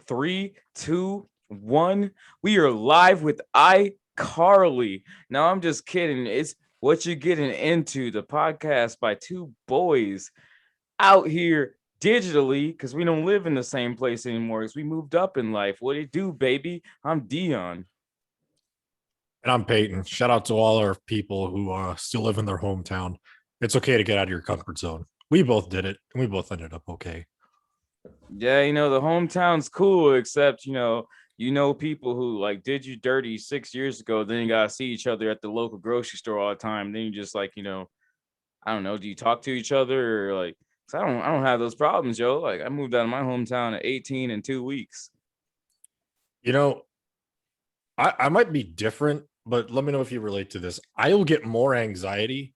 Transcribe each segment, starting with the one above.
Three, two, one. We are live with iCarly. Now, I'm just kidding. It's what you're getting into, the podcast by two boys out here digitally because we don't live in the same place anymore because we moved up in life. What do you do, baby? I'm Dion. And I'm Peyton. Shout out to all our people who still live in their hometown. It's okay to get out of your comfort zone. We both did it, and we both ended up okay. Yeah, the hometown's cool, except people who like did you dirty 6 years ago. Then you gotta see each other at the local grocery store all the time. Then you just like I don't know. Do you talk to each other or like? 'Cause I don't have those problems, yo. Like I moved out of my hometown at 18 in 2 weeks. You know, I might be different, but let me know if you relate to this. I will get more anxiety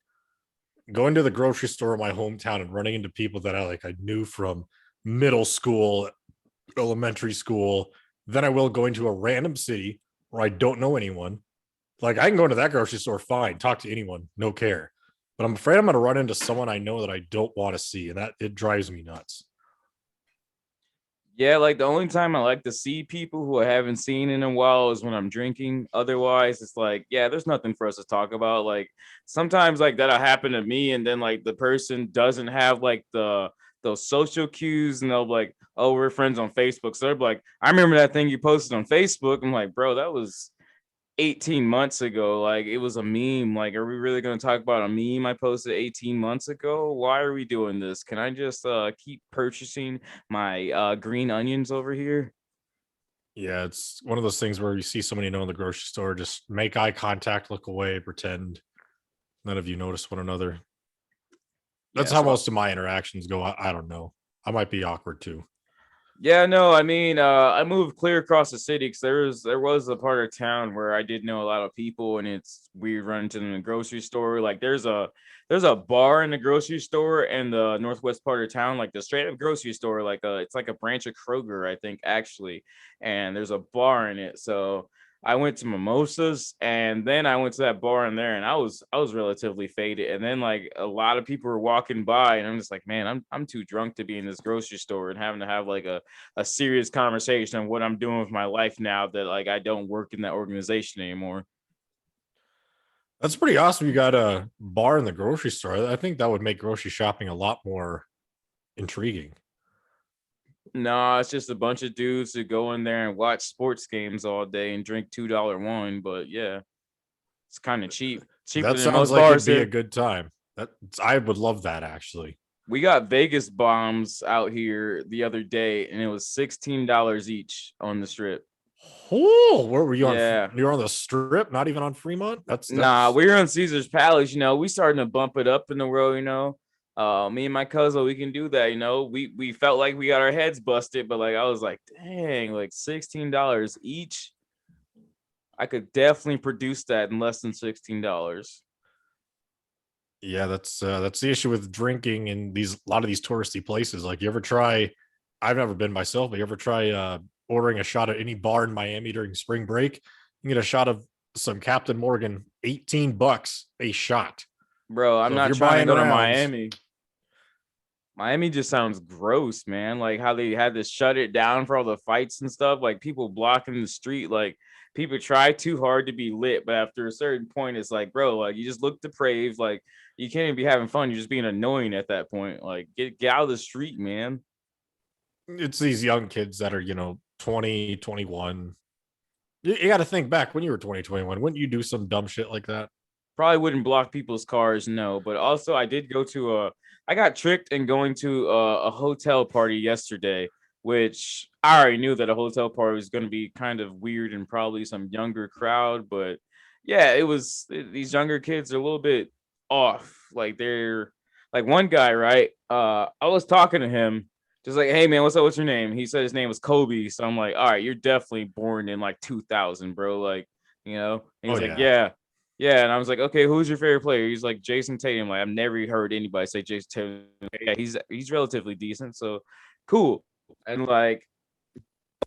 going to the grocery store in my hometown and running into people that I knew from middle school, elementary school, than I will going to a random city where I don't know anyone. Like I can go into that grocery store fine, talk to anyone, no care. But I'm afraid I'm going to run into someone I know that I don't want to see, and that it drives me nuts. Yeah, like the only time I like to see people who I haven't seen in a while is when I'm drinking. Otherwise, it's like, yeah, there's nothing for us to talk about. Like sometimes like that'll happen to me, and then like the person doesn't have like the those social cues, and they'll be like, oh, we're friends on Facebook. So they're like, I remember that thing you posted on Facebook. I'm like, bro, that was 18 months ago. Like it was a meme. Like, are we really going to talk about a meme I posted 18 months ago? Why are we doing this? Can I just keep purchasing my green onions over here? Yeah, it's one of those things where you see somebody you know in the grocery store, just make eye contact, look away, pretend none of you notice one another. That's Yeah, how so most of my interactions go. I don't know. I might be awkward too. yeah, no, I mean, I moved clear across the city because there was a part of town where I did know a lot of people, and it's weird running to them in the grocery store. Like, there's a bar in the grocery store in the northwest part of town, like the straight up grocery store, like it's like a branch of Kroger, I think, actually, and there's a bar in it. So I went to Mimosas, and then I went to that bar in there, and I was relatively faded. And then like a lot of people were walking by, and I'm just like, man, I'm too drunk to be in this grocery store and having to have like a serious conversation on what I'm doing with my life now that like I don't work in that organization anymore. That's pretty awesome. You got a bar in the grocery store. I think that would make grocery shopping a lot more intriguing. No, it's just a bunch of dudes who go in there and watch sports games all day and drink $2 wine. But yeah, it's kind of cheap, cheaper That than sounds most like it'd bars be a here. good time. That I would love that actually. We got Vegas bombs out here the other day, and it was $16 each on the strip. Oh, where were you on? Yeah. You're on the strip, not even on Fremont. Nah, That's we were on Caesar's Palace. We starting to bump it up in the world. Me and my cousin, we can do that. We felt like we got our heads busted, but like I was like, dang, like $16 each. I could definitely produce that in less than $16. yeah. That's the issue with drinking in these a lot of these touristy places. Like you ever try? I've never been myself, but you ever try ordering a shot at any bar in Miami during spring break? You can get a shot of some Captain Morgan, $18 a shot. Bro, I'm So if not you're trying to buying go to rounds, Miami. Miami just sounds gross, man. Like how they had to shut it down for all the fights and stuff. Like people blocking the street. Like people try too hard to be lit, but after a certain point, it's like, bro, like you just look depraved. Like you can't even be having fun. You're just being annoying at that point. Like get out of the street, man. it's these young kids that are 20, 21. You got to think back when you were 20, 21. Wouldn't you do some dumb shit like that? Probably wouldn't block people's cars, no. But also, I did go to a. I got tricked in going to a hotel party yesterday, which I already knew that a hotel party was going to be kind of weird and probably some younger crowd. But yeah, it was. These younger kids are a little bit off. Like they're like one guy, right? I was talking to him, just like, hey man, what's up? What's your name? He said his name was Kobe. So I'm like, all right, you're definitely born in like 2000, bro. Like, And Oh he's like, yeah. yeah. Yeah, and I was like, okay, who's your favorite player? He's like Jason Tatum. Like I've never heard anybody say Jason Tatum. Yeah, he's relatively decent, so cool. And like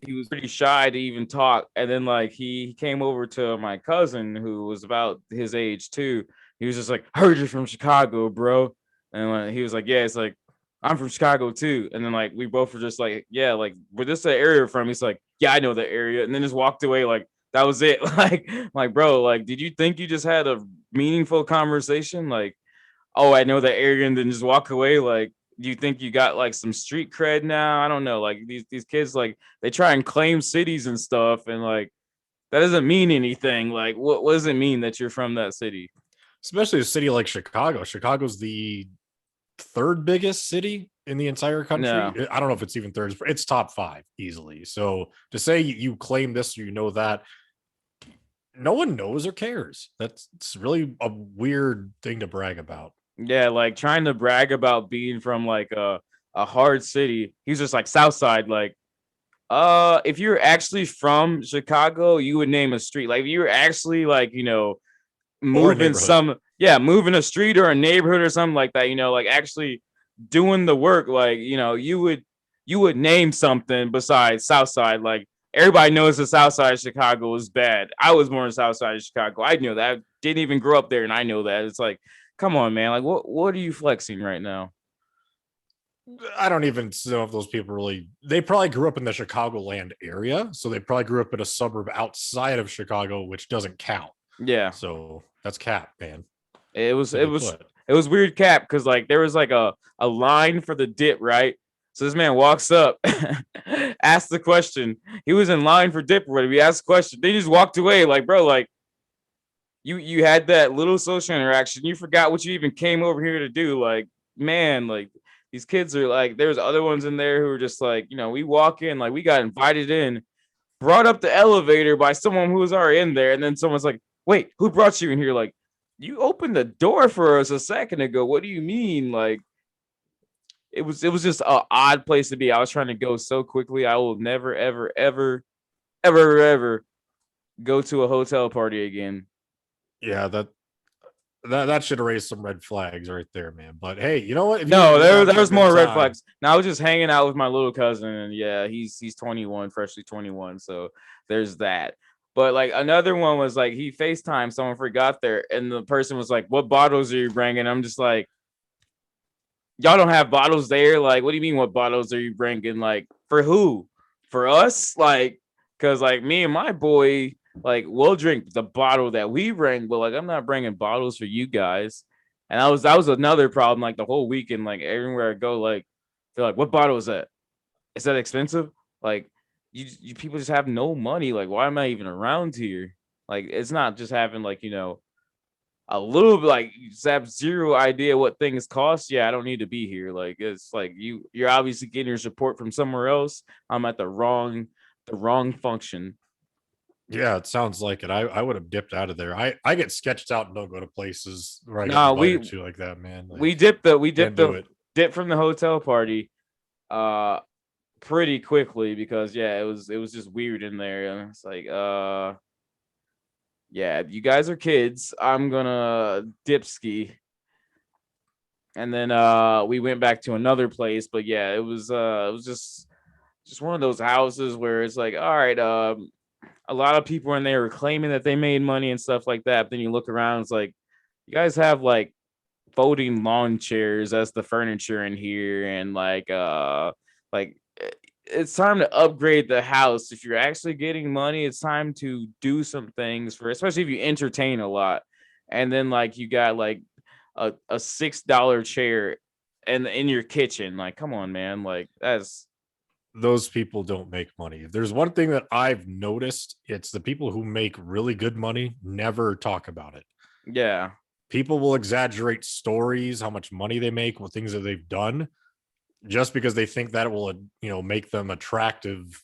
he was pretty shy to even talk. And then like he came over to my cousin who was about his age too. He was just like, heard you're from Chicago, bro. And he was like, yeah, it's like I'm from Chicago too. And then like we both were just like, yeah, like where this the area from? He's like, yeah, I know the area. And then just walked away like that was it. Like bro, like did you think you just had a meaningful conversation? Like, oh, I know the area, and then just walk away. Like, do you think you got like some street cred now? I don't know. Like these kids like they try and claim cities and stuff, and like that doesn't mean anything. Like, what does it mean that you're from that city? Especially a city like Chicago. Chicago's the third biggest city in the entire country. No. I don't know if it's even third. It's top five easily. So to say you claim this or you know that, no one knows or cares. That's it's really a weird thing to brag about. Yeah, like trying to brag about being from like a hard city. He's just like South Side. Like, if you're actually from Chicago, you would name a street. Like, if you're actually like Or a moving neighborhood. moving a street or a neighborhood or something like that. Like actually doing the work. Like, you would name something besides South Side. Like everybody knows the South Side of Chicago is bad. I was born in the South Side of Chicago. I knew that. I didn't even grow up there, and I know that. It's like, come on, man. Like, what are you flexing right now? I don't even know if those people really, they probably grew up in the Chicagoland area. So they probably grew up in a suburb outside of Chicago, which doesn't count. Yeah, So that's cap, man. it was it Simply was put. it was weird cap because like there was like a line for the dip, right? So this man walks up, asks the question. He was in line for dip or whatever. He asked the question. They just walked away. Like, bro, like you had that little social interaction. You forgot what you even came over here to do. Like, man, like these kids are like, there's other ones in there who are just like, we walk in, like we got invited in, brought up the elevator by someone who was already in there, and then someone's like, "Wait, who brought you in here?" Like, you opened the door for us a second ago. What do you mean? Like, it was just an odd place to be. I was trying to go so quickly. I will never, ever, ever, ever, ever go to a hotel party again. Yeah, that should raise some red flags right there, man. But hey, you know what? If No, you're having there a was good more red time, flags. Now I was just hanging out with my little cousin, and yeah, he's 21, freshly 21. So there's that. But like another one was like he FaceTime someone forgot there, and the person was like, "What bottles are you bringing?" I'm just like, "Y'all don't have bottles there. Like, what do you mean? What bottles are you bringing? Like, for who? For us? Like, because like me and my boy, like, we'll drink the bottle that we bring, but like I'm not bringing bottles for you guys." And that was another problem. Like the whole weekend, like everywhere I go, like they're like, "What bottle is that? Is that expensive?" Like, you people just have no money. Like, why am I even around here? Like, it's not just having like a little bit, like you just have zero idea what things cost. Yeah, I don't need to be here. Like, it's like you're obviously getting your support from somewhere else. I'm at the wrong function. yeah, it sounds like it. I would have dipped out of there. I get sketched out and don't go to places where I get No, invited we to like that, man. we Like, dipped the we can't dipped do the it. dip from the hotel party uh pretty quickly because yeah, it was just weird in there. And it's like yeah, you guys are kids. I'm gonna dip ski. And then we went back to another place, but yeah, it was just one of those houses where it's like, all right, a lot of people in there were claiming that they made money and stuff like that. But then you look around, it's like you guys have like folding lawn chairs as the furniture in here, and like it's time to upgrade the house. If you're actually getting money, it's time to do some things for, especially if you entertain a lot. And then like you got like a $6 chair and in your kitchen. Like, come on, man. Like that's Those people don't make money. If there's one thing that I've noticed, it's the people who make really good money never talk about it. yeah. People will exaggerate stories, how much money they make, what things that they've done, just because they think that will, make them attractive.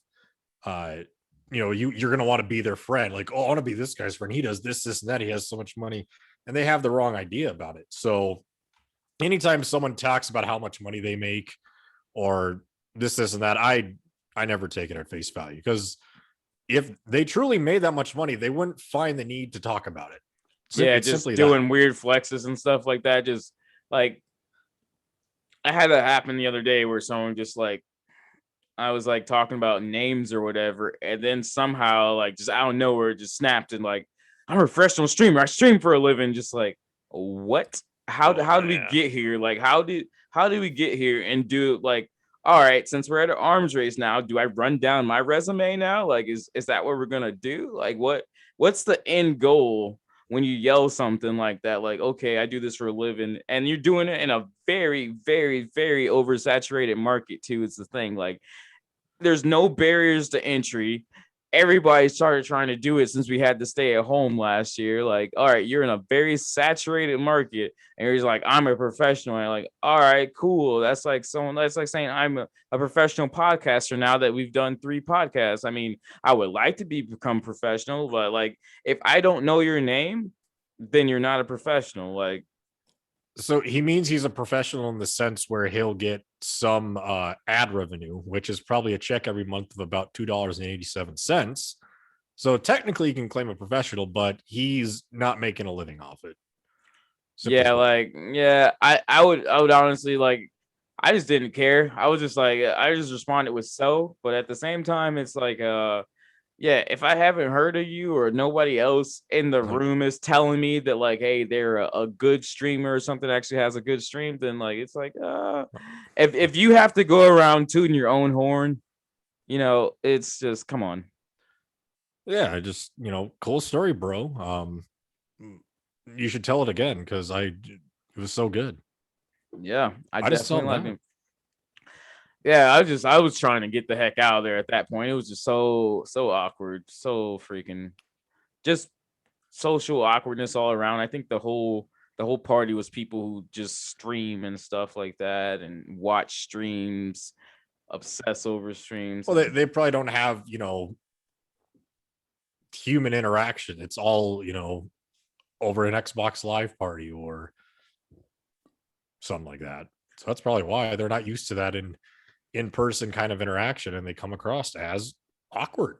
Uh, you're gonna want to be their friend. Like, oh, I want to be this guy's friend. He does this, and that. He has so much money, and they have the wrong idea about it. So, anytime someone talks about how much money they make or this, and that, I never take it at face value because if they truly made that much money, they wouldn't find the need to talk about it. Yeah, It's just simply that. doing weird flexes and stuff like that. Just like I had that happen the other day where someone just like I was like talking about names or whatever, and then somehow like just out of nowhere just snapped and like I'm a professional streamer. I stream for a living. Just like what? How Oh how did we man. get here? Like how did how do we get here and do like, all right, since we're at an arms race now, do I run down my resume now? Like, is that what we're gonna do? Like, what's the end goal when you yell something like that? Like, okay, I do this for a living, and you're doing it in a very, very, very oversaturated market too. It's the thing. Like, there's no barriers to entry. Everybody started trying to do it since we had to stay at home last year. Like, all right, you're in a very saturated market, and he's like, I'm a professional. And I'm like, all right, cool. That's like saying I'm a professional podcaster now that we've done 3 podcasts. I mean, I would like to become professional, but like, if I don't know your name, then you're not a professional. Like, So he means he's a professional in the sense where he'll get some ad revenue, which is probably a check every month of about $2.87. So technically, he can claim a professional, but he's not making a living off it. Simply yeah, put. like, yeah, I would honestly like, I just didn't care. I was just like, I just responded with so, but at the same time, it's like, yeah, if I haven't heard of you or nobody else in the Uh, room is telling me that like, hey, they're a good streamer or something actually has a good stream, then like, it's like, if you have to go around tooting your own horn, it's just, come on. yeah, just cool story, bro. You should tell it again because it was so good. Yeah, I I just saw definitely like that. it. Yeah, I was trying to get the heck out of there at that point. It was just so awkward, so freaking just social awkwardness all around. I think the whole party was people who just stream and stuff like that and watch streams, obsess over streams. Well, And they probably don't have human interaction. It's all over an Xbox Live party or something like that. So that's probably why they're not used to that in-person kind of interaction, and they come across as awkward.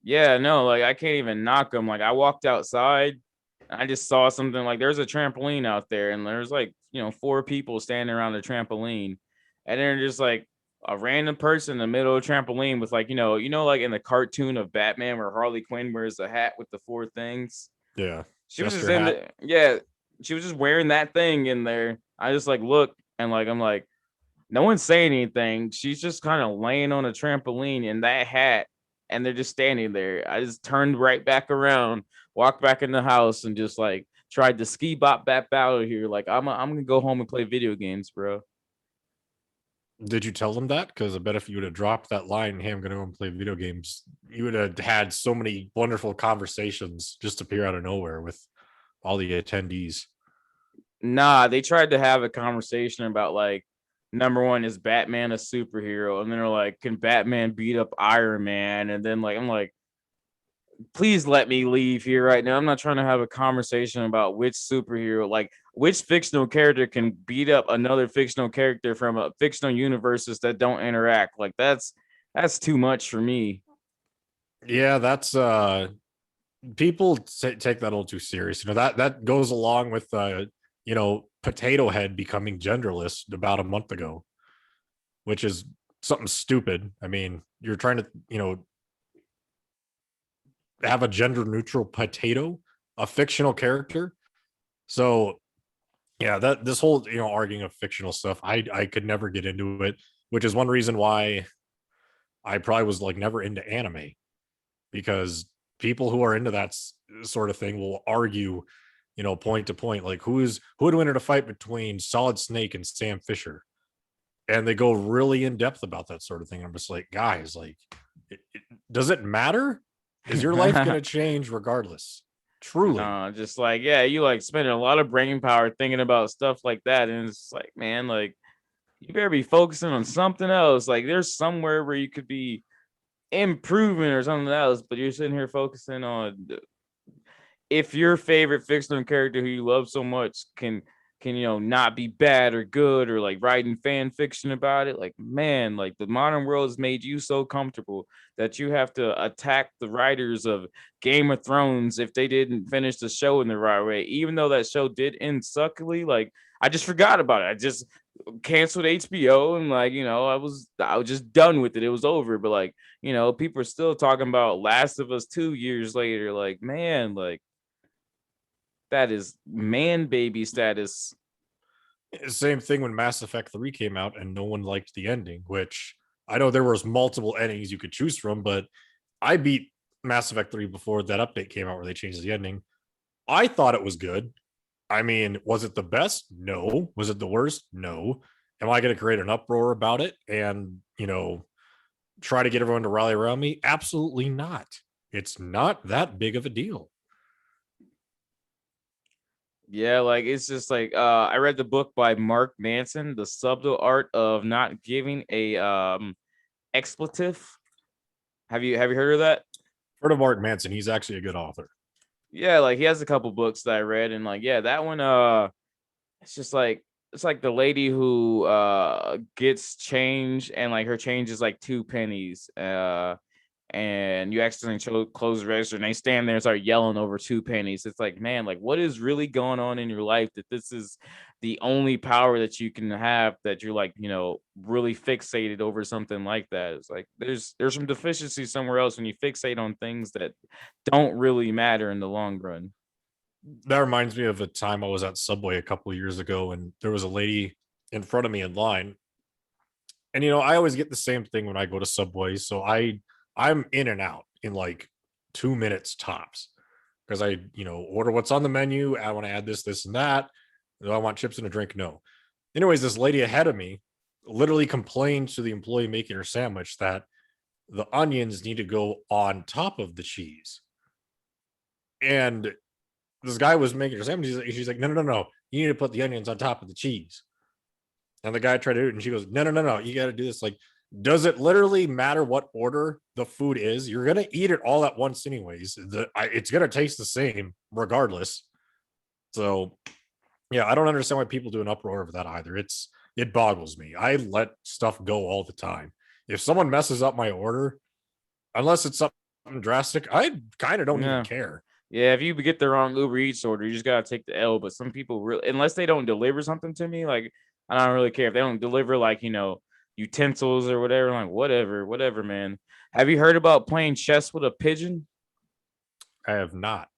yeah, no, like I can't even knock them. Like I walked outside, and I just saw something like there's a trampoline out there, and there's like 4 people standing around the trampoline, and they're just like a random person in the middle of the trampoline with like like in the cartoon of Batman where Harley Quinn wears a hat with the 4 things. Yeah, She was just gesture in hat. the yeah, she was just wearing that thing in there. I just like look and like I'm like, no one's saying anything. She's just kind of laying on a trampoline in that hat, and they're just standing there. I just turned right back around, walked back in the house, and just like tried to ski bop back out of here. Like I'm gonna go home and play video games, bro. Did you tell them that? Because I bet if you would have dropped that line, "Hey, I'm going to go and play video games," you would have had so many wonderful conversations just appear out of nowhere with all the attendees. Nah, they tried to have a conversation about like, number one, is Batman a superhero? And then they're like, can Batman beat up Iron Man? And then like I'm like, please let me leave here right now. I'm not trying to have a conversation about which superhero, like which fictional character can beat up another fictional character from a fictional universes that don't interact. Like that's too much for me. Yeah, that's people take that a little too serious. That goes along with Potato Head becoming genderless about a month ago, which is something stupid. I mean, you're trying to have a gender neutral potato, a fictional character. So yeah, that this whole arguing of fictional stuff, I could never get into it, which is one reason why I probably was like never into anime, because people who are into that sort of thing will argue, point to point, like who would win in a fight between Solid Snake and Sam Fisher, and they go really in depth about that sort of thing. I'm just like, guys, like, does it matter? Is your life going to change regardless? Truly. No, just like, yeah, you like spending a lot of brain power thinking about stuff like that. And it's like, man, like you better be focusing on something else. Like there's somewhere where you could be improving or something else, but you're sitting here focusing on if your favorite fictional character who you love so much can not be bad or good, or like writing fan fiction about it. Like, man, like the modern world has made you so comfortable that you have to attack the writers of Game of Thrones if they didn't finish the show in the right way, even though that show did end suckily. Like I just forgot about it. I just canceled HBO, and like I was just done with it. It was over. But like people are still talking about Last of Us 2 years later. Like, man, like that is man baby status. Same thing when Mass Effect 3 came out and no one liked the ending, which I know there was multiple endings you could choose from, but I beat Mass Effect 3 before that update came out where they changed the ending. I thought it was good. I mean, was it the best? No. Was it the worst? No. Am I going to create an uproar about it and, try to get everyone to rally around me? Absolutely not. It's not that big of a deal. Yeah, like it's just like I read the book by Mark Manson, The Subtle Art of Not Giving a expletive. Have you heard of that? Heard of Mark Manson. He's actually a good author. Yeah, like he has a couple books that I read, and like yeah, that one it's just like it's like the lady who gets change, and like her change is like 2 pennies. And you accidentally close the register, and they stand there and start yelling over 2 pennies. It's like, man, like what is really going on in your life that this is the only power that you can have, that you're like, really fixated over something like that? It's like there's some deficiency somewhere else when you fixate on things that don't really matter in the long run. That reminds me of a time I was at Subway a couple of years ago, and there was a lady in front of me in line. And I always get the same thing when I go to Subway, so I'm in and out in like 2 minutes tops because I order what's on the menu. I want to add this, this, and that. Do I want chips and a drink? No. Anyways, this lady ahead of me literally complained to the employee making her sandwich that the onions need to go on top of the cheese. And this guy was making her sandwich. She's like, no, no, no, no. You need to put the onions on top of the cheese. And the guy tried to do it, and she goes, no, no, no, no. You got to do this. Like, does it literally matter what order the food is? You're going to eat it all at once, anyways. It's going to taste the same regardless. So, yeah, I don't understand why people do an uproar over that either. It boggles me. I let stuff go all the time. If someone messes up my order, unless it's something drastic, I kind of don't even Yeah. care. Yeah, if you get the wrong Uber Eats order, you just gotta take the L. But some people really, unless they don't deliver something to me, like I don't really care if they don't deliver like utensils or whatever. Like whatever, man. Have you heard about playing chess with a pigeon? I have not.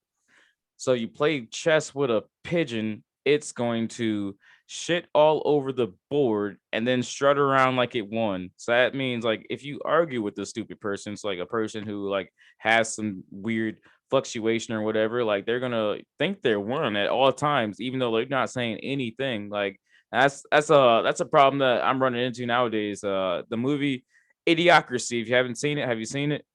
So you play chess with a pigeon, it's going to shit all over the board and then strut around like it won. So that means like if you argue with the stupid person, it's like a person who like has some weird fluctuation or whatever, like they're gonna think they're won at all times, even though they're not saying anything. Like that's a problem that I'm running into nowadays. The movie Idiocracy. If you haven't seen it, have you seen it?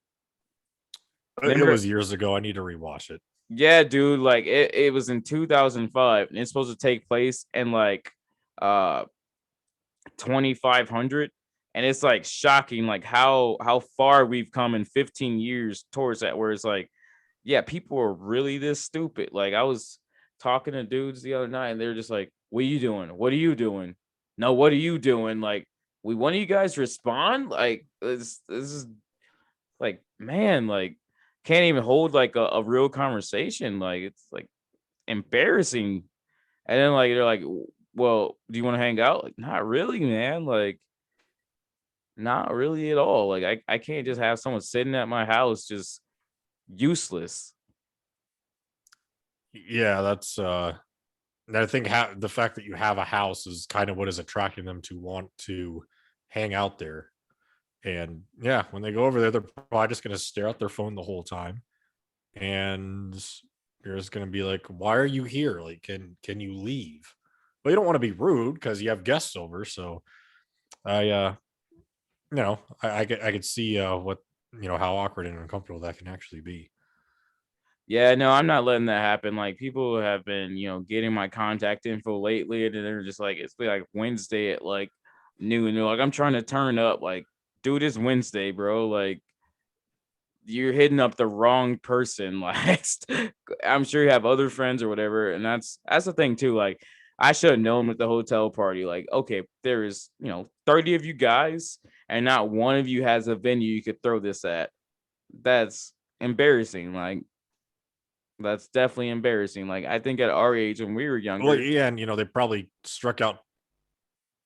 It Remember? was years ago. I need to rewatch it. Yeah, dude, like it was in 2005, and it's supposed to take place in like uh 2500, and it's like shocking like how far we've come in 15 years towards that, where it's like yeah, people are really this stupid. Like I was talking to dudes the other night, and they're just like, "What are you doing? What are you doing? No, what are you doing?" Like, we one of you guys respond? Like this is like, man, like can't even hold like a real conversation. Like it's like embarrassing. And then like they're like, well, do you want to hang out? Like, not really, man. Like, not really at all. Like I can't just have someone sitting at my house just useless. Yeah, that's I think the fact that you have a house is kind of what is attracting them to want to hang out there. And yeah, when they go over there, they're probably just going to stare at their phone the whole time. And you're just going to be like, "Why are you here? Like, can you leave?" But you don't want to be rude because you have guests over. So I, I could see what how awkward and uncomfortable that can actually be. Yeah, no, I'm not letting that happen. Like people have been, getting my contact info lately, and they're just like, it's like Wednesday at like noon. They're like, I'm trying to turn up. Like, dude, it's Wednesday, bro. Like, you're hitting up the wrong person. Like, I'm sure you have other friends or whatever, and that's the thing too. Like, I should have known at the hotel party. Like, okay, there is 30 of you guys, and not one of you has a venue you could throw this at. That's embarrassing. Like, that's definitely embarrassing. Like, I think at our age when we were Well, younger, yeah, and they probably struck out.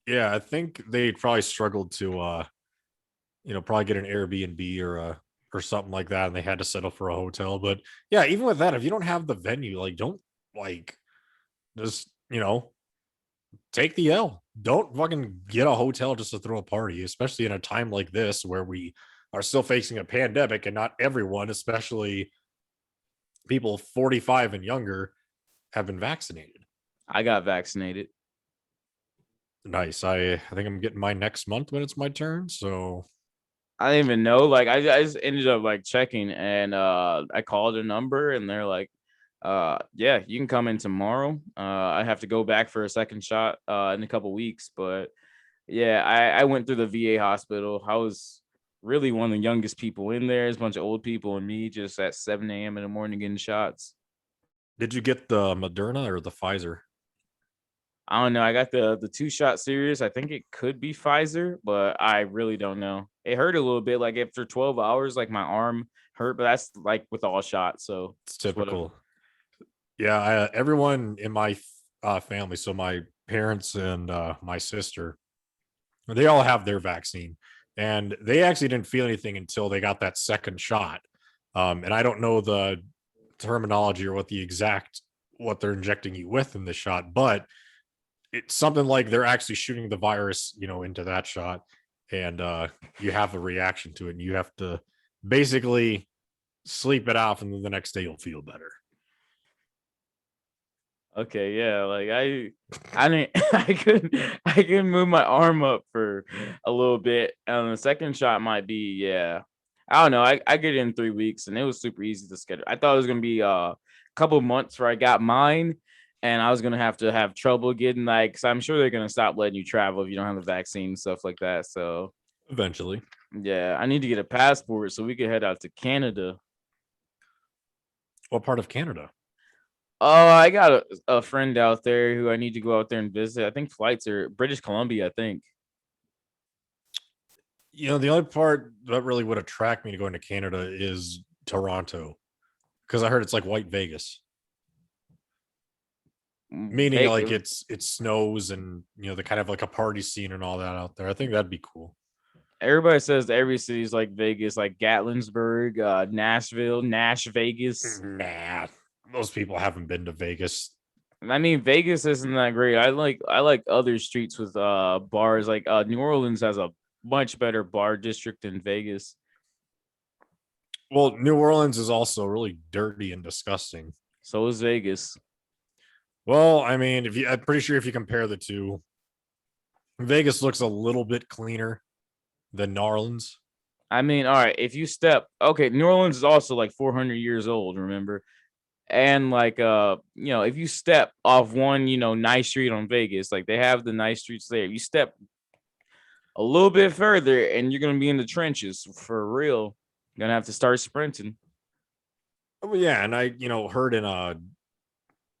Yeah, I think they probably struggled to probably get an Airbnb or something like that, and they had to settle for a hotel. But yeah, even with that, if you don't have the venue, like don't like just take the L. Don't fucking get a hotel just to throw a party, especially in a time like this where we are still facing a pandemic and not everyone, especially people 45 and younger, have been vaccinated. I got vaccinated. Nice. I think I'm getting mine next month when it's my turn. So I didn't even know. Like I just ended up like checking and I called a number and they're like, yeah, you can come in tomorrow. I have to go back for a second shot in a couple weeks. But yeah, I went through the VA hospital. I was really one of the youngest people in there. There's a bunch of old people and me just at 7 a.m. in the morning getting shots. did you get the Moderna or the Pfizer? I don't know. I got the 2-shot series. I think it could be Pfizer, but I really don't know. It hurt a little bit. Like after 12 hours, like my arm hurt, but that's like with all shots. So It's it's whatever. typical. Yeah, everyone in my family, so my parents and my sister, they all have their vaccine, and they actually didn't feel anything until they got that second shot. And I don't know the terminology or what they're injecting you with in the shot, but it's something like they're actually shooting the virus, into that shot, and you have a reaction to it, and you have to basically sleep it off, and then the next day you'll feel better. Okay, yeah. Like I didn't I couldn't move my arm up for a little bit. The second shot might be, yeah. I don't know. I get it in 3 weeks and it was super easy to schedule. I thought it was gonna be a couple months where I got mine and I was gonna have trouble getting like because I'm sure they're gonna stop letting you travel if you don't have the vaccine and stuff like that. So Eventually. yeah, I need to get a passport so we can head out to Canada. What part of Canada? Oh, I got a friend out there who I need to go out there and visit. I think flights are British Columbia, I think. The only part that really would attract me to going to Canada is Toronto, because I heard it's like White Vegas, meaning like Vegas. it snows, and the kind of like a party scene and all that out there. I think that'd be cool. Everybody says every city's like Vegas, like Gatlinburg, Nashville, Nash Vegas. Nah, most people haven't been to Vegas. I mean, Vegas isn't that great. I like other streets with bars. Like New Orleans has a much better bar district than Vegas. Well, New Orleans is also really dirty and disgusting. So is Vegas. Well, I mean, I'm pretty sure if you compare the two, Vegas looks a little bit cleaner than New Orleans. I mean, all right, if you step okay, New Orleans is also like 400 years old, remember? And like if you step off one, nice street on Vegas, like they have the nice streets there. You step a little bit further and you're gonna be in the trenches for real. You're gonna have to start sprinting. Oh, yeah, and I, heard in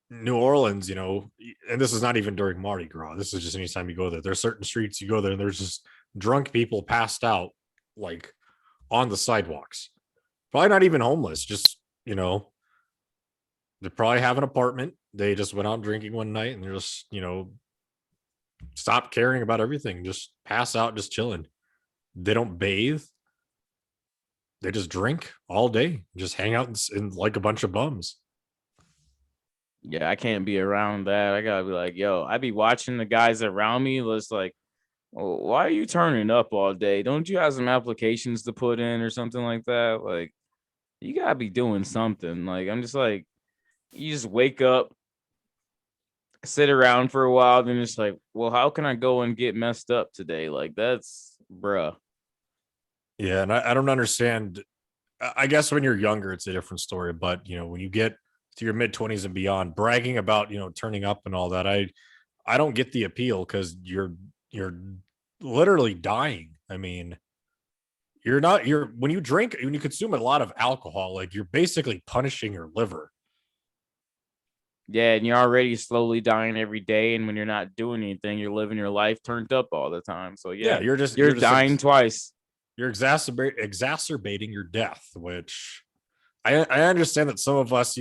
New Orleans, and this is not even during Mardi Gras. This is just anytime you go there. There's certain streets you go there, and there's just drunk people passed out, like on the sidewalks. Probably not even homeless. Just they probably have an apartment. They just went out drinking one night, and they're just stop caring about everything. Just pass out, just chilling. They don't bathe. They just drink all day, just hang out in like a bunch of bums. Yeah, I can't be around that. I gotta be like, yo, I be watching the guys around me. It's like, oh, why are you turning up all day? Don't you have some applications to put in or something like that? Like, you gotta be doing something. Like, I'm just like, you just wake up, sit around for a while, then it's like, well, how can I go and get messed up today? Like, that's bruh. Yeah, and I don't understand. I guess when you're younger, it's a different story. But when you get to your mid 20s and beyond, bragging about turning up and all that, I don't get the appeal because you're literally dying. I mean, you're when you drink, when you consume a lot of alcohol, like you're basically punishing your liver. Yeah, and you're already slowly dying every day, and when you're not doing anything, you're living your life turned up all the time. So Yeah, yeah, you're just you're you're just dying twice. you're exacerbating your death, which I understand that some of us,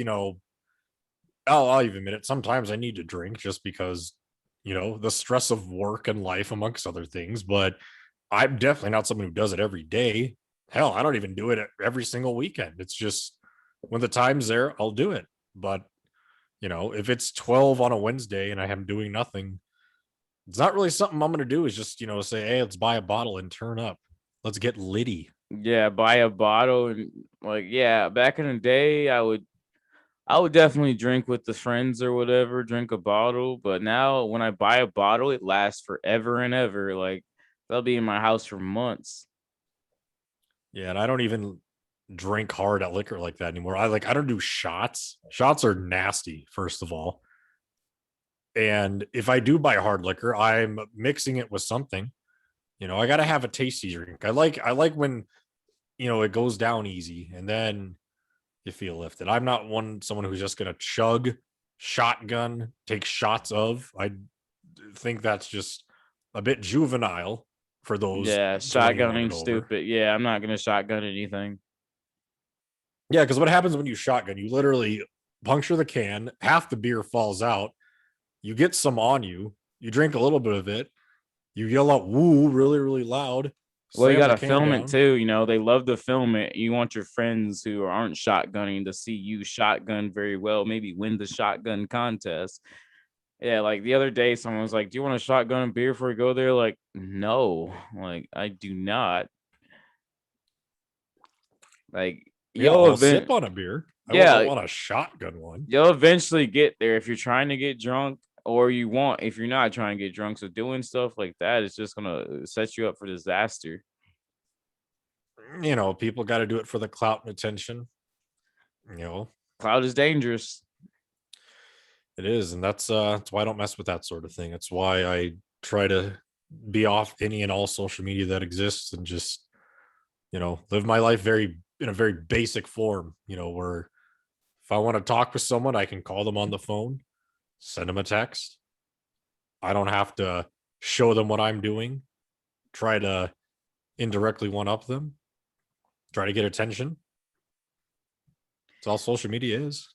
I'll even admit it. Sometimes I need to drink just because, the stress of work and life, amongst other things. But I'm definitely not someone who does it every day. Hell, I don't even do it every single weekend. It's just when the time's there, I'll do it. But, if it's 12 on a Wednesday and I am doing nothing, It's not really something I'm gonna do. Is just say, hey, let's buy a bottle and turn up. Let's get litty. Yeah, buy a bottle and like yeah, back in the day I would definitely drink with the friends or whatever, drink a bottle. But now when I buy a bottle, it lasts forever and ever. Like they'll be in my house for months. Yeah, and I don't even drink hard at liquor like that anymore. I don't do shots. Shots are nasty, first of all. And if I do buy hard liquor, I'm mixing it with something. I gotta have a tasty drink. I like when it goes down easy and then you feel lifted. I'm not someone who's just gonna chug, shotgun, take shots of. I think that's just a bit juvenile for those Yeah, 21 shotgunning and over. stupid. Yeah, I'm not gonna shotgun anything. Yeah, because what happens when you shotgun? You literally puncture the can, half the beer falls out, you get some on you, you drink a little bit of it, you yell out "woo" really, really loud, Well, you slam the gotta can film it down. too. They love to film it. You want your friends who aren't shotgunning to see you shotgun very well, maybe win the shotgun contest. Yeah, like the other day, someone was like, "Do you want a shotgun and beer before we go there?" Like, no, like I do not. Like Yeah, you'll I'll sip event, on a beer. I don't yeah, want a shotgun one. you'll eventually get there if you're trying to get drunk, or if you're not trying to get drunk. So doing stuff like that is just gonna set you up for disaster. People got to do it for the clout and attention. You know, Cloud is dangerous. it is, and that's why I don't mess with that sort of thing. It's why I try to be off any and all social media that exists and just live my life very in a very basic form. Where if I want to talk with someone, I can call them on the phone, send them a text. I don't have to show them what I'm doing, try to indirectly one up them, try to get attention. It's all social media is.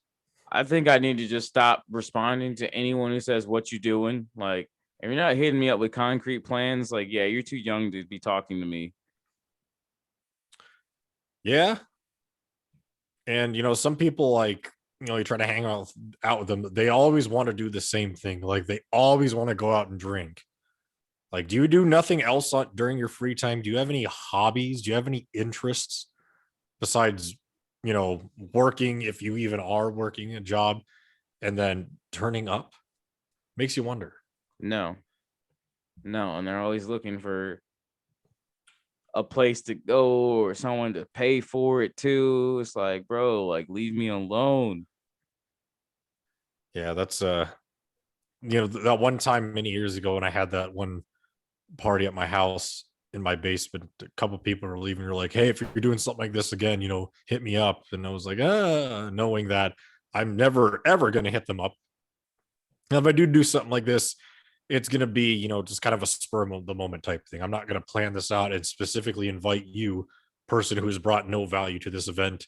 I think I need to just stop responding to anyone who says what you doing. Like, if you're not hitting me up with concrete plans, like, yeah, you're too young to be talking to me. Yeah. And some people you try to hang out with them. They always want to do the same thing. Like they always want to go out and drink. Like, do you do nothing else during your free time? Do you have any hobbies? Do you have any interests besides, working, if you even are working a job and then turning up? Makes you wonder. No, no. And they're always looking for a place to go or someone to pay for it too. It's like, bro, like, leave me alone. Yeah, that's that one time many years ago when I had that one party at my house in my basement, a couple people were leaving. You're like, hey, if you're doing something like this again, hit me up. And I was like, knowing that I'm never ever going to hit them up. Now, if I do something like this, it's going to be, just kind of a spur of the moment type thing. I'm not going to plan this out and specifically invite you, person who's brought no value to this event,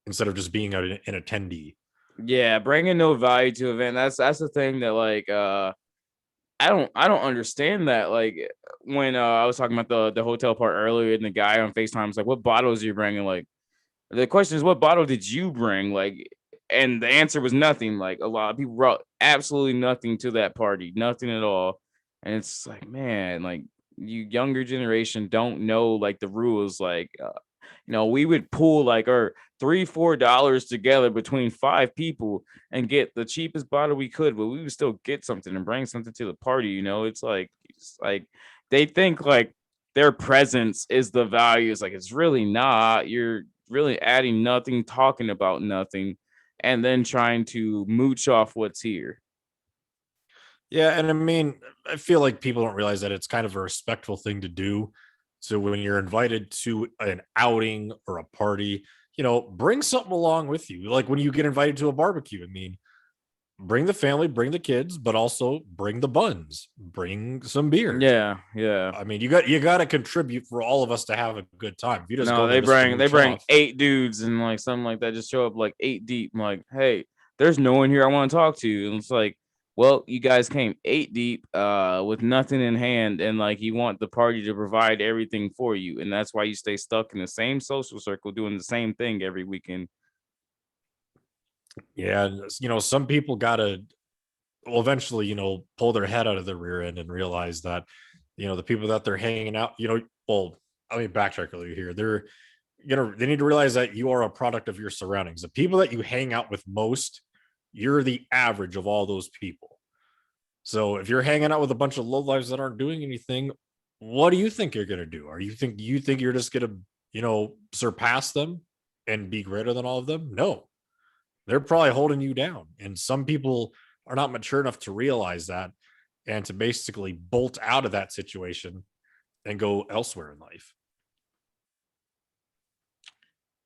instead of just being an attendee. Yeah, bringing no value to event. That's the thing that like I don't understand that. Like when I was talking about the hotel part earlier, and the guy on FaceTime was like, "What bottles are you bringing?" Like the question is, "What bottle did you bring?" Like, and the answer was nothing. Like a lot of people brought absolutely nothing to that party, nothing at all. And it's like, man, like you younger generation don't know like the rules. Like, we would pool like our $3-4 together between 5 people and get the cheapest bottle we could, but we would still get something and bring something to the party. It's like they think like their presence is the value. It's like it's really not. You're really adding nothing, talking about nothing, and then trying to mooch off what's here. Yeah, and I mean, I feel like people don't realize that it's kind of a respectful thing to do. So when you're invited to an outing or a party, bring something along with you. Like when you get invited to a barbecue, I mean, bring the family, bring the kids, but also bring the buns, bring some beer. Yeah, yeah. I mean, you got to contribute for all of us to have a good time. If you just No, go they there just to bring they mooch bring off, 8 dudes and like something like that. Just show up like 8 deep. I'm like, hey, there's no one here I want to talk to. And it's like, well, you guys came 8 deep, with nothing in hand, and like you want the party to provide everything for you, and that's why you stay stuck in the same social circle doing the same thing every weekend. yeah, some people got to will eventually, pull their head out of the rear end and realize that, the people that they're hanging out, well, let me backtrack a little here. They need to realize that you are a product of your surroundings. The people that you hang out with most, you're the average of all those people. So if you're hanging out with a bunch of lowlifes that aren't doing anything, what do you think you're gonna do? Are you think you're just gonna, surpass them and be greater than all of them? No, they're probably holding you down. And some people are not mature enough to realize that and to basically bolt out of that situation and go elsewhere in life.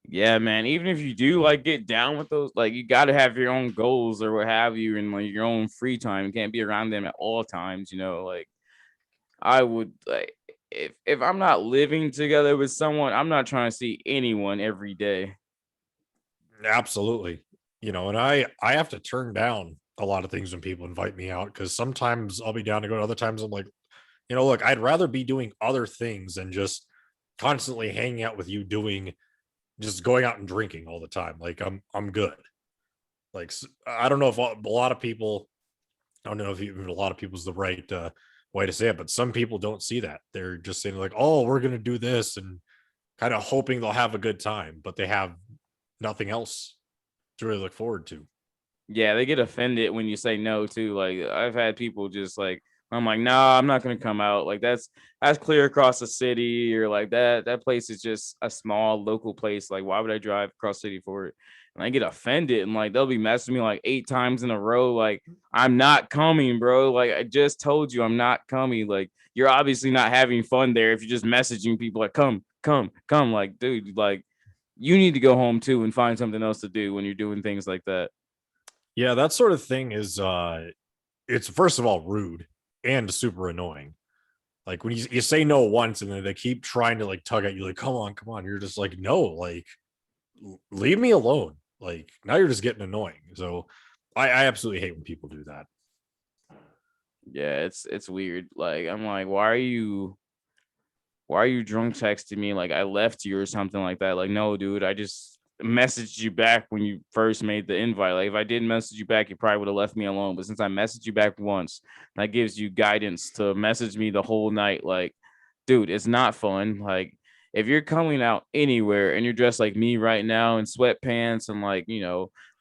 Yeah, man. Even if you do like get down with those, like you got to have your own goals or what have you, and like your own free time. You can't be around them at all times. Like I would like if I'm not living together with someone, I'm not trying to see anyone every day. Absolutely. And I have to turn down a lot of things when people invite me out, because sometimes I'll be down to go, other times I'm like, look, I'd rather be doing other things than just constantly hanging out with you doing just going out and drinking all the time. Like I'm good. Like I don't know if a lot of people, I don't know if even a lot of people's the right way to say it, but some people don't see that. They're just saying like, oh, we're gonna do this, and kind of hoping they'll have a good time, but they have nothing else to really look forward to. Yeah, they get offended when you say no too. Like I've had people just like I'm like, nah, I'm not gonna come out. Like that's clear across the city, or like that place is just a small local place. Like, why would I drive across city for it? And I get offended and like they'll be messaging me like 8 times in a row. Like, I'm not coming, bro. Like I just told you I'm not coming. Like, you're obviously not having fun there if you're just messaging people like come, come, come. Like, dude, like you need to go home too and find something else to do when you're doing things like that. Yeah, that sort of thing is it's first of all rude and super annoying. Like when you say no once and then they keep trying to like tug at you, like, come on, come on. You're just like, no, like leave me alone. Like now you're just getting annoying. So I absolutely hate when people do that. Yeah, it's weird. Like I'm like, why are you drunk texting me like I left you or something like that? Like, no, dude, I just messaged you back when you first made the invite. Like, if I didn't message you back, you probably would have left me alone. But since I messaged you back once, that gives you guidance to message me the whole night. Like, dude, it's not fun. Like, if you're coming out anywhere and you're dressed like me right now in sweatpants and like,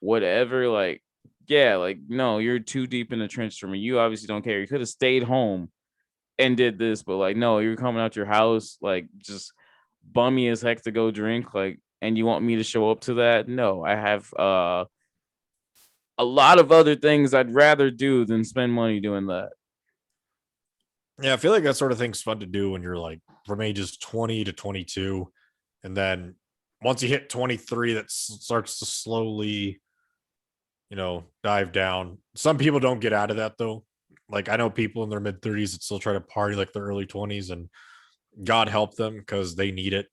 whatever, like, yeah, like, no, you're too deep in the trench for me. You obviously don't care. You could have stayed home and did this, but like, no, you're coming out your house, like just bummy as heck to go drink, like, and you want me to show up to that? No, I have a lot of other things I'd rather do than spend money doing that. Yeah, I feel like that sort of thing's fun to do when you're like from ages 20 to 22. And then once you hit 23, that starts to slowly, dive down. Some people don't get out of that though. Like I know people in their mid 30s that still try to party like their early 20s, and God help them because they need it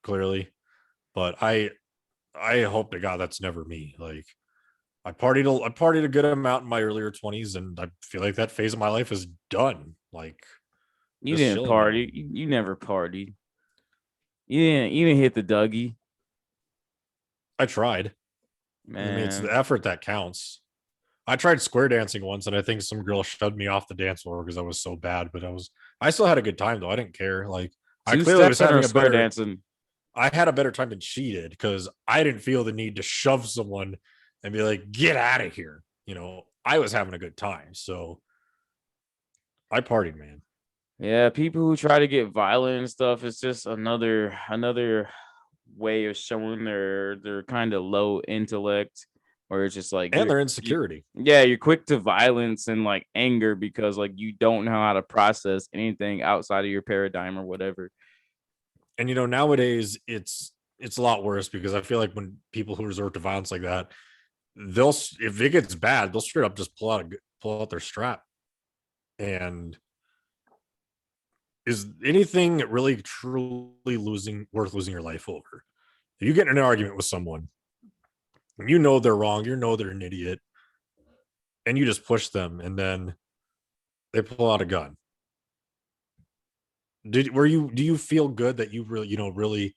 clearly. But I hope to God that's never me. Like I partied a good amount in my earlier 20s, and I feel like that phase of my life is done. Like You just didn't chilling now. party. You never partied. You didn't hit the Dougie, I tried. I mean, it's man. the effort that counts. I tried square dancing once, and I think some girl shoved me off the dance floor because I was so bad. But I still had a good time though. I didn't care. Like I Two clearly was stepping or having a square better. dancing. I had a better time than she did because I didn't feel the need to shove someone and be like, "Get out of here." I was having a good time, so I partied, man. Yeah, people who try to get violent and stuff, it's just another way of showing their kind of low intellect, or it's just like And you're their you, insecurity. yeah, you're quick to violence and like anger because like you don't know how to process anything outside of your paradigm or whatever. And nowadays it's a lot worse because I feel like when people who resort to violence like that, if it gets bad, they'll straight up just pull out their strap. And is anything really truly worth losing your life over? If you get in an argument with someone, and they're wrong, they're an idiot, and you just push them, and then they pull out a gun. Do you feel good that you really really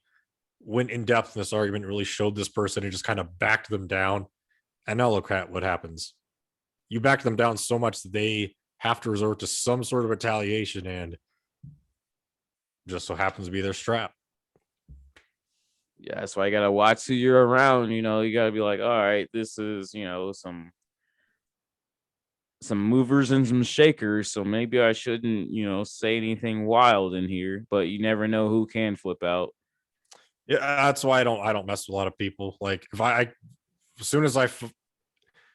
went in depth in this argument, really showed this person and just kind of backed them down? And now look at what happens. you back them down so much that they have to resort to some sort of retaliation, and just so happens to be their strap. Yeah, that's why you gotta watch who you're around. You gotta be like, all right, this is some movers and some shakers. So maybe I shouldn't say anything wild in here. But you never know who can flip out. Yeah, that's why I don't mess with a lot of people. Like if I as soon as I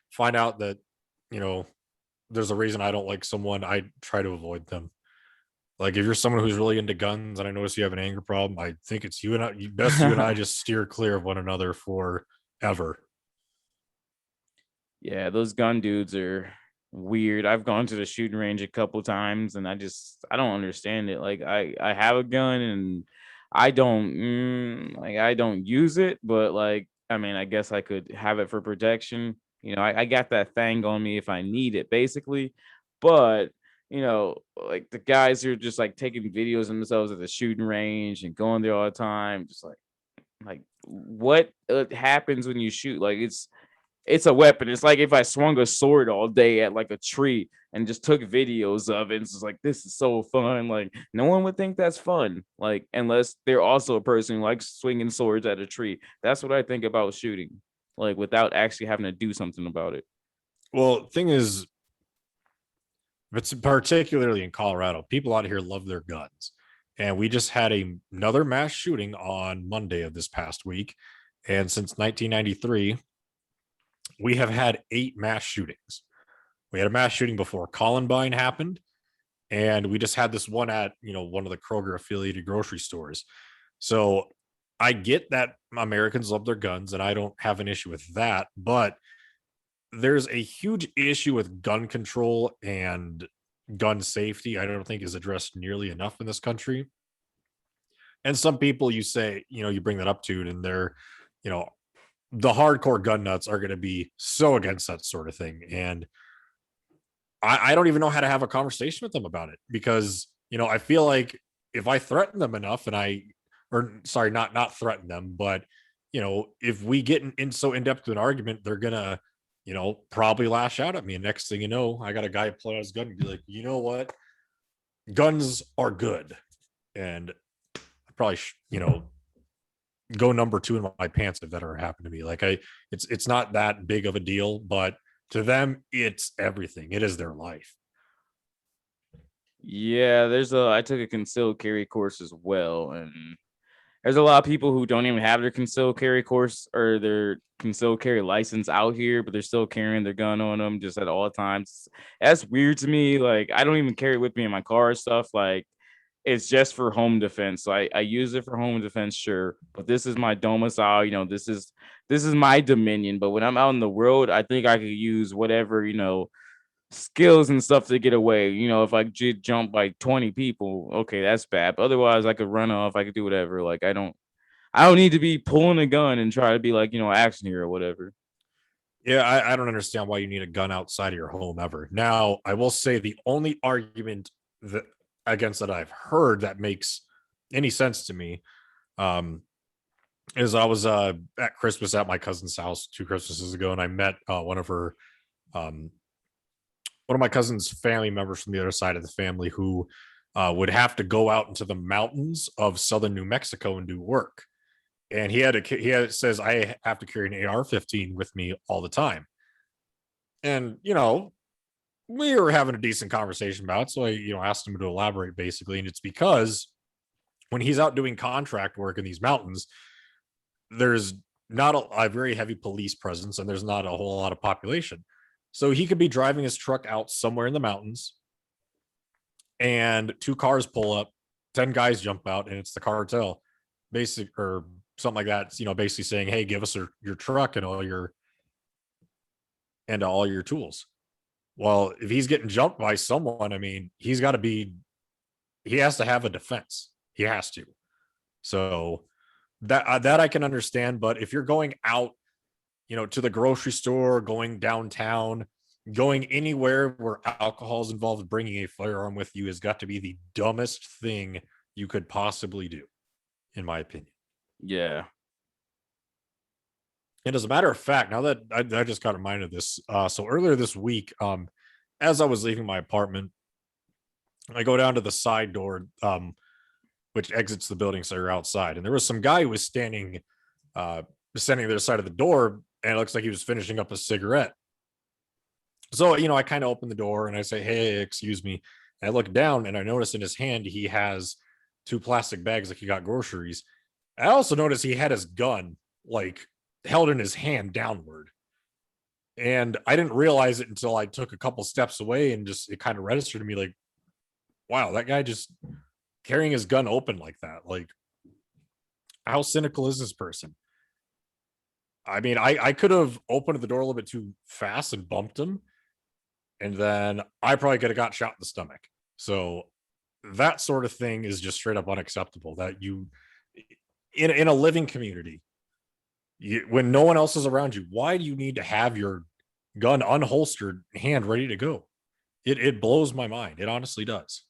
find out that you know there's a reason I don't like someone, I try to avoid them. Like if you're someone who's really into guns and I notice you have an anger problem, I think it's you and I just steer clear of one another forever. Yeah, those gun dudes are weird. I've gone to the shooting range a couple times and I don't understand it. Like I have a gun and I don't use it, but like I mean, I guess I could have it for protection. I got that thing on me if I need it, basically. But like the guys who are just like taking videos of themselves at the shooting range and going there all the time, just like what happens when you shoot? Like it's a weapon. It's like if I swung a sword all day at like a tree and just took videos of it. It's just like this is so fun. Like no one would think that's fun. Like unless they're also a person who likes swinging swords at a tree. That's what I think about shooting. Like without actually having to do something about it. Well, thing is, it's particularly in Colorado, people out here love their guns. And we just had another mass shooting on Monday of this past week. And since 1993, we have had 8 mass shootings. We had a mass shooting before Columbine happened, and we just had this one at one of the Kroger affiliated grocery stores. So I get that Americans love their guns, and I don't have an issue with that, but there's a huge issue with gun control and gun safety. I don't think is addressed nearly enough in this country. And some people you say, you bring that up to, and they're, you know, the hardcore gun nuts are going to be so against that sort of thing. And I don't even know how to have a conversation with them about it because, I feel like if I threaten them enough and or sorry, not threaten them, but, if we get so in depth to an argument, they're going to, probably lash out at me. And next thing you know, I got a guy pull out his gun and be like, you know what? Guns are good. And I probably, go number 2 in my pants if that ever happened to me. Like it's not that big of a deal, but to them, it's everything. It is their life. Yeah, I took a concealed carry course as well, and there's a lot of people who don't even have their concealed carry course or their concealed carry license out here, but they're still carrying their gun on them just at all times. That's weird to me. Like I don't even carry it with me in my car and stuff. Like it's just for home defense. So I use it for home defense, sure. But this is my domicile, this is my dominion. But when I'm out in the world, I think I could use whatever, skills and stuff to get away. If I jump like 20 people, okay, that's bad. But otherwise, I could run off. I could do whatever. Like I don't need to be pulling a gun and try to be like action hero or whatever. Yeah, I don't understand why you need a gun outside of your home ever. Now, I will say the only argument that against that I've heard that makes any sense to me is I was at Christmas at my cousin's house 2 Christmases ago, and I met um, one of my cousin's family members from the other side of the family who would have to go out into the mountains of southern New Mexico and do work. And says I have to carry an AR-15 with me all the time. And we were having a decent conversation about it, so I asked him to elaborate basically, and it's because when he's out doing contract work in these mountains, there's not a very heavy police presence and there's not a whole lot of population. So he could be driving his truck out somewhere in the mountains and 2 cars pull up, 10 guys jump out, and it's the cartel, basic or something like that. It's, basically saying, hey, give us your truck and all your tools. Well, if he's getting jumped by someone, I mean, he has to have a defense. He has to. So that I can understand. But if you're going out, to the grocery store, going downtown, going anywhere where alcohol is involved, bringing a firearm with you has got to be the dumbest thing you could possibly do, in my opinion. Yeah. And as a matter of fact, now that I just got reminded of this, so earlier this week, as I was leaving my apartment, I go down to the side door, which exits the building, so you're outside, and there was some guy who was uh, standing at the other side of the door, and it looks like he was finishing up a cigarette. So, I kind of open the door and I say, "Hey, excuse me." And I look down and I notice in his hand he has two plastic bags like he got groceries. I also noticed he had his gun like held in his hand downward. And I didn't realize it until I took a couple steps away and just it kind of registered to me like, wow, that guy just carrying his gun open like that. Like, how cynical is this person? I mean, I could have opened the door a little bit too fast and bumped him, and then I probably could have got shot in the stomach. So that sort of thing is just straight up unacceptable. That you in a living community, when no one else is around you, why do you need to have your gun unholstered, hand ready to go? It blows my mind. It honestly does.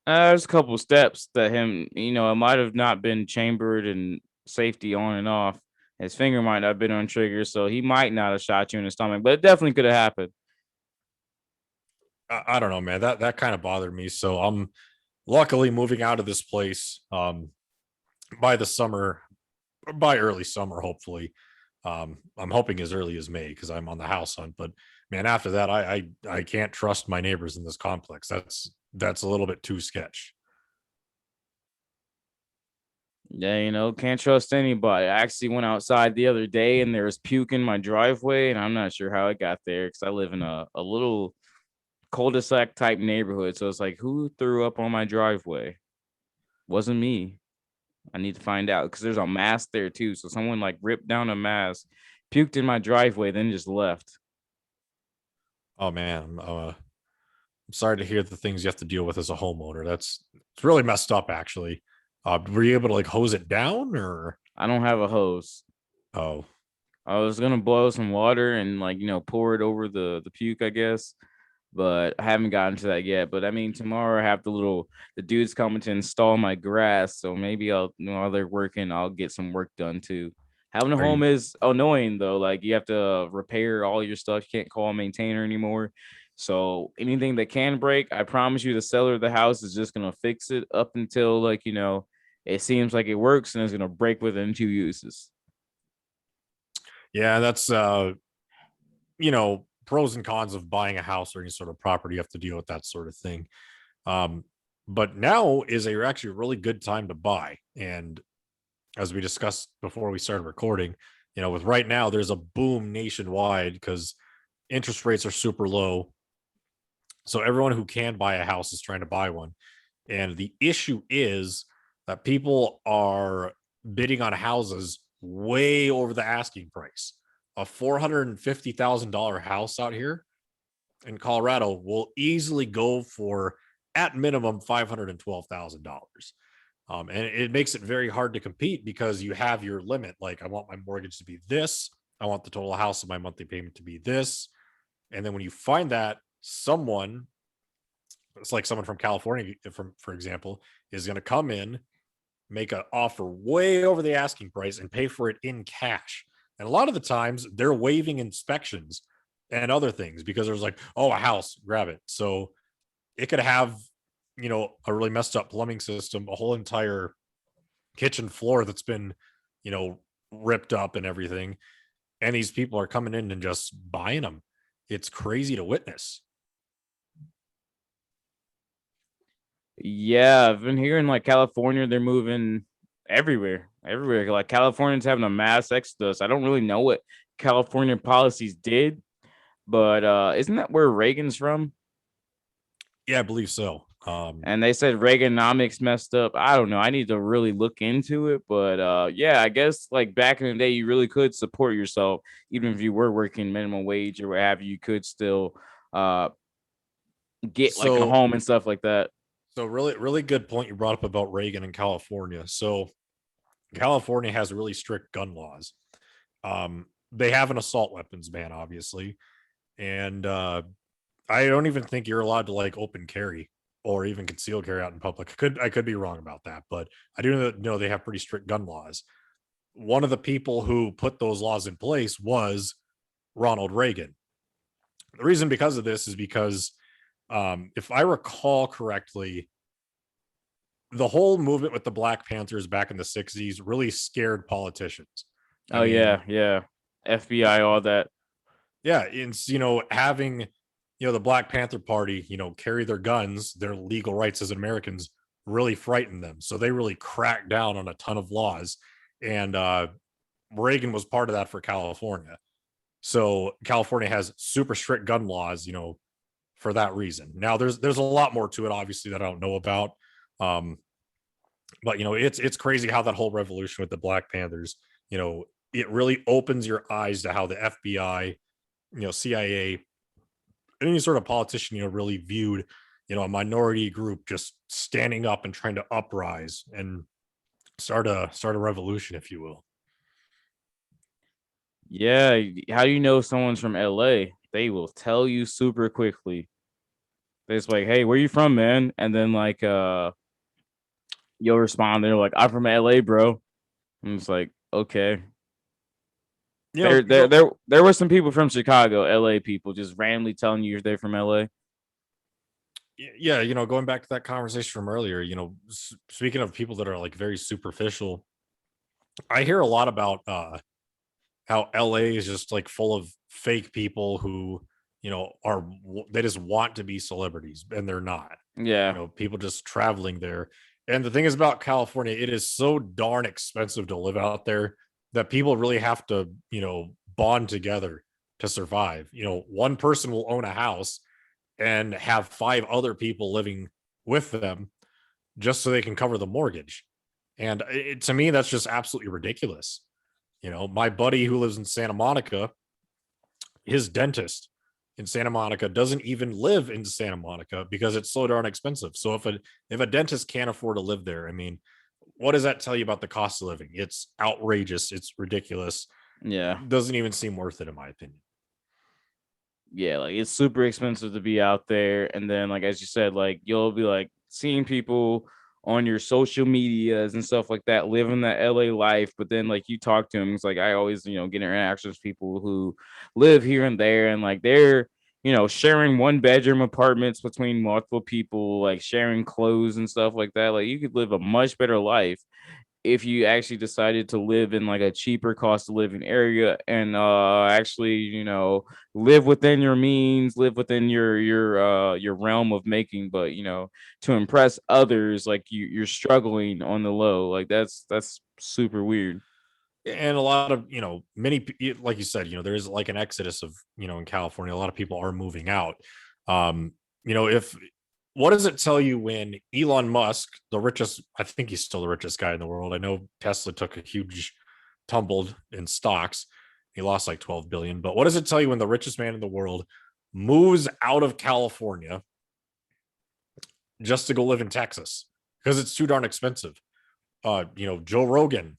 There's a couple steps that him, it might have not been chambered and safety on and off. His finger might not have been on trigger, so he might not have shot you in the stomach, but it definitely could have happened. I don't know, man. That kind of bothered me. So I'm luckily moving out of this place by the summer, by early summer, hopefully. I'm hoping as early as May because I'm on the house hunt. But man, after that, I can't trust my neighbors in this complex. That's a little bit too sketch. Yeah, can't trust anybody. I actually went outside the other day and there was puke in my driveway, and I'm not sure how it got there because I live in a little cul-de-sac type neighborhood. So it's like, who threw up on my driveway? Wasn't me. I need to find out because there's a mask there too. So someone like ripped down a mask, puked in my driveway, then just left. Oh man, I'm sorry to hear the things you have to deal with as a homeowner. It's really messed up, actually. Were you able to like hose it down or? I don't have a hose. Oh, I was gonna boil some water and like pour it over the puke, I guess, but I haven't gotten to that yet. But I mean, tomorrow I have the dudes coming to install my grass, so maybe I'll while they're working, I'll get some work done too. Having a are you? home is annoying though. Like you have to repair all your stuff. You can't call a maintainer anymore. So anything that can break, I promise you, the seller of the house is just gonna fix it up until like it seems like it works and it's gonna break within two uses. Yeah, that's pros and cons of buying a house or any sort of property. You have to deal with that sort of thing. Um, but now is a actually really good time to buy. And as we discussed before we started recording, with right now there's a boom nationwide because interest rates are super low. So everyone who can buy a house is trying to buy one. And the issue is that people are bidding on houses way over the asking price. A $450,000 house out here in Colorado will easily go for at minimum $512,000. And it makes it very hard to compete because you have your limit. Like, I want my mortgage to be this. I want the total house of my monthly payment to be this. And then when you find that someone, it's like someone from California, for example, is going to come in, make an offer way over the asking price, and pay for it in cash. And a lot of the times they're waiving inspections and other things because there's like, oh, a house, grab it. So it could have, a really messed up plumbing system, a whole entire kitchen floor that's been, you know, ripped up and everything. And these people are coming in and just buying them. It's crazy to witness. Yeah, I've been hearing like California, they're moving everywhere, everywhere. Like California's having a mass exodus. I don't really know what California policies did, but isn't that where Reagan's from? Yeah, I believe so. And they said Reaganomics messed up. I don't know. I need to really look into it, but yeah, I guess like back in the day, you really could support yourself, even if you were working minimum wage or what have you. You could still uh get like a so home and stuff like that. so really, really good point you brought up about Reagan in California. So California has really strict gun laws. They have an assault weapons ban, obviously, and I don't even think you're allowed to like open carry or even concealed carry out in public. I could be wrong about that, but I do know they have pretty strict gun laws. one of the people who put those laws in place was Ronald Reagan. The reason because of this is because, if I recall correctly, the whole movement with the Black Panthers back in the 60s really scared politicians. I Oh mean, yeah, yeah. FBI, all that. yeah, it's, having, the Black Panther Party, carry their guns, their legal rights as Americans really frightened them. So they really cracked down on a ton of laws. And Reagan was part of that for California. So California has super strict gun laws, for that reason. Now there's a lot more to it, obviously, that I don't know about. Um, but it's crazy how that whole revolution with the Black Panthers, it really opens your eyes to how the FBI, CIA, any sort of politician, really viewed, a minority group just standing up and trying to uprise and start a revolution, if you will. Yeah, how do you know someone's from LA? They will tell you super quickly. They're just like, "Hey, where you from, man?" And then like you'll respond. They're like, "I'm from LA, bro." And it's like, okay. You know, There were some people from Chicago, LA people, just randomly telling you they're from LA. yeah, going back to that conversation from earlier, speaking of people that are like very superficial, I hear a lot about how LA is just like full of fake people who, they just want to be celebrities and they're not. Yeah, People just traveling there. And the thing is about California, it is so darn expensive to live out there that people really have to, bond together to survive. One person will own a house and have five other people living with them just so they can cover the mortgage. And to me, that's just absolutely ridiculous. My buddy who lives in Santa Monica, his dentist in Santa Monica doesn't even live in Santa Monica because it's so darn expensive. So if a dentist can't afford to live there, I mean, what does that tell you about the cost of living? It's outrageous. It's ridiculous. yeah, Doesn't even seem worth it, in my opinion. yeah. Like it's super expensive to be out there, and then like as you said, like you'll be like seeing people on your social medias and stuff like that living that LA life, but then like you talk to them, it's like I always get interactions with people who live here and there, and like they're sharing one bedroom apartments between multiple people, like sharing clothes and stuff like that. Like you could live a much better life if you actually decided to live in like a cheaper cost of living area and actually live within your means, live within your realm of making, but to impress others, like you're struggling on the low. Like that's super weird. And a lot of, like you said, there is like an exodus of, in California, a lot of people are moving out. If what does it tell you when Elon Musk, the richest, I think he's still the richest guy in the world. I know Tesla took a huge tumble in stocks. He lost like 12 billion. But what does it tell you when the richest man in the world moves out of California just to go live in Texas? Because it's too darn expensive. Joe Rogan,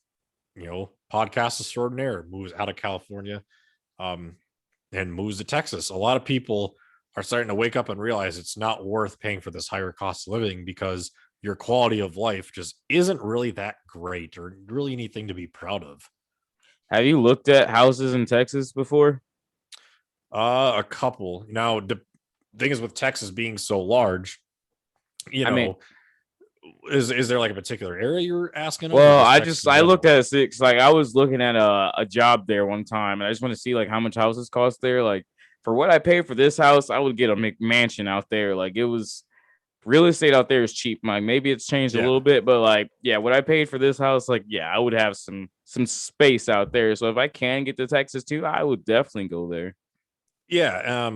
podcast extraordinaire, moves out of California, um, and moves to Texas. A lot of people are starting to wake up and realize it's not worth paying for this higher cost of living because your quality of life just isn't really that great or really anything to be proud of. Have you looked at houses in Texas before? A couple. Now, the thing is with Texas being so large, you I mean, know, is there like a particular area you're asking of, or well, just Texas in I looked general? at it six. Like I was looking at a job there one time, and I just want to see like how much houses cost there. Like for what I paid for this house, I would get a McMansion out there. Like it was real estate out there is cheap. Like maybe it's changed a Yeah. little bit, but like yeah, what I paid for this house, like yeah, I would have some space out there. So if I can get to Texas too, I would definitely go there. Yeah.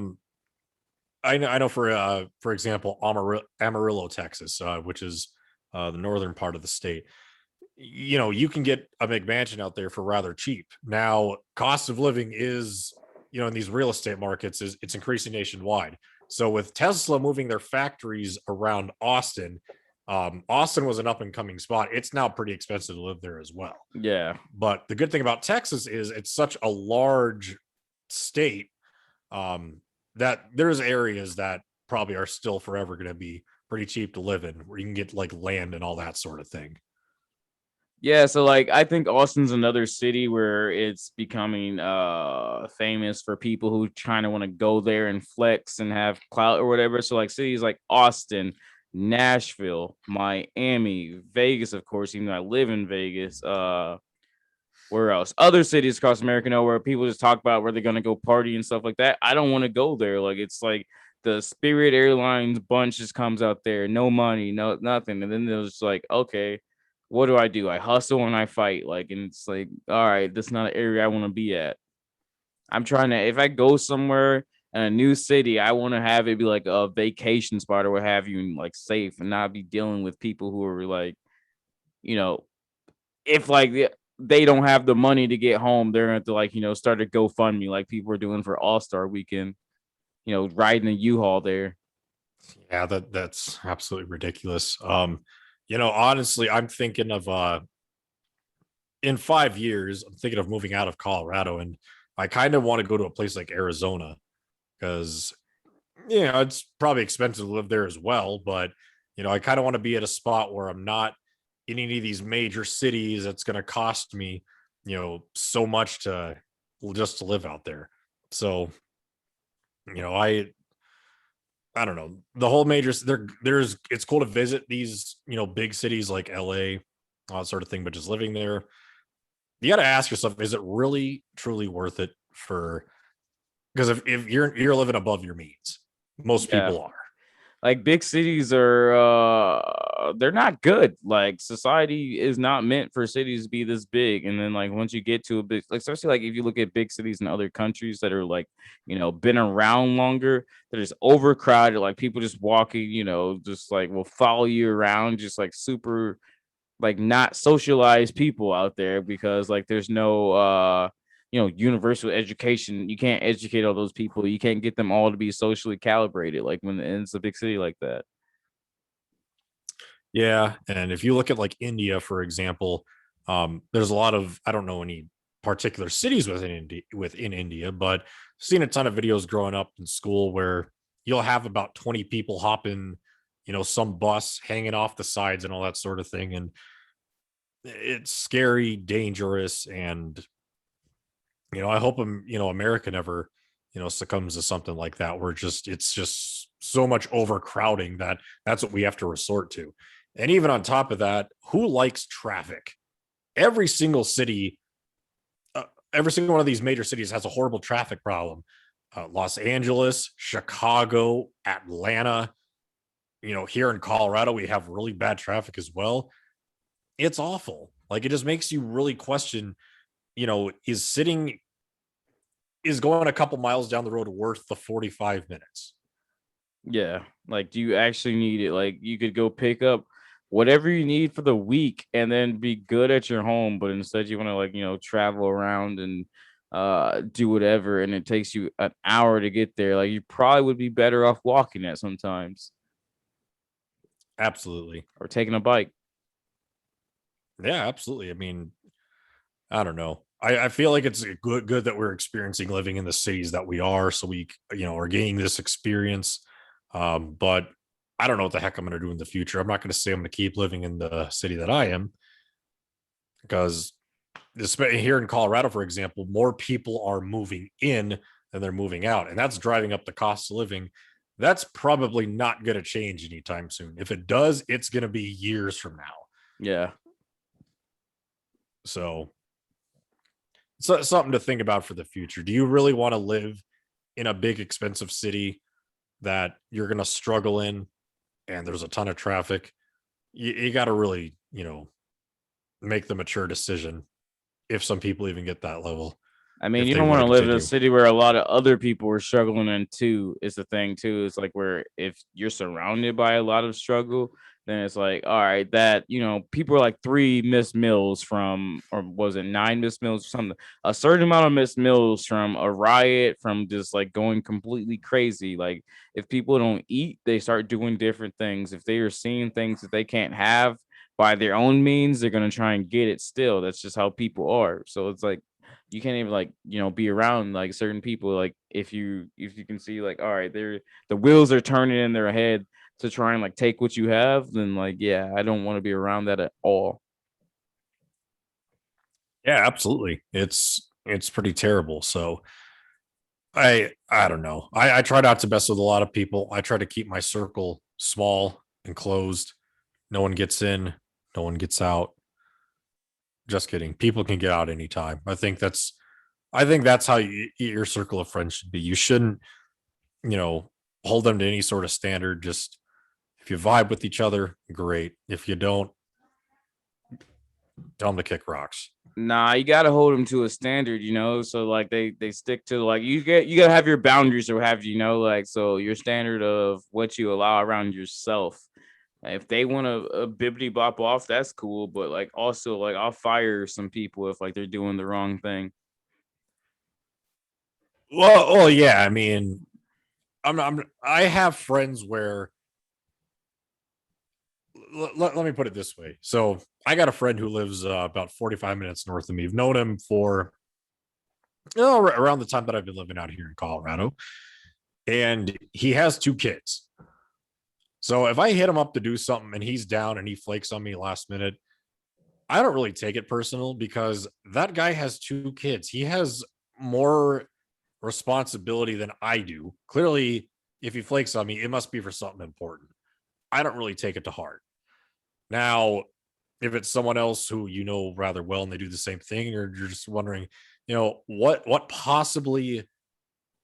I know for example, Amarillo, Texas, which is the northern part of the state. You can get a McMansion out there for rather cheap. Now, cost of living is, in these real estate markets is it's increasing nationwide. So with Tesla moving their factories around Austin, Austin was an up and coming spot. It's now pretty expensive to live there as well. Yeah. But the good thing about Texas is it's such a large state, um, that there's areas that probably are still forever going to be pretty cheap to live in, where you can get like land and all that sort of thing. Yeah, so like I think Austin's another city where it's becoming famous for people who trying to want to go there and flex and have clout or whatever. So like cities like Austin, Nashville, Miami, Vegas, of course, even though I live in Vegas. Where else? Other cities across America know where people just talk about where they're gonna go party and stuff like that. I don't want to go there. Like it's like the Spirit Airlines bunch just comes out there, no money, no nothing, and then they're just like, okay, what do I do? I hustle and I fight. Like, and it's like, all right, that's not an area I want to be at. I'm trying to if I go somewhere in a new city, I want to have it be like a vacation spot or what have you, and like safe and not be dealing with people who are like, you know, if like they don't have the money to get home, they're going to like, start a GoFundMe like people are doing for All-Star weekend, riding a U-Haul there. Yeah, that's absolutely ridiculous. Honestly, I'm thinking of in 5 years, I'm thinking of moving out of Colorado, and I kind of want to go to a place like Arizona because it's probably expensive to live there as well. But I kind of want to be at a spot where I'm not in any of these major cities that's going to cost me, so much to just to live out there. So, I don't know. The whole major there's it's cool to visit these, big cities like LA, all that sort of thing, but just living there, you got to ask yourself, is it really truly worth it for because if you're living above your means, most Yeah. people are. Like big cities are they're not good. Like society is not meant for cities to be this big. And then like once you get to a big, like especially like if you look at big cities in other countries that are like, been around longer, they're just overcrowded. Like people just walking, just like will follow you around, just like super like not socialized people out there because like there's no universal education. You can't educate all those people. You can't get them all to be socially calibrated like when it's a big city like that. Yeah, and if you look at like India, for example, there's a lot of I don't know any particular cities within India, but seen a ton of videos growing up in school where you'll have about 20 people hopping, some bus hanging off the sides and all that sort of thing, and it's scary, dangerous, and I hope America never succumbs to something like that where it's just so much overcrowding that that's what we have to resort to. And even on top of that, who likes traffic? Every single city, every single one of these major cities has a horrible traffic problem. Los Angeles, Chicago, Atlanta, here in Colorado, we have really bad traffic as well. It's awful. Like it just makes you really question, is going a couple miles down the road worth the 45 minutes? Yeah, like do you actually need it? Like you could go pick up whatever you need for the week and then be good at your home, but instead you want to like travel around and do whatever, and it takes you an hour to get there. Like you probably would be better off walking that sometimes Absolutely. or taking a bike. Yeah, absolutely. I mean, I don't know. I feel like it's good that we're experiencing living in the cities that we are, so we are gaining this experience. But I don't know what the heck I'm going to do in the future. I'm not going to say I'm going to keep living in the city that I am because here in Colorado, for example, more people are moving in than they're moving out, and that's driving up the cost of living. That's probably not going to change anytime soon. If it does, it's going to be years from now. Yeah. So something to think about for the future. Do you really want to live in a big, expensive city that you're going to struggle in and there's a ton of traffic? You got to really, make the mature decision if some people even get that level, I mean, if you they don't want want to to live in a continue. city where a lot of other people are struggling in too. Is the thing too. It's like where if you're surrounded by a lot of struggle, then it's like, all right, that people are like three missed meals from, or was it nine missed meals or something? A certain amount of missed meals from a riot, from just like going completely crazy. Like if people don't eat, they start doing different things. If they are seeing things that they can't have by their own means, they're gonna try and get it still. That's just how people are. So it's like you can't even like be around like certain people like if you can see like all right they're the wheels are turning in their head to try and like take what you have, then like yeah, I don't want to be around that at all. Yeah, absolutely. It's pretty terrible. So I don't know. I try not to mess with a lot of people. I try to keep my circle small and closed. No one gets in, no one gets out. Just kidding. People can get out anytime. I think that's how your circle of friends should be. You shouldn't, you know, hold them to any sort of standard. Just if you vibe with each other, great. If you don't, tell them to kick rocks. Nah, you gotta hold them to a standard, you know. So like they stick to like you gotta have your boundaries or have you know like so your standard of what you allow around yourself. If they want to bibbity bop off, that's cool. But like also like I'll fire some people if like they're doing the wrong thing. Well, yeah. I mean, I have friends where let me put it this way. So I got a friend who lives about 45 minutes north of me. I've known him for around the time that I've been living out here in Colorado, and he has 2 kids. So if I hit him up to do something and he's down and he flakes on me last minute, I don't really take it personal because that guy has 2 kids. He has more responsibility than I do. Clearly, if he flakes on me, it must be for something important. I don't really take it to heart. Now, if it's someone else who you know rather well and they do the same thing, or you're just wondering, what possibly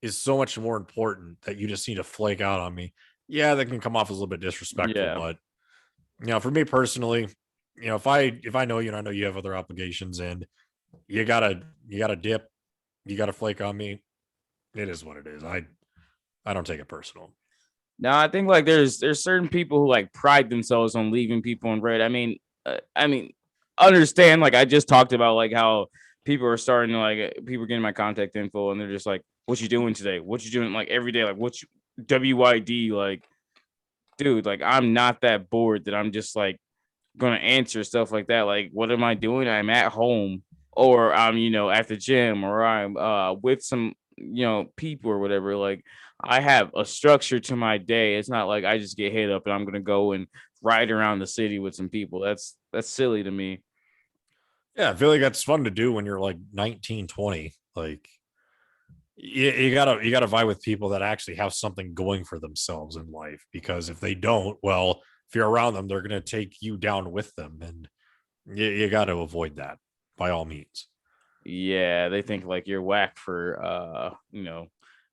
is so much more important that you just need to flake out on me. Yeah, that can come off as a little bit disrespectful, Yeah. but for me personally, if I know you and I know you have other obligations and you gotta dip, you gotta flake on me, it is what it is. I don't take it personal. Now I think like there's certain people who like pride themselves on leaving people in red. I mean, understand like I just talked about like how people are starting to like people are getting my contact info and they're just like, "What you doing today? What you doing like every day? Like what you WYD like, dude? Like I'm not that bored that I'm just like gonna answer stuff like that. Like, what am I doing? I'm at home, or I'm, you know, at the gym, or I'm with some, you know, people or whatever. Like, I have a structure to my day. It's not like I just get hit up and I'm gonna go and ride around the city with some people. That's silly to me. Yeah, I feel like that's fun to do when you're like 19, 20. Like you gotta vie with people that actually have something going for themselves in life. Because if they don't, well, if you're around them, they're gonna take you down with them, and you got to avoid that by all means. Yeah, they think like you're whack for you know,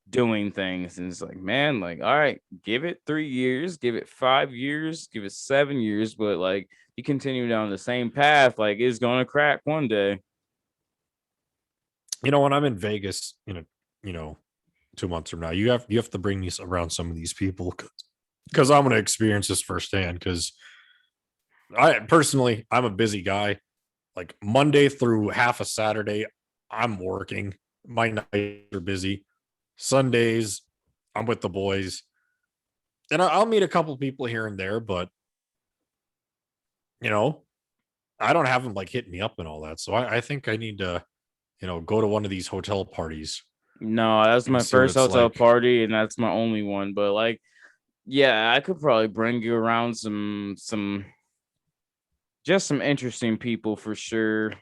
doing things. And it's like, man, like, all right, give it 3 years, give it 5 years, give it 7 years, but like you continue down the same path, like it's gonna crack one day. When I'm in Vegas, you know, 2 months from now, you have to bring me around some of these people because I'm going to experience this firsthand. Because I'm a busy guy. Like Monday through half a Saturday, I'm working. My nights are busy. Sundays, I'm with the boys, and I'll meet a couple people here and there. But you know, I don't have them like hitting me up and all that. So I think I need to go to one of these hotel parties No, that's and my see what first it's hotel like. party, and that's my only one. But like, yeah, I could probably bring you around some just some interesting people for sure.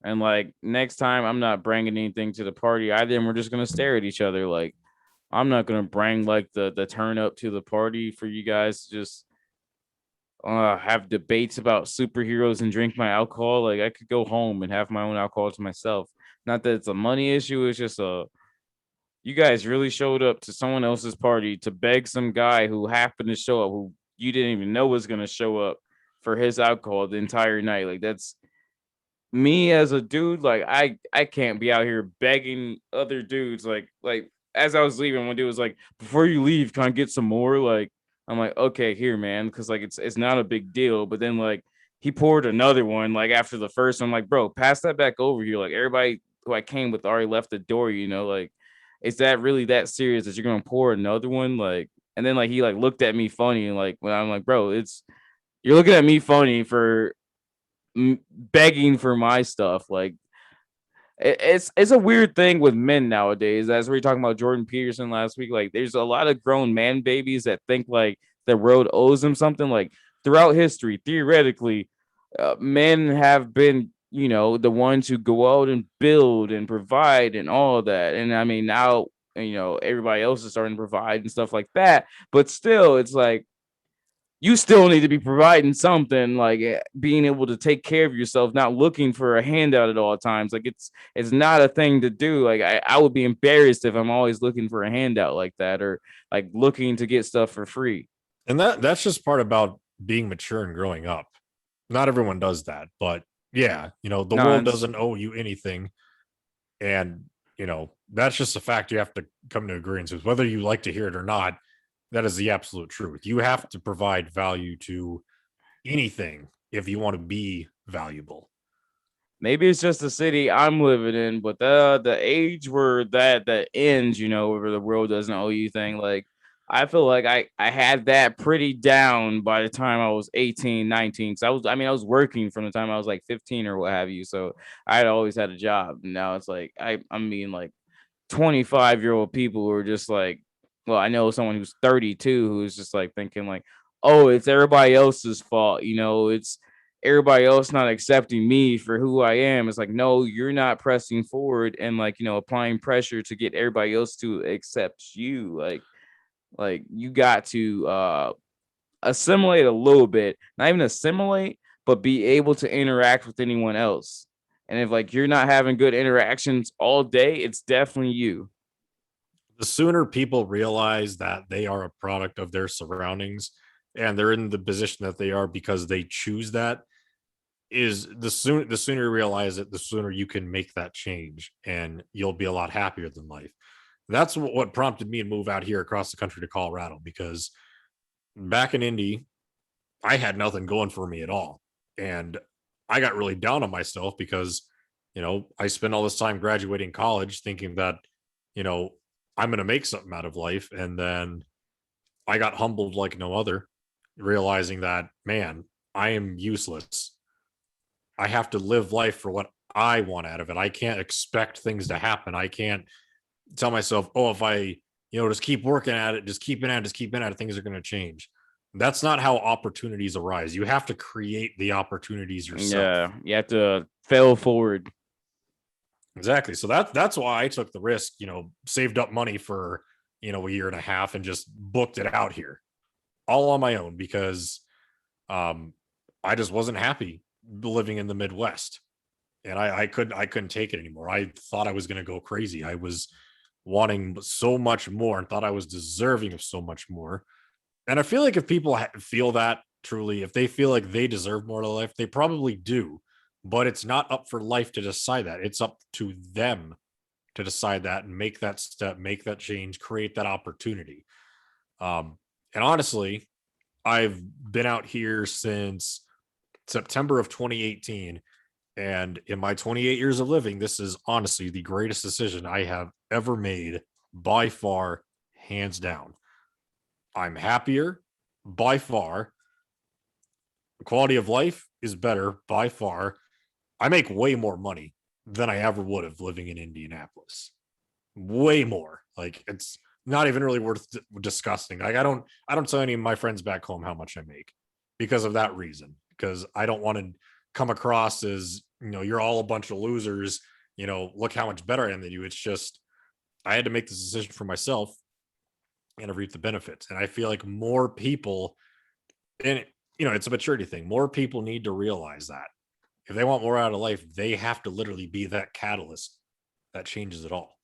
And like next time, I'm not bringing anything to the party either, and we're just gonna stare at each other. Like I'm not gonna bring like the turn up to the party for you guys to just have debates about superheroes and drink my alcohol. Like I could go home and have my own alcohol to myself. Not that it's a money issue. It's just a you guys really showed up to someone else's party to beg some guy who happened to show up who you didn't even know was gonna show up for his alcohol the entire night. Like that's me as a dude. Like I can't be out here begging other dudes. Like as I was leaving, one dude was like, "Before you leave, can I get some more?" Like I'm like, "Okay, here, man," because like it's not a big deal. But then like he poured another one. Like after the first, I'm like, "Bro, pass that back over here." Like everybody who I came with already left the door. You know, like is that really that serious that you're gonna pour another one? Like and then like he like looked at me funny and like when I'm like, "Bro, it's." You're looking at me funny for begging for my stuff. Like it's a weird thing with men nowadays. As we were talking about Jordan Peterson last week, like there's a lot of grown man babies that think like the world owes them something. Like throughout history, theoretically, men have been the ones who go out and build and provide and all of that. And I mean, now, everybody else is starting to provide and stuff like that. But still, it's like you still need to be providing something, like being able to take care of yourself, not looking for a handout at all times. Like it's not a thing to do. Like I would be embarrassed if I'm always looking for a handout like that, or like looking to get stuff for free. And that's just part about being mature and growing up. Not everyone does that, but yeah, the world No, doesn't owe you anything. And, that's just a fact you have to come to agreement with, whether you like to hear it or not. That is the absolute truth. You have to provide value to anything if you want to be valuable. maybe it's just the city I'm living in, but the age where that ends, where the world doesn't owe you thing. Like I feel like I had that pretty down by the time I was 18, 19. So I was working from the time I was like 15 or what have you. So I had always had a job. And now it's like I mean like 25-year-old people who are just like, well, I know someone who's 32 who's just like thinking like, oh, it's everybody else's fault. It's everybody else not accepting me for who I am. It's like, no, you're not pressing forward and like, applying pressure to get everybody else to accept you. Like you got to assimilate a little bit, not even assimilate, but be able to interact with anyone else. And if like you're not having good interactions all day, it's definitely you. The sooner people realize that they are a product of their surroundings and they're in the position that they are because they choose that, is the sooner you realize it, the sooner you can make that change and you'll be a lot happier than life. That's what prompted me to move out here across the country to Colorado, because back in Indy, I had nothing going for me at all. And I got really down on myself because, I spent all this time graduating college thinking that, you know, I'm going to make something out of life. And then I got humbled like no other, realizing that, man, I am useless. I have to live life for what I want out of it. I can't expect things to happen. I can't tell myself, oh, if I, just keep working at it, just keep at it, just keep at it, things are going to change. That's not how opportunities arise. You have to create the opportunities yourself. Yeah, you have to fail forward. Exactly. So that's why I took the risk, saved up money for, a year and a half and just booked it out here all on my own because um I just wasn't happy living in the Midwest. And I couldn't take it anymore. I thought I was going to go crazy. I was wanting so much more and thought I was deserving of so much more. And I feel like if people feel that truly, if they feel like they deserve more to life, they probably do. But it's not up for life to decide that. It's up to them to decide that and make that step, make that change, create that opportunity. And honestly, I've been out here since September of 2018. And in my 28 years of living, this is honestly the greatest decision I have ever made by far, hands down. I'm happier by far. The quality of life is better by far. I make way more money than I ever would have living in Indianapolis. Way more. Like it's not even really worth discussing. Like I don't tell any of my friends back home how much I make because of that reason. Because I don't want to come across as, you're all a bunch of losers, look how much better I am than you. It's just I had to make this decision for myself and I reap the benefits. And I feel like more people, and it's a maturity thing. More people need to realize that if they want more out of life, they have to literally be that catalyst that changes it all.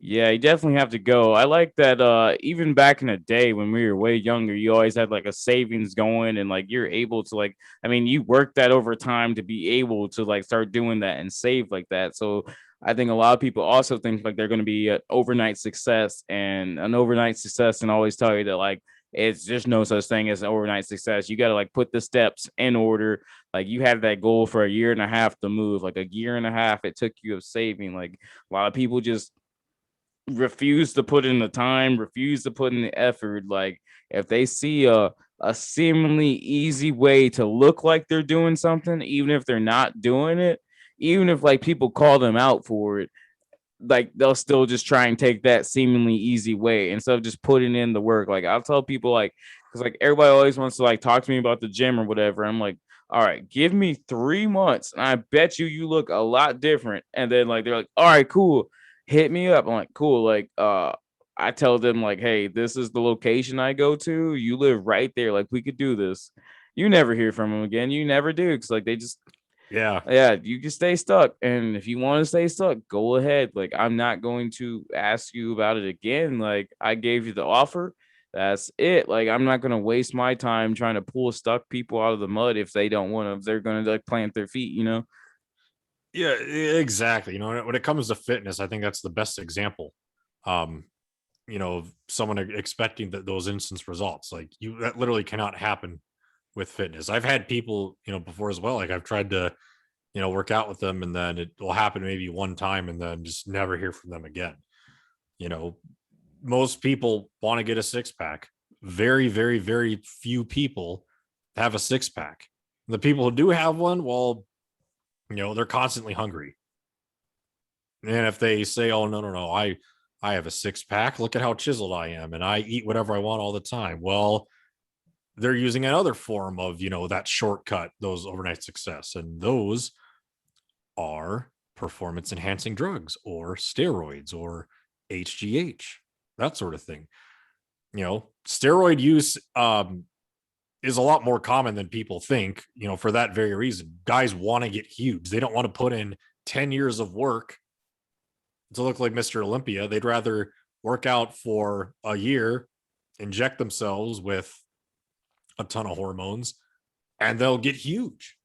Yeah, you definitely have to go. I like that even back in the day when we were way younger, you always had like a savings going and like you're able to like I mean, you worked that over time to be able to like start doing that and save like that. So I think a lot of people also think like they're going to be an overnight success, and an overnight success and always tell you that like it's just no such thing as an overnight success. You got to like put the steps in order. Like you had that goal for a year and a half to move, like a year and a half it took you of saving. Like a lot of people just refuse to put in the time, refuse to put in the effort. Like if they see a seemingly easy way to look like they're doing something, even if they're not doing it, even if like people call them out for it, like they'll still just try and take that seemingly easy way instead of just putting in the work. Like I'll tell people like because like everybody always wants to like talk to me about the gym or whatever. I'm like, all right, give me 3 months, and I bet you look a lot different. And then like they're like, all right, cool, hit me up. I'm like, cool. Like, I tell them like, hey, this is the location I go to. You live right there. Like, we could do this. You never hear from them again. You never do, because like they just, Yeah. yeah, you can stay stuck. And if you want to stay stuck, go ahead. Like, I'm not going to ask you about it again. Like, I gave you the offer. That's it. Like, I'm not gonna waste my time trying to pull stuck people out of the mud if they don't want to, if they're gonna like plant their feet, you know? Yeah, exactly. You know, when it comes to fitness, I think that's the best example. Um, of someone expecting those instant results. Like that literally cannot happen with fitness. I've had people, before as well. Like I've tried to, work out with them and then it will happen maybe one time and then just never hear from them again. You know, most people want to get a six pack. Very, very, very few people have a six pack. The people who do have one, well, they're constantly hungry. And if they say, "Oh no, I have a six pack. Look at how chiseled I am, and I eat whatever I want all the time." Well, they're using another form of that shortcut, those overnight success, and those are performance enhancing drugs or steroids or HGH, that sort of thing. Steroid use is a lot more common than people think, for that very reason. Guys want to get huge. They don't want to put in 10 years of work to look like Mr. Olympia. They'd rather work out for a year, inject themselves with a ton of hormones, and they'll get huge.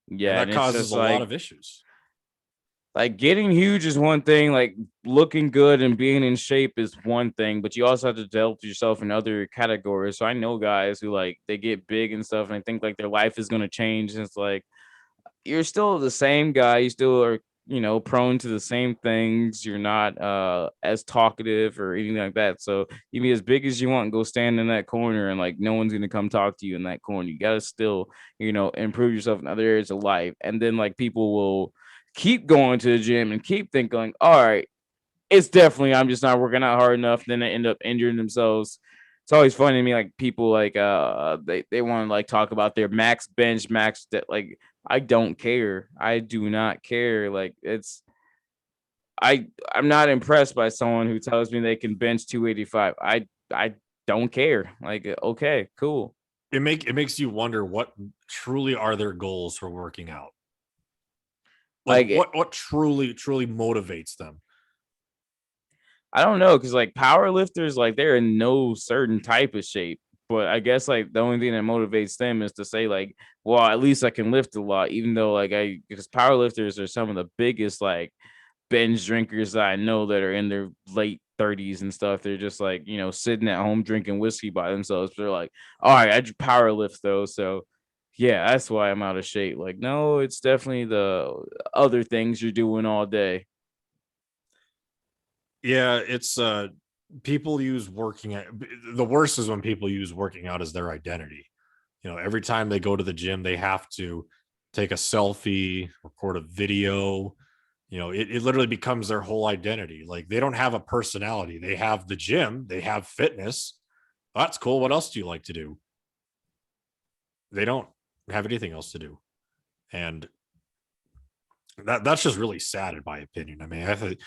And Yeah, that and it's causes just a lot of issues. like getting huge is one thing, like looking good and being in shape is one thing, but you also have to develop yourself in other categories. So I know guys who like they get big and stuff and I think like their life is gonna change. And it's like you're still the same guy, you still are, prone to the same things. You're not as talkative or anything like that. So you be as big as you want and go stand in that corner and like no one's gonna come talk to you in that corner. You gotta still, improve yourself in other areas of life. And then like people will keep going to the gym and keep thinking, all right, it's definitely I'm just not working out hard enough. Then they end up injuring themselves. It's always funny to me, like people like they want to like talk about their max bench, max that like I don't care. I do not care. Like I'm not impressed by someone who tells me they can bench 285. I don't care. Like okay, cool. It makes you wonder what truly are their goals for working out. Like Like what truly motivates them. I don't know, because like power lifters, like they're in no certain type of shape. But I guess like the only thing that motivates them is to say like, well, at least I can lift a lot, even though like because power lifters are some of the biggest like binge drinkers that I know that are in their late 30s and stuff. They're just like, sitting at home drinking whiskey by themselves. They're like, all right, I power lift though. So yeah, that's why I'm out of shape. Like, no, it's definitely the other things you're doing all day. Yeah, it's people use working out. The worst is when people use working out as their identity. Every time they go to the gym, they have to take a selfie, record a video. It literally becomes their whole identity. Like they don't have a personality. They have the gym, they have fitness. That's cool. What else do you like to do? They don't have anything else to do. And that's just really sad in my opinion. I mean,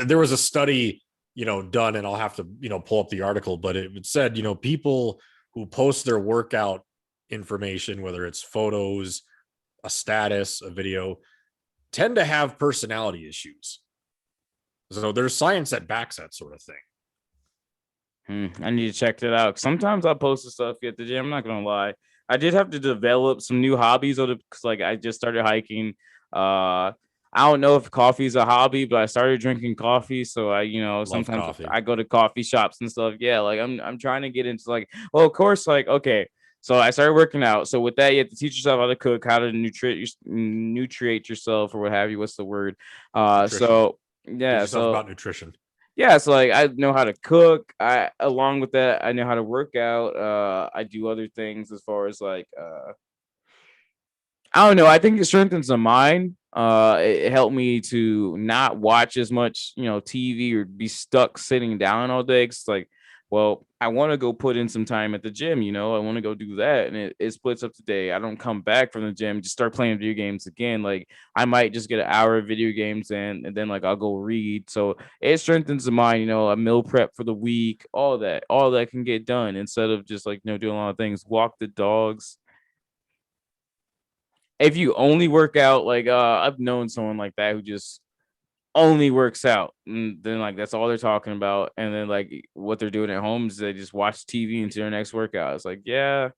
there was a study, done, and I'll have to, pull up the article, but it said, people who post their workout information, whether it's photos, a status, a video, tend to have personality issues. So there's science that backs that sort of thing. I need to check that out. Sometimes I post the stuff at the gym. I'm not gonna lie. I did have to develop some new hobbies because like I just started hiking. I don't know if coffee is a hobby, but I started drinking coffee. So I, Love sometimes coffee. I go to coffee shops and stuff. Yeah, like I'm trying to get into like, well, of course, like okay. So I started working out. So with that, you have to teach yourself how to cook, how to nutriate yourself, or what have you. What's the word? Nutrition. So Teach yeah, yourself so about nutrition. yeah, so like I know how to cook. I along with that, I know how to work out. I do other things as far as like I don't know. I think it strengthens the mind. It helped me to not watch as much, TV or be stuck sitting down all day. Cause like well, I want to go put in some time at the gym, I want to go do that. And it splits up the day. I don't come back from the gym, just start playing video games again. Like I might just get an hour of video games in, and then like I'll go read. So it strengthens the mind, a meal prep for the week, all that can get done instead of just like, doing a lot of things, walk the dogs. If you only work out, like I've known someone like that who just only works out, and then like that's all they're talking about, and then like what they're doing at home is they just watch TV until their next workout. It's like, yeah,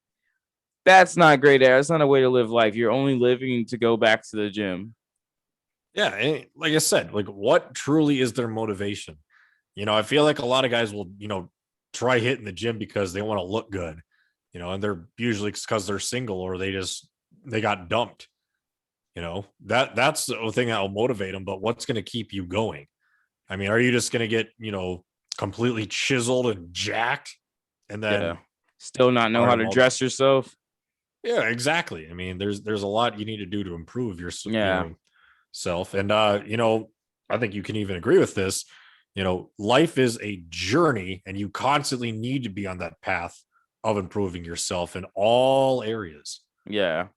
that's not great. That's not a way to live life. You're only living to go back to the gym. Yeah, and like I said, like what truly is their motivation? I feel like a lot of guys will, try hitting the gym because they want to look good, and they're usually because they're single or they got dumped. That's the thing that will motivate them. But what's going to keep you going? I mean, are you just going to get, completely chiseled and jacked and then Yeah, still not know how to dress yourself. Yeah, exactly. I mean, there's a lot you need to do to improve your Yeah, self. And I think you can even agree with this. Life is a journey and you constantly need to be on that path of improving yourself in all areas. yeah.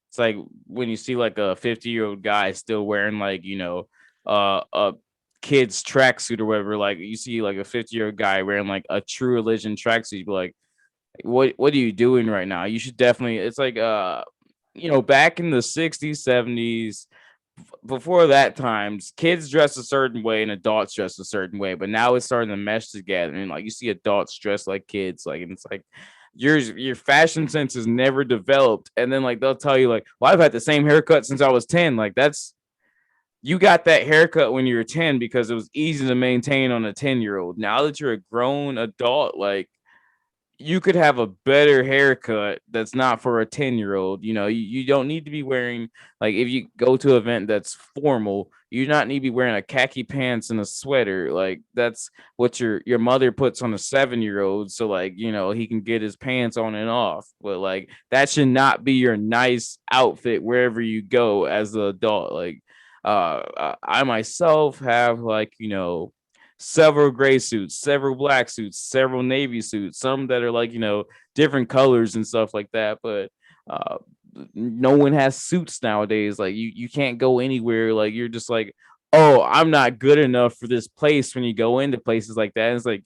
It's like when you see like a 50-year-old guy still wearing like, a kid's tracksuit or whatever. Like you see like a 50-year-old guy wearing like a True Religion tracksuit, you be like, what are you doing right now? You should definitely, it's like back in the 60s, 70s, before that times, kids dress a certain way and adults dress a certain way, but now it's starting to mesh together. And like you see adults dress like kids, like, and it's like your fashion sense is never developed. And then like they'll tell you like, well, I've had the same haircut since I was 10. Like that's, you got that haircut when you were 10 because it was easy to maintain on a 10-year-old. Now that you're a grown adult, like you could have a better haircut that's not for a 10-year-old. You don't need to be wearing, like, if you go to an event that's formal, you do not need to be wearing a khaki pants and a sweater. Like that's what your mother puts on a 7-year-old, so like, he can get his pants on and off. But like that should not be your nice outfit wherever you go as an adult. Like I myself have like, several gray suits, several black suits, several navy suits, some that are like, different colors and stuff like that. But uh, no one has suits nowadays. Like you can't go anywhere. Like you're just like, oh, I'm not good enough for this place when you go into places like that. And it's like,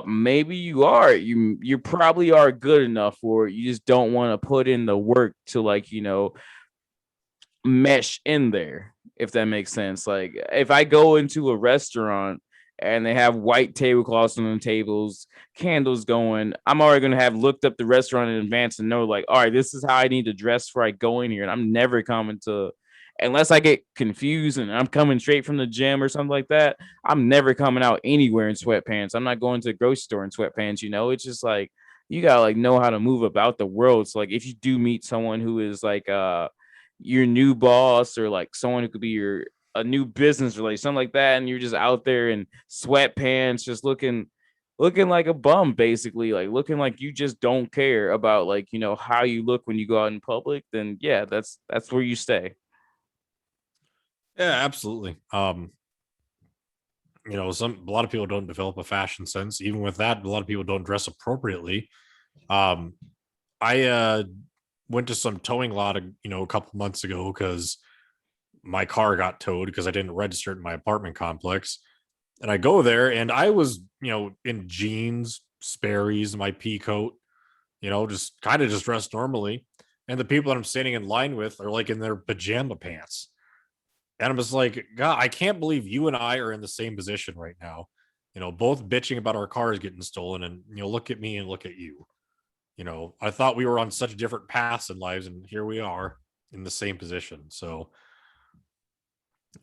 maybe you are. You probably are good enough for it. You just don't want to put in the work to like, mesh in there, if that makes sense. Like if I go into a restaurant and they have white tablecloths on the tables, candles going, I'm already going to have looked up the restaurant in advance and know like, all right, this is how I need to dress before I go in here. And I'm never coming to, unless I get confused and I'm coming straight from the gym or something like that, I'm never coming out anywhere in sweatpants. I'm not going to the grocery store in sweatpants. It's just like you gotta like know how to move about the world. So like if you do meet someone who is like your new boss or like someone who could be your a new business relationship, something like that, and you're just out there in sweatpants, just looking like a bum, basically, like looking like you just don't care about like how you look when you go out in public, then yeah, that's where you stay. Yeah, absolutely. A lot of people don't develop a fashion sense. Even with that, a lot of people don't dress appropriately. Um, I went to some towing lot, a couple months ago because my car got towed because I didn't register it in my apartment complex. And I go there and I was, in jeans, Sperry's, my pea coat, just kind of just dressed normally. And the people that I'm standing in line with are like in their pajama pants. And I'm just like, God, I can't believe you and I are in the same position right now. Both bitching about our cars getting stolen, and look at me and look at you. I thought we were on such different paths in lives, and here we are in the same position. So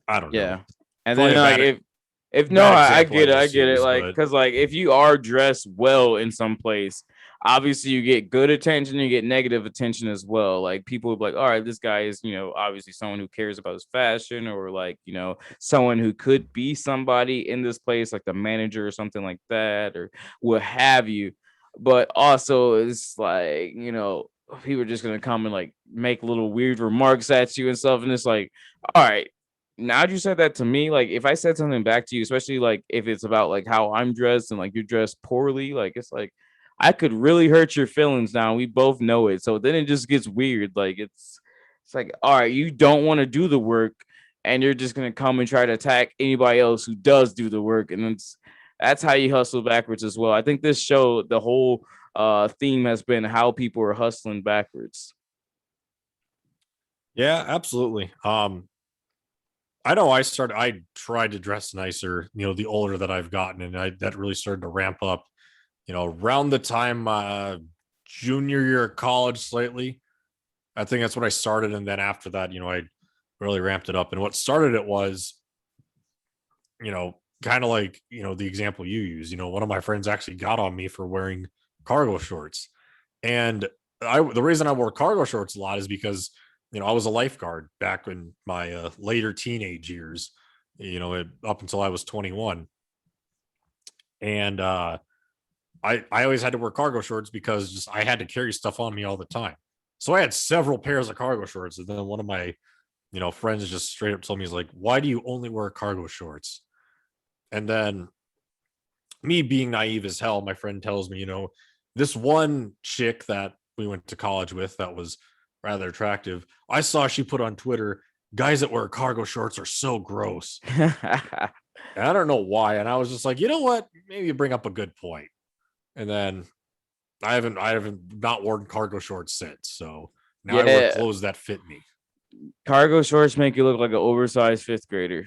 I don't know. Yeah. And Probably then a like if no, bad I example get it, I just get it. used, Like but because like if you are dressed well in some place, obviously you get good attention, you get negative attention as well. Like people will be like, all right, this guy is, obviously someone who cares about his fashion, or like, someone who could be somebody in this place, like the manager or something like that, or what have you. But also it's like, people are just gonna come and like make little weird remarks at you and stuff. And it's like, all right, now you said that to me, like if I said something back to you, especially like if it's about like how I'm dressed and like you're dressed poorly, like it's like I could really hurt your feelings now. We both know it. So then it just gets weird. Like it's like, all right, you don't want to do the work and you're just gonna come and try to attack anybody else who does do the work. And that's how you hustle backwards as well. I think this show, the whole theme has been how people are hustling backwards. Yeah, absolutely. I know I tried to dress nicer, the older that I've gotten, and that really started to ramp up, around the time junior year of college slightly. I think that's when I started, and then after that, I really ramped it up. And what started it was, kind of like, the example you use, one of my friends actually got on me for wearing cargo shorts. And the reason I wore cargo shorts a lot is because, I was a lifeguard back in my later teenage years, up until I was 21. And I always had to wear cargo shorts because just I had to carry stuff on me all the time. So I had several pairs of cargo shorts. And then one of my, friends just straight up told me, he's like, why do you only wear cargo shorts? And then me being naive as hell, my friend tells me, this one chick that we went to college with that was rather attractive, I saw she put on Twitter, guys that wear cargo shorts are so gross. And I don't know why. And I was just like, you know what? Maybe you bring up a good point. And then I haven't not worn cargo shorts since. So now I wear Yeah, clothes that fit me. cargo shorts make you look like an oversized fifth grader.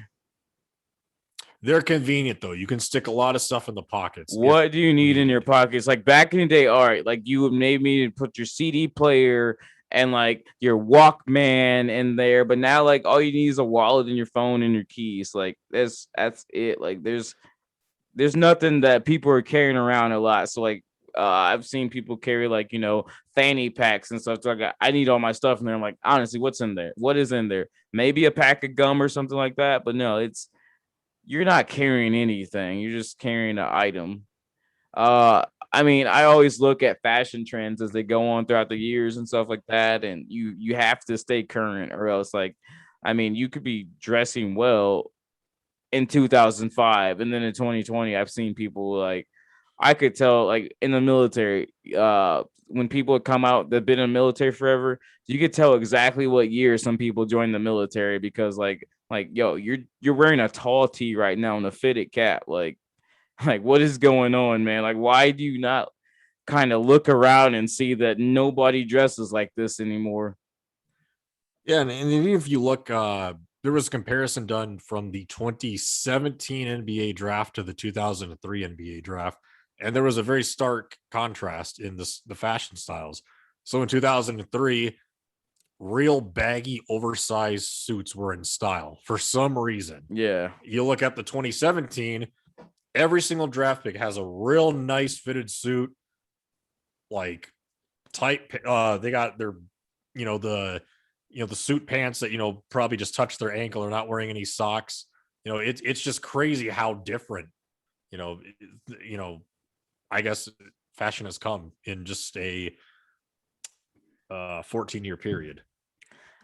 They're convenient though. You can stick a lot of stuff in the pockets if What do you need in your needed. pockets? Like back in the day, all right, like you would maybe put your CD player and like your Walkman in there, but now like all you need is a wallet and your phone and your keys. Like that's it. Like there's nothing that people are carrying around a lot. So like I've seen people carry like fanny packs and stuff. So I need all my stuff in there. I'm like, honestly, what's in there? What is in there? Maybe a pack of gum or something like that. But no, it's you're not carrying anything. You're just carrying an item. Uh, I mean, I always look at fashion trends as they go on throughout the years and stuff like that, and you have to stay current, or else, like, I mean, you could be dressing well in 2005, and then in 2020, I've seen people like I could tell, like in the military, when people come out that've been in the military forever, you could tell exactly what year some people joined the military because, like yo, you're wearing a tall tee right now and a fitted cap, like what is going on, man? Like, why do you not kind of look around and see that nobody dresses like this anymore? Yeah, and even if you look, there was a comparison done from the 2017 NBA draft to the 2003 NBA draft, and there was a very stark contrast in the fashion styles. So in 2003, real baggy, oversized suits were in style for some reason. Yeah, You look at the 2017, every single draft pick has a real nice fitted suit, like tight. They got their, the the suit pants that probably just touch their ankle or not wearing any socks. It's just crazy how different you know you know I guess fashion has come in just a 14-year period.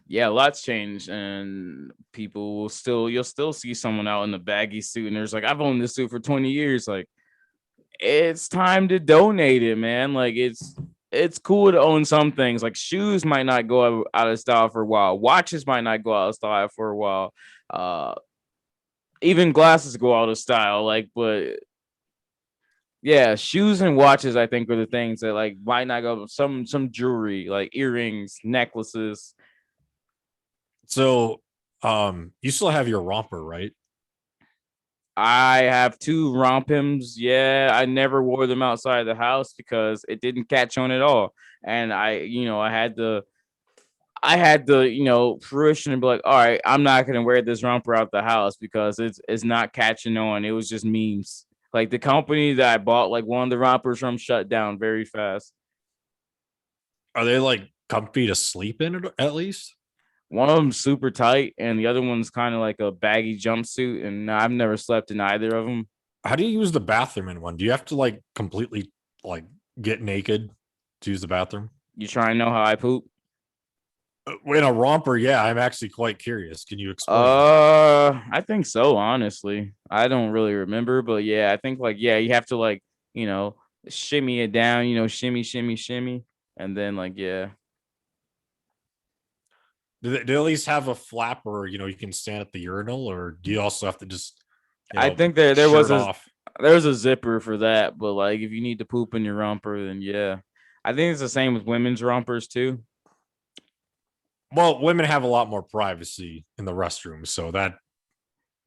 yeah, lots changed, and people will still you'll still see someone out in the baggy suit, and there's like, I've owned this suit for 20 years. Like, it's time to donate it, man. Like, it's cool to own some things. Like shoes might not go out of style for a while. Watches might not go out of style for a while. Uh, even glasses go out of style. Like, but yeah, shoes and watches, I think, are the things that like might not go. Some jewelry, like earrings, necklaces. So you still have your romper, right? I have two rompims. Yeah, I never wore them outside the house because it didn't catch on at all. And I had the fruition and be like, all right, I'm not gonna wear this romper out the house because it's not catching on. It was just memes. Like the company that I bought like one of the rompers from shut down very fast. Are they like comfy to sleep in at least? One of them's super tight, and the other one's kind of like a baggy jumpsuit. And I've never slept in either of them. How do you use the bathroom in one? Do you have to like completely like get naked to use the bathroom? You try and know how I poop? In a romper, yeah, I'm actually quite curious. Can you explain? I think so, honestly. I don't really remember, but yeah, I think like yeah, you have to like, you know, shimmy it down, shimmy, shimmy, shimmy. And then like yeah. Do they at least have a flap where you can stand at the urinal, or do you also have to just I think there was shirt a off? there's a zipper for that, but like if you need to poop in your romper, then yeah. I think it's the same with women's rompers too. Well, women have a lot more privacy in the restroom, so that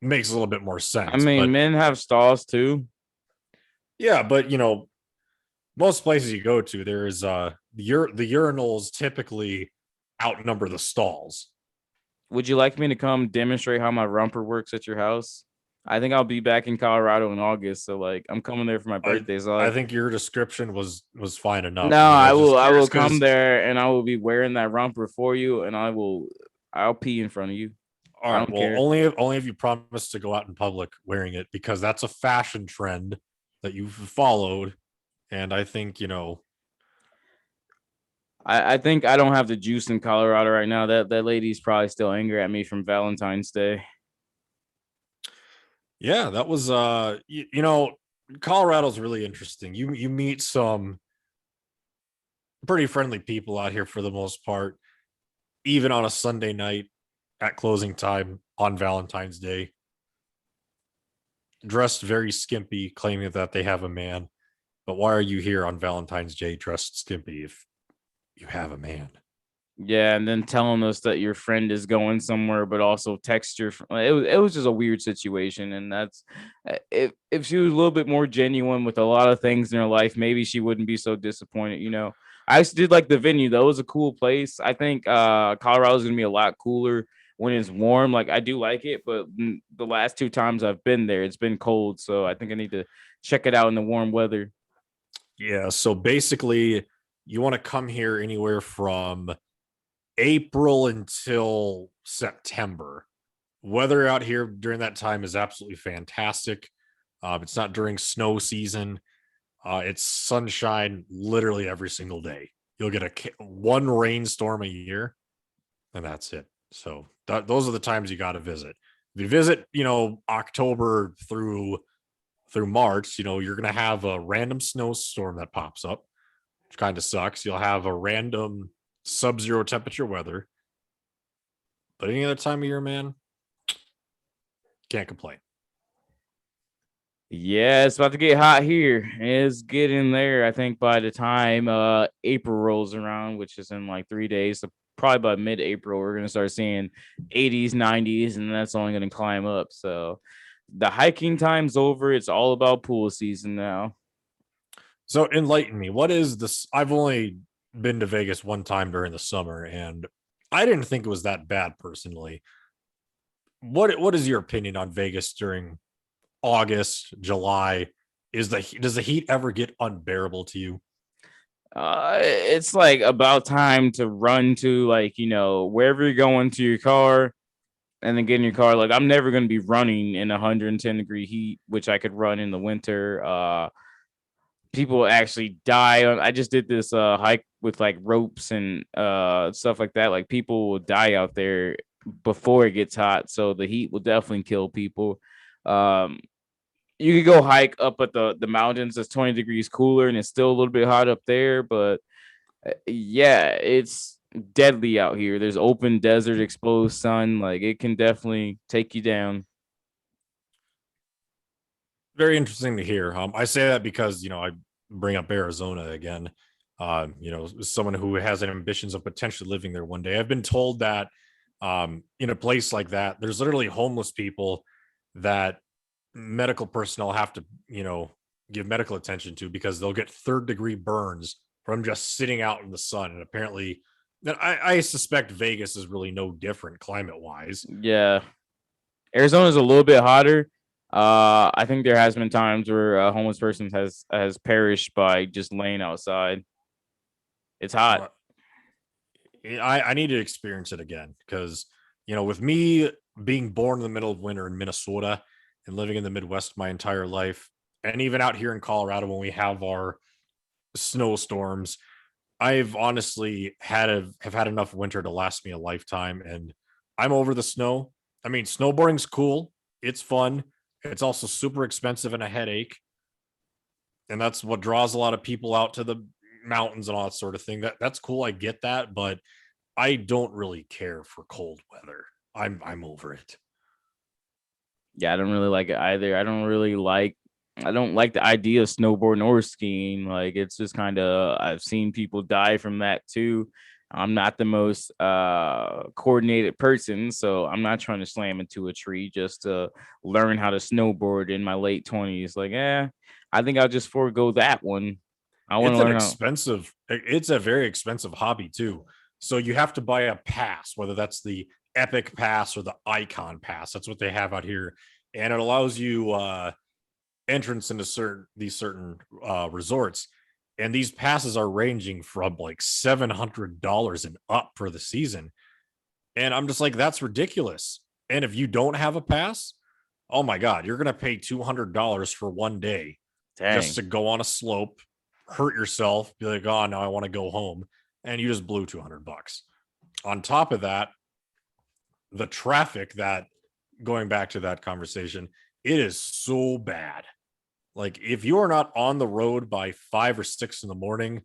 makes a little bit more I sense. mean, But men have stalls too. yeah, but most places you go to, there is the urinals typically outnumber the stalls. Would you like me to come demonstrate how my romper works at your house? I think I'll be back in Colorado in August, so like I'm coming there for my I birthday. So I like think your description was fine no, enough. I mean, I was just I curious will come because there and I will be wearing that romper for you and I'll pee in front of you. all I right, don't well, care. only if you promise to go out in public wearing it, because that's a fashion trend that you've followed, and I think I think I don't have the juice in Colorado right now. That lady's probably still angry at me from Valentine's Day. yeah, that was Colorado's really interesting. You meet some pretty friendly people out here for the most part, even on a Sunday night at closing time on Valentine's Day, dressed very skimpy, claiming that they have a man. But why are you here on Valentine's Day dressed skimpy if you have a man? Yeah, and then telling us that your friend is going somewhere, but also text your. It was just a weird situation, and that's if she was a little bit more genuine with a lot of things in her life, maybe she wouldn't be so disappointed. I just did like the venue. That was a cool place. I think Colorado's gonna be a lot cooler when it's warm. Like I do like it, but the last two times I've been there, it's been cold. So I think I need to check it out in the warm weather. Yeah, so basically, you want to come here anywhere from April until September. Weather out here during that time is absolutely fantastic. It's not during snow season. It's sunshine literally every single day. You'll get one rainstorm a year, and that's it. So those are the times you got to visit. If you visit, October through March, you're gonna have a random snowstorm that pops up, which kind of sucks. You'll have a random sub-zero temperature weather, but any other time of year, man, can't complain. Yeah, it's about to get hot here. It's getting there. I think by the time April rolls around, which is in like 3 days, so probably by mid-April, we're gonna start seeing 80s, 90s, and that's only gonna climb up. So the hiking time's over. It's all about pool season now. So enlighten me. What is this? I've only been to Vegas one time during the summer, and I didn't think it was that bad personally. What is your opinion on Vegas during August, July? Does the heat ever get unbearable to you? It's like about time to run to like wherever you're going to your car and then get in your car. Like I'm never gonna be running in 110-degree heat, which I could run in the winter. People actually die on. I just did this hike with like ropes and stuff like that. Like people will die out there before it gets hot, so the heat will definitely kill people. Um, you could go hike up at the mountains. It's 20 degrees cooler and it's still a little bit hot up there, but yeah, it's deadly out here. There's open desert, exposed sun. Like it can definitely take you down. Very interesting to hear. I say that because I bring up Arizona again. Someone who has ambitions of potentially living there one day. I've been told that in a place like that, there's literally homeless people that medical personnel have to, give medical attention to because they'll get third-degree burns from just sitting out in the sun. And apparently, I suspect Vegas is really no different climate-wise. Yeah, Arizona's a little bit hotter. I think there has been times where a homeless person has perished by just laying outside. It's hot. Uh, I need to experience it again because with me being born in the middle of winter in Minnesota and living in the Midwest my entire life, and even out here in Colorado when we have our snowstorms, I've honestly have had enough winter to last me a lifetime, and I'm over the snow. I mean, snowboarding's cool. It's fun. It's also super expensive and a headache, and that's what draws a lot of people out to the mountains and all that sort of thing. That's cool. I get that, but I don't really care for cold weather. I'm over it. Yeah, I don't really like it either. I don't like the idea of snowboarding or skiing. Like it's just kind of I've seen people die from that too. I'm not the most coordinated person, so I'm not trying to slam into a tree just to learn how to snowboard in my late 20s. Like, I think I'll just forego that one. I want to learn how. It's a very expensive hobby too. So you have to buy a pass, whether that's the Epic Pass or the Icon Pass. That's what they have out here, and it allows you entrance into certain resorts. And these passes are ranging from like $700 and up for the season. And I'm just like, that's ridiculous. And if you don't have a pass, oh my God, you're going to pay $200 for one day just Dang. to go on a slope, hurt yourself, be like, oh, now I want to go home. And you just blew $200. On top of that, the traffic that, going back to that conversation, it is so bad. Like, if you are not on the road by 5 or 6 in the morning,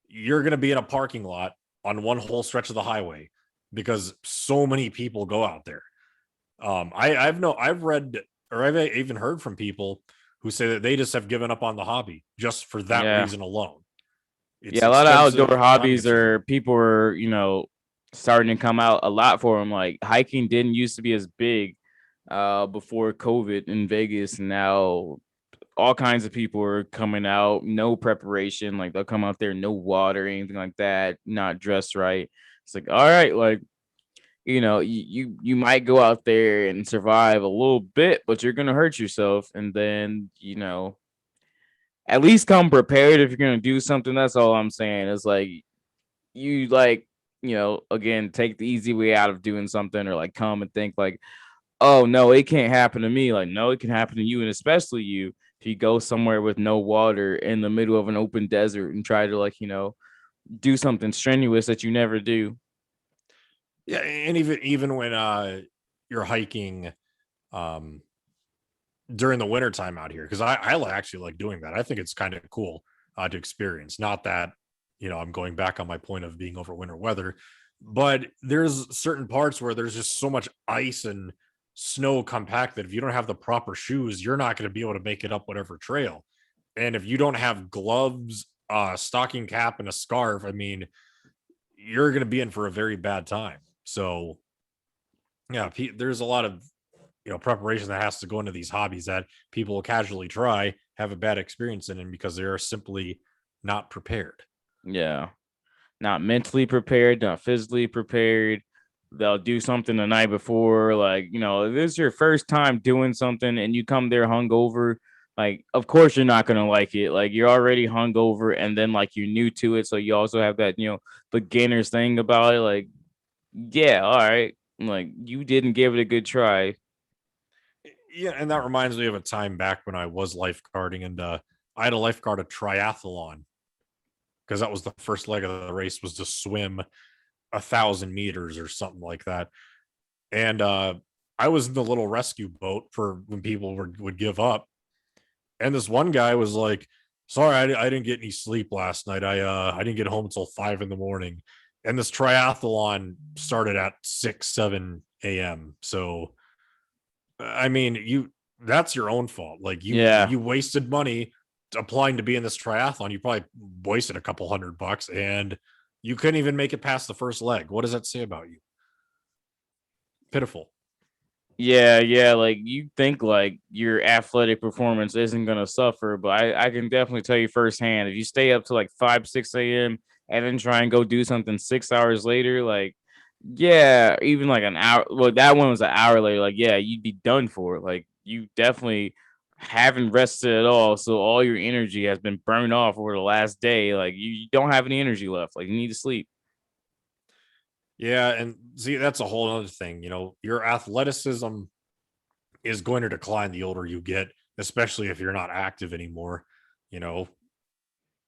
you're going to be in a parking lot on one whole stretch of the highway because so many people go out there. I've read, or I've even heard from people who say that they just have given up on the hobby just for that Yeah. reason alone. It's Yeah, a lot of outdoor expensive, time hobbies consuming. are people are, starting to come out a lot for them. Like hiking didn't used to be as big before COVID in Vegas. And now all kinds of people are coming out, no preparation. Like they'll come out there, no water, anything like that, not dressed right. It's like, all right, like, you might go out there and survive a little bit, but you're gonna hurt yourself. And then, at least come prepared if you're gonna do something. That's all I'm saying. It's like you like, again, take the easy way out of doing something, or like come and think like, oh no, it can't happen to me. Like, no, it can happen to you, and especially you if you go somewhere with no water in the middle of an open desert and try to like, do something strenuous that you never do. Yeah, and even when you're hiking um during the winter time out here, because actually like doing that. I think it's kind of cool to experience. Not that, I'm going back on my point of being over winter weather, but there's certain parts where there's just so much ice and snow compact that if you don't have the proper shoes, you're not going to be able to make it up whatever trail. And if you don't have gloves, stocking cap, and a scarf, I mean, you're going to be in for a very bad time. So yeah, there's a lot of preparation that has to go into these hobbies that people will casually try, have a bad experience in, and because they are simply not prepared. Yeah. Not mentally prepared, not physically prepared. They'll do something the night before. Like, if this is your first time doing something and you come there hungover, like, of course you're not gonna like it. Like, you're already hungover, and then like you're new to it, so you also have that beginner's thing about it. Like, yeah, all right, like you didn't give it a good try. Yeah, and that reminds me of a time back when I was lifeguarding, and I had a lifeguard a triathlon because that was the first leg of the race was to swim 1,000 meters or something like that. And I was in the little rescue boat for when people would give up. And this one guy was like, "Sorry, I didn't get any sleep last night. I didn't get home until 5 in the morning." And this triathlon started at 6, 7 a.m. So I mean, that's your own fault. Like Yeah, you wasted money applying to be in this triathlon. You probably wasted a couple $100 and you couldn't even make it past the first leg. What does that say about you? Pitiful. yeah. Like you think like your athletic performance isn't gonna suffer, but I can definitely tell you firsthand if you stay up to like 5, 6 a.m. and then try and go do something 6 hours later, like yeah, even like an hour. Well, that one was an hour later. Like, yeah, you'd be done for. Like, you definitely haven't rested at all. So all your energy has been burned off over the last day. Like, you don't have any energy left. Like, you need to sleep. Yeah, and see, that's a whole other thing. Your athleticism is going to decline the older you get, especially if you're not active anymore. You know,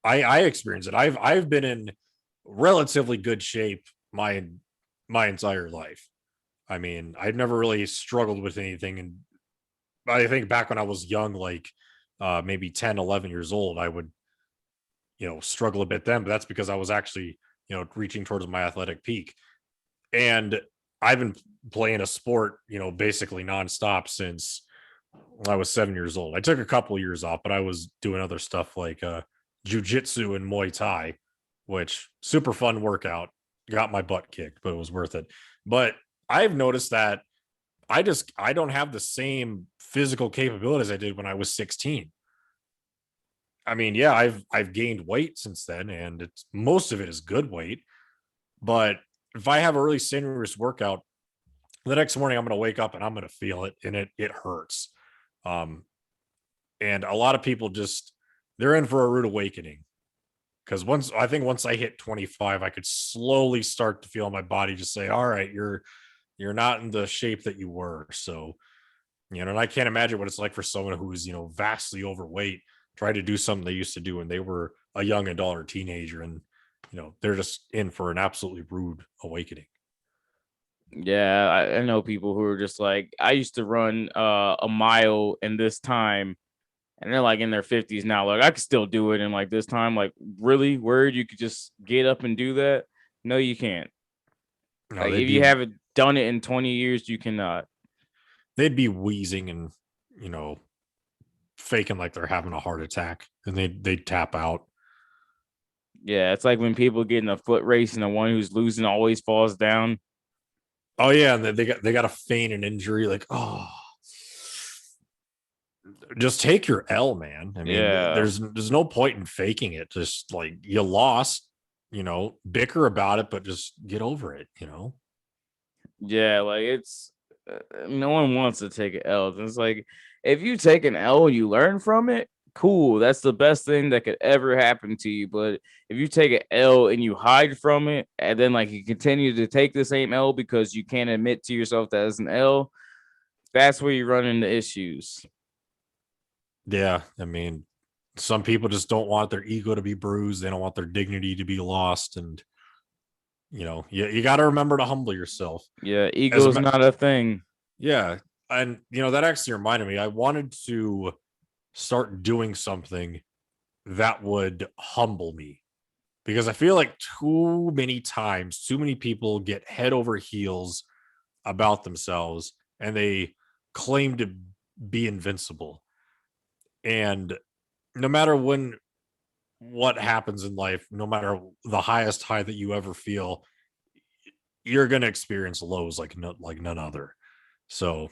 I experience it. I've been in relatively good shape my entire life. I mean, I've never really struggled with anything. And I think back when I was young, like maybe 10, 11 years old, I would, struggle a bit then, but that's because I was actually, reaching towards my athletic peak. And I've been playing a sport, basically nonstop since I was 7 years old. I took a couple of years off, but I was doing other stuff like jujitsu and Muay Thai, which super fun workout. Got my butt kicked, but it was worth it. But I've noticed that I don't have the same physical capabilities I did when I was 16. I mean, yeah, I've gained weight since then, and it's most of it is good weight. But if I have a really strenuous workout, the next morning I'm going to wake up and I'm going to feel it, and it hurts. Um, and a lot of people just they're in for a rude awakening because once I hit 25, I could slowly start to feel my body just say, "All right, you're not in the shape that you were." So and I can't imagine what it's like for someone who is vastly overweight, try to do something they used to do when they were a young adult or teenager, and they're just in for an absolutely rude awakening. Yeah, I know people who are just like, I used to run a mile in this time, and they're like in their 50s now. Like, I could still do it in like this time. Like, really? Word, you could just get up and do that? No, you can't. No, Like, they'd if you be haven't done it in 20 years, you cannot. they'd be wheezing and you know faking like they're having a heart attack, and they'd tap out. Yeah, it's like when people get in a foot race and the one who's losing always falls down. Oh yeah, and they got to feign an injury, like, oh, just take your L, man. I mean, Yeah. there's no point in faking it. Just like you lost, bicker about it, but just get over it. Yeah, like it's no one wants to take an L. It's like if you take an L and you learn from it, cool. That's the best thing that could ever happen to you. But if you take an L and you hide from it, and then like you continue to take the same L because you can't admit to yourself that it's an L, that's where you run into issues. Yeah, I mean, some people just don't want their ego to be bruised. They don't want their dignity to be lost, and you got to remember to humble yourself. Yeah, As ego a is not a thing. Yeah, and that actually reminded me. I wanted to start doing something that would humble me because I feel like too many times, too many people get head over heels about themselves and they claim to be invincible. And no matter what happens in life, no matter the highest high that you ever feel, you're going to experience lows like none other. So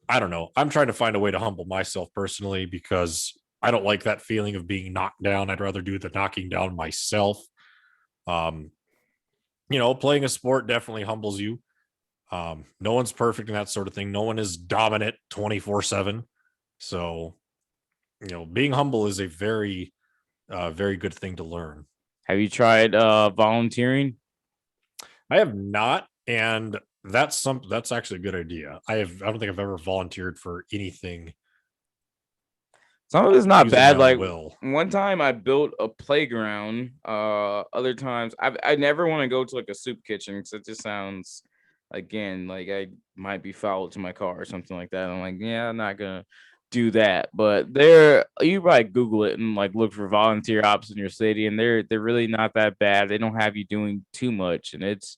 I don't know. I'm trying to find a way to humble myself personally because I don't like that feeling of being knocked down. I'd rather do the knocking down myself. Um, playing a sport definitely humbles you. No one's perfect in that sort of thing. No one is dominant 24/7. So, being humble is a very, very good thing to learn. Have you tried volunteering? I have not, and that's actually a good idea. I don't think I've ever volunteered for anything Some of it's not using my bad. own Like will. one time I built a playground. Other times I never want to go to like a soup kitchen because it just sounds again like I might be fouled to my car or something like that. I'm like, yeah, I'm not gonna do that. But there, you probably Google it and like look for volunteer ops in your city, and they're really not that bad. They don't have you doing too much, and it's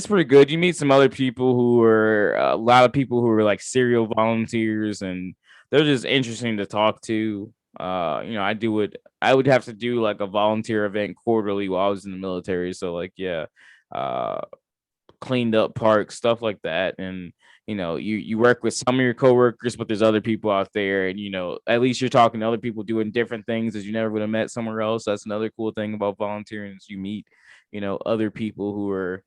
pretty good. You meet some other people who are a lot of people who are like serial volunteers, and they're just interesting to talk to. I do it. I would have to do like a volunteer event quarterly while I was in the military. So like, yeah, uh, cleaned up parks, stuff like that, and you work with some of your coworkers, but there's other people out there, and at least you're talking to other people doing different things that you never would have met somewhere else. That's another cool thing about volunteering is you meet other people who are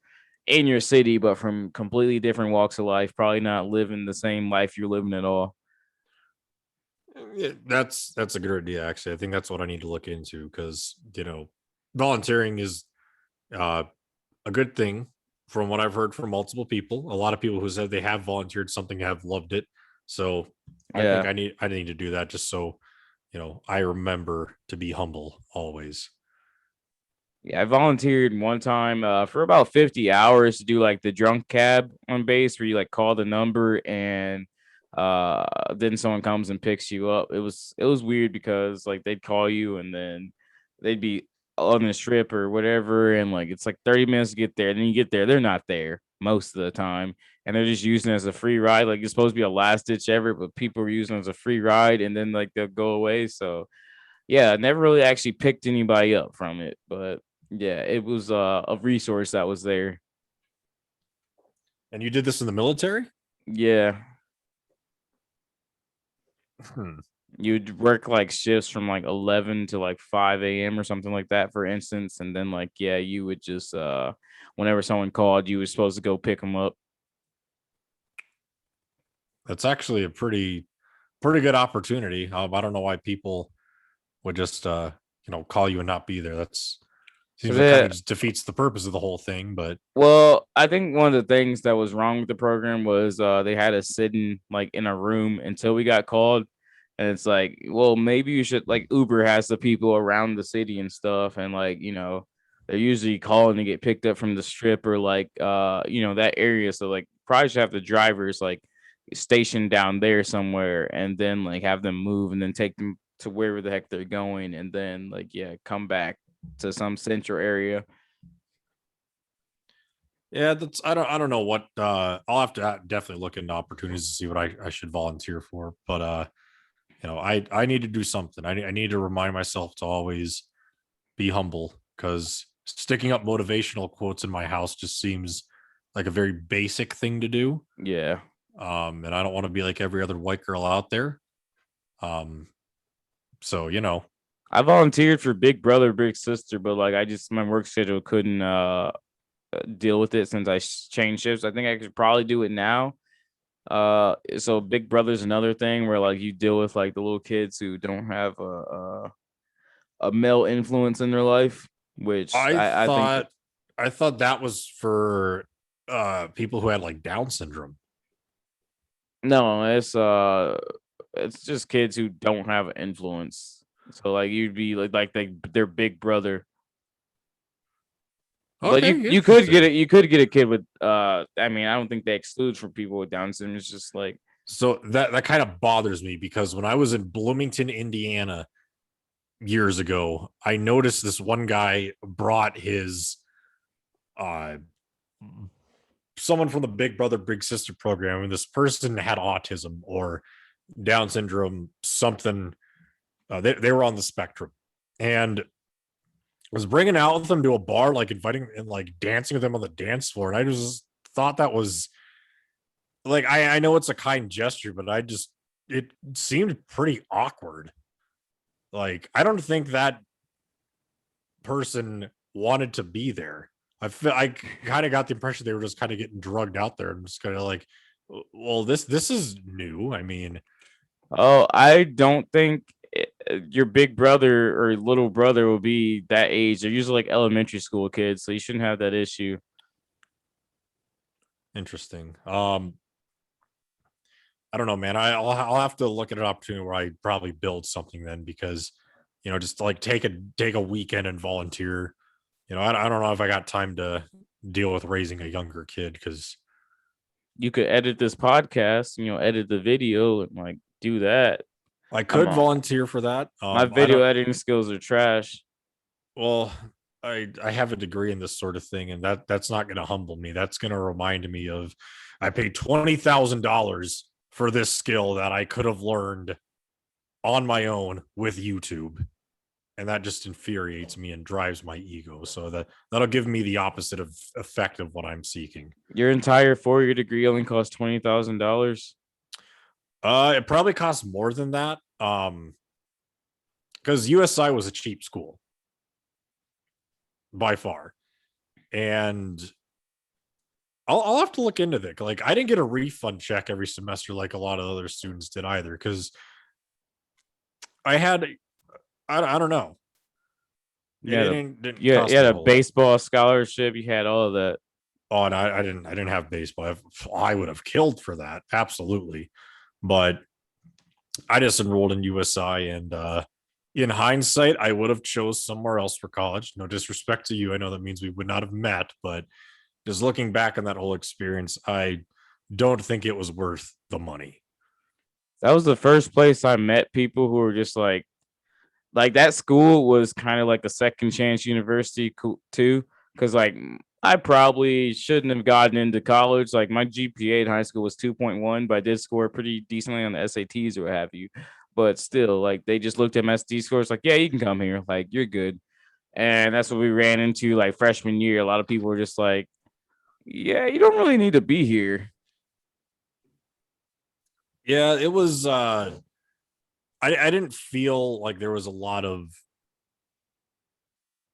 in your city but from completely different walks of life, probably not living the same life you're living at all. Yeah, that's a good idea. Actually, I think that's what I need to look into because volunteering is uh, a good thing. From what I've heard from multiple people, a lot of people who said they have volunteered something have loved it. So I think Yeah. I need to do that just so I remember to be humble always. Yeah, I volunteered one time for about 50 hours to do like the drunk cab on base where you like call the number and then someone comes and picks you up. It was weird because like they'd call you and then they'd be on the strip or whatever and like it's like 30 minutes to get there. And then you get there, they're not there most of the time and they're just using it as a free ride. Like it's supposed to be a last ditch effort, but people are using it as a free ride and then like they'll go away. So yeah, I never really actually picked anybody up from it, but yeah, it was a resource that was there. And you did this in the military? Yeah, Hmm. you'd work like shifts from like 11 to like 5 a.m. or something like that, for instance, and then like yeah, you would just whenever someone called, you were supposed to go pick them up. That's actually a pretty good opportunity. I don't know why people would just call you and not be there. That's So seems like kind of that just defeats the purpose of the whole thing. But well, I think one of the things that was wrong with the program was they had us sitting like in a room until we got called. And it's like, well, maybe you should like Uber has the people around the city and stuff, and like, they're usually calling to get picked up from the strip or like that area. So like probably should have the drivers like stationed down there somewhere and then like have them move and then take them to wherever the heck they're going and then like yeah, come back to some central area. yeah, that's I don't know what I'll have to definitely look into opportunities to see what I should volunteer for. But I need to do something. I need to remind myself to always be humble because sticking up motivational quotes in my house just seems like a very basic thing to do. Yeah. And I don't want to be like every other white girl out there. Um, so I volunteered for Big Brother, Big Sister, but like I just my work schedule couldn't deal with it since I changed shifts. I think I could probably do it now. So Big Brother's another thing where like you deal with like the little kids who don't have a male influence in their life, which I I think thought I thought that was for people who had like Down syndrome. no, it's just kids who don't have influence. So like you'd be like their big brother. But Okay, you could get interesting. it. You could get a kid with. I mean, I don't think they exclude for people with Down syndrome. It's just like So that kind of bothers me because when I was in Bloomington, Indiana years ago, I noticed this one guy brought his uh someone from the Big Brother Big Sister program, and this person had autism or Down syndrome, something. They were on the spectrum, and was bringing out with them to a bar, like inviting and like dancing with them on the dance floor. And I just thought that was like I know it's a kind gesture, but it seemed pretty awkward. Like I don't think that person wanted to be there. I kind of got the impression they were just kind of getting drugged out there and just kind of like, well, this is new. I mean, oh, I don't think your big brother or little brother will be that age. They're usually like elementary school kids, so you shouldn't have that issue. interesting. I don't know, man. I'll have to look at an opportunity where I probably build something then because just like take a weekend and volunteer. I don't know if I got time to deal with raising a younger kid because You could edit this podcast, edit the video and like do that. I I'm could all, volunteer for that. my I video don't. editing skills are trash. Well, I have a degree in this sort of thing, and that's not going to humble me. That's going to remind me of I paid $20,000 for this skill that I could have learned on my own with YouTube, and that just infuriates me and drives my ego. So that'll give me the opposite of effect of what I'm seeking. Your entire 4-year degree only cost $20,000. It probably costs more than that. Because USI was a cheap school by far, and I'll have to look into that. Like, I didn't get a refund check every semester like a lot of other students did either. Because I had, I don't know, You it had a didn't you cost had me a a whole lot. baseball scholarship. You had all of that. Oh, and I didn't have baseball. I would have killed for that, absolutely. But I just enrolled in USI, and In hindsight, I would have chose somewhere else for college. No disrespect to you. I know that means we would not have met, but just looking back on that whole experience, I don't think it was worth the money. That was the first place I met people who were just like that school was kind of like a second chance university too, because like I probably shouldn't have gotten into college. Like my GPA in high school was 2.1, but I did score pretty decently on the SATs or what have you. But still, like they just looked at my SD scores, like, yeah, you can come here, like you're good. And that's what we ran into like freshman year. A lot of people were just like, yeah, you don't really need to be here. Yeah, it was I didn't feel like there was a lot of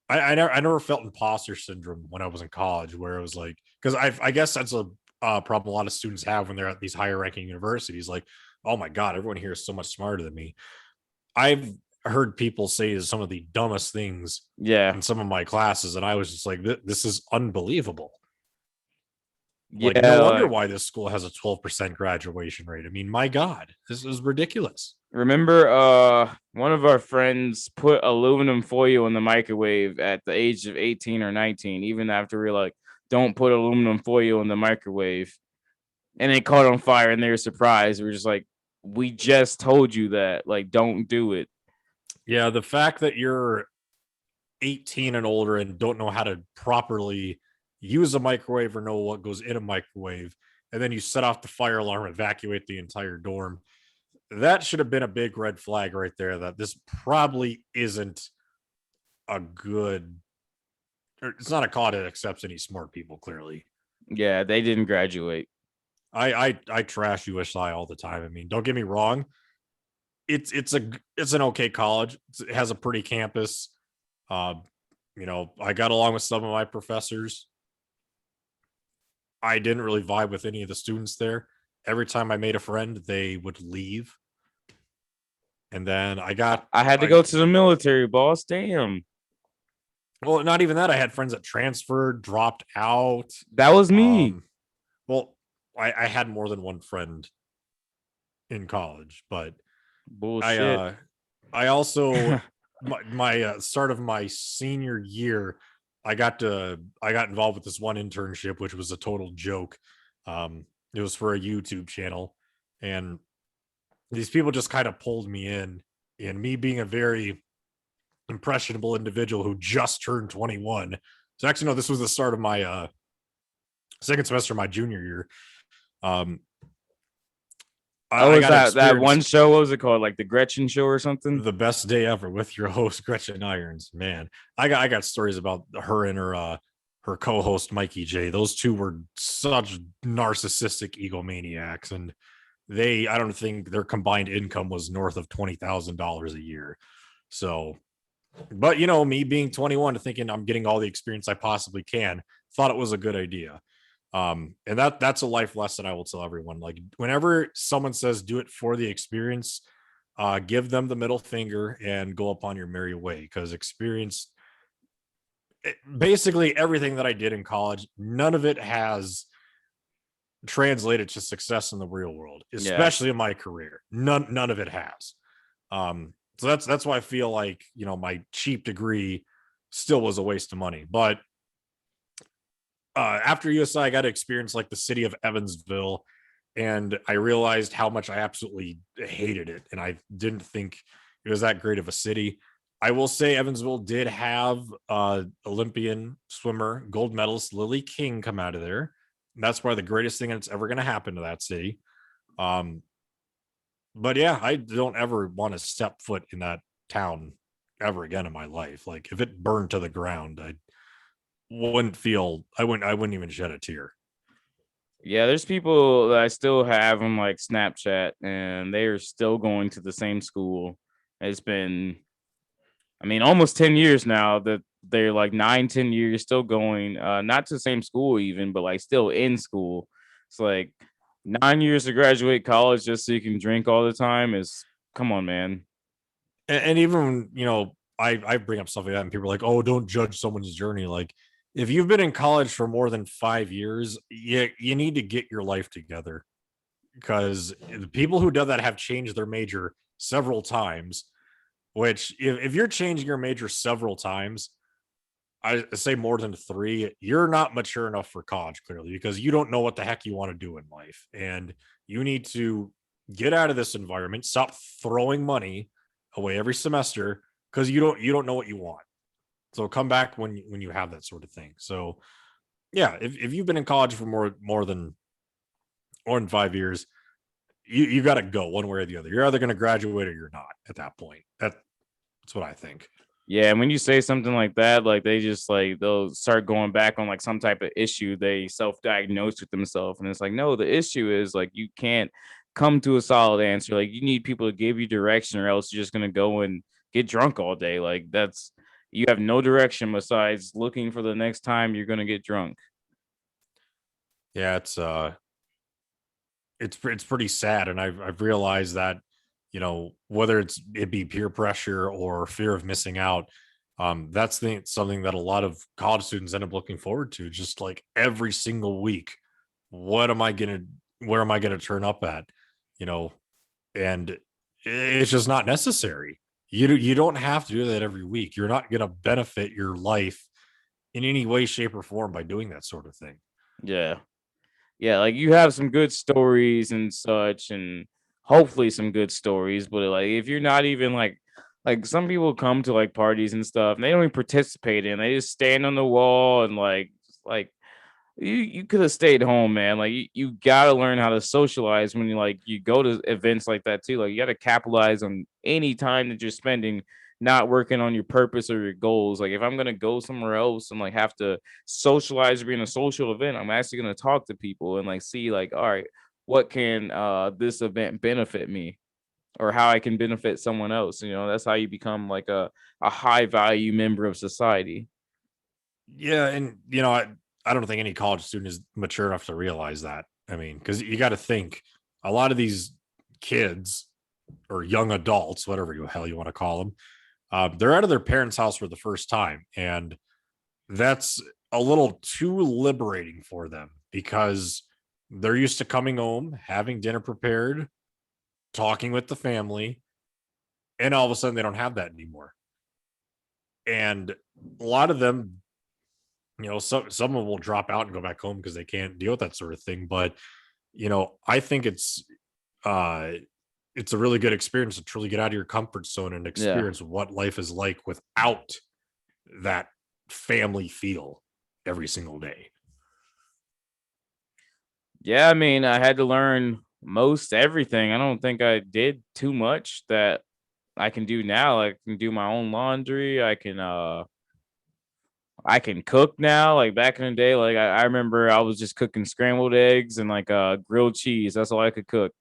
I never felt imposter syndrome when I was in college, where it was like, because I guess that's a problem a lot of students have when they're at these higher ranking universities. Like, oh my god, everyone here is so much smarter than me. I've heard people say some of the dumbest things Yeah. in some of my classes, and I was just like, this is unbelievable. Like, no Yeah. wonder Like, why this school has a 12% graduation rate. I mean, my God, this is ridiculous. remember, one of our friends put aluminum foil in the microwave at the age of 18 or 19, even after we are like, don't put aluminum foil in the microwave. And it caught on fire and they were surprised. We are just like, we just told you that. Like, don't do it. Yeah, the fact that you're 18 and older and don't know how to properly use a microwave or know what goes in a microwave, and then you set off the fire alarm, evacuate the entire dorm. That should have been a big red flag right there, that this probably isn't a good, it's not a college that accepts any smart people, clearly. Yeah, they didn't graduate. I trash USI all the time. I mean, don't get me wrong. It's an okay college. It has a pretty campus. Uh, I got along with some of my professors. I didn't really vibe with any of the students there. Every time I made a friend, they would leave. And then I had to go to the military, boss. Damn. well, not even that. I had friends that transferred, dropped out. That was me. Well, I had more than one friend in college, but Bullshit. I also my start of my senior year, I got involved with this one internship, which was a total joke. It was for a YouTube channel, and these people just kind of pulled me in, and me being a very impressionable individual who just turned 21. So actually, no, this was the start of my second semester of my junior year. Oh, was that one show? What was it called? Like the Gretchen Show or something? The best day ever with your host Gretchen Irons. Man, I got stories about her and her co-host Mikey J. Those two were such narcissistic egomaniacs, and I don't think their combined income was north of $20,000 a year. So, but me being 21 thinking I'm getting all the experience I possibly can, thought it was a good idea. And that's a life lesson I will tell everyone. Like, whenever someone says do it for the experience, give them the middle finger and go upon your merry way, because experience, basically everything that I did in college, none of it has translated to success in the real world, especially in my career. None of it has. So that's why I feel like, my cheap degree still was a waste of money. But after USI, I got to experience like the city of Evansville, and I realized how much I absolutely hated it, and I didn't think it was that great of a city. I will say Evansville did have Olympian swimmer, gold medalist Lily King come out of there. And that's probably the greatest thing that's ever going to happen to that city. But yeah, I don't ever want to step foot in that town ever again in my life. Like, if it burned to the ground, I wouldn't even shed a tear. Yeah, there's people that I still have on like Snapchat, and they are still going to the same school. It's been, I mean, almost 10 years now that they're like 9, 10 years still going, not to the same school even, but like still in school. It's like 9 years to graduate college just so you can drink all the time is, come on, man. And even, I bring up stuff like that, and people are like, oh, don't judge someone's journey. Like, if you've been in college for more than 5 years, you need to get your life together, because the people who do that have changed their major several times. which if you're changing your major several times, I say more than three, you're not mature enough for college, clearly, because you don't know what the heck you want to do in life. And you need to get out of this environment, stop throwing money away every semester because you don't know what you want. So come back when you have that sort of thing. So yeah, if you've been in college for more than 5 years, you got to go one way or the other. You're either going to graduate or you're not at that point. That's what I think. Yeah, and when you say something like that, like they just like they'll start going back on like some type of issue they self-diagnosed with themselves. And it's like, no, the issue is like you can't come to a solid answer. Like you need people to give you direction, or else you're just gonna go and get drunk all day. Like that's you have no direction besides looking for the next time you're gonna get drunk. Yeah, it's pretty sad, and I've realized that, whether it be peer pressure or fear of missing out, that's something that a lot of college students end up looking forward to, just like every single week. What am I gonna Where am I gonna turn up at? You know, and it's just not necessary. You don't have to do that every week. You're not gonna benefit your life in any way, shape, or form by doing that sort of thing. Yeah. Yeah, like you have some good stories and such, and hopefully some good stories. But like, if you're not even like some people come to like parties and stuff, and they don't even participate in. They just stand on the wall and like you could have stayed home, man. Like you gotta learn how to socialize when you go to events like that too. Like you gotta capitalize on any time that you're spending not working on your purpose or your goals. Like if I'm gonna go somewhere else and like have to socialize or be in a social event, I'm actually gonna talk to people and like see like, all right, what can this event benefit me or how I can benefit someone else. That's how you become like a high value member of society. Yeah, and I don't think any college student is mature enough to realize that. I mean, because you got to think a lot of these kids or young adults, whatever the hell you want to call them, they're out of their parents' house for the first time, and that's a little too liberating for them because they're used to coming home, having dinner prepared, talking with the family, and all of a sudden they don't have that anymore. And a lot of them, some of them will drop out and go back home because they can't deal with that sort of thing. But I think uh it's a really good experience to truly get out of your comfort zone and Yeah. experience what life is like without that family feel every single day. Yeah, I mean, I had to learn most everything. I don't think I did too much that I can do now. I can do my own laundry. I can cook now. Like back in the day, like I remember I was just cooking scrambled eggs and like grilled cheese. That's all I could cook.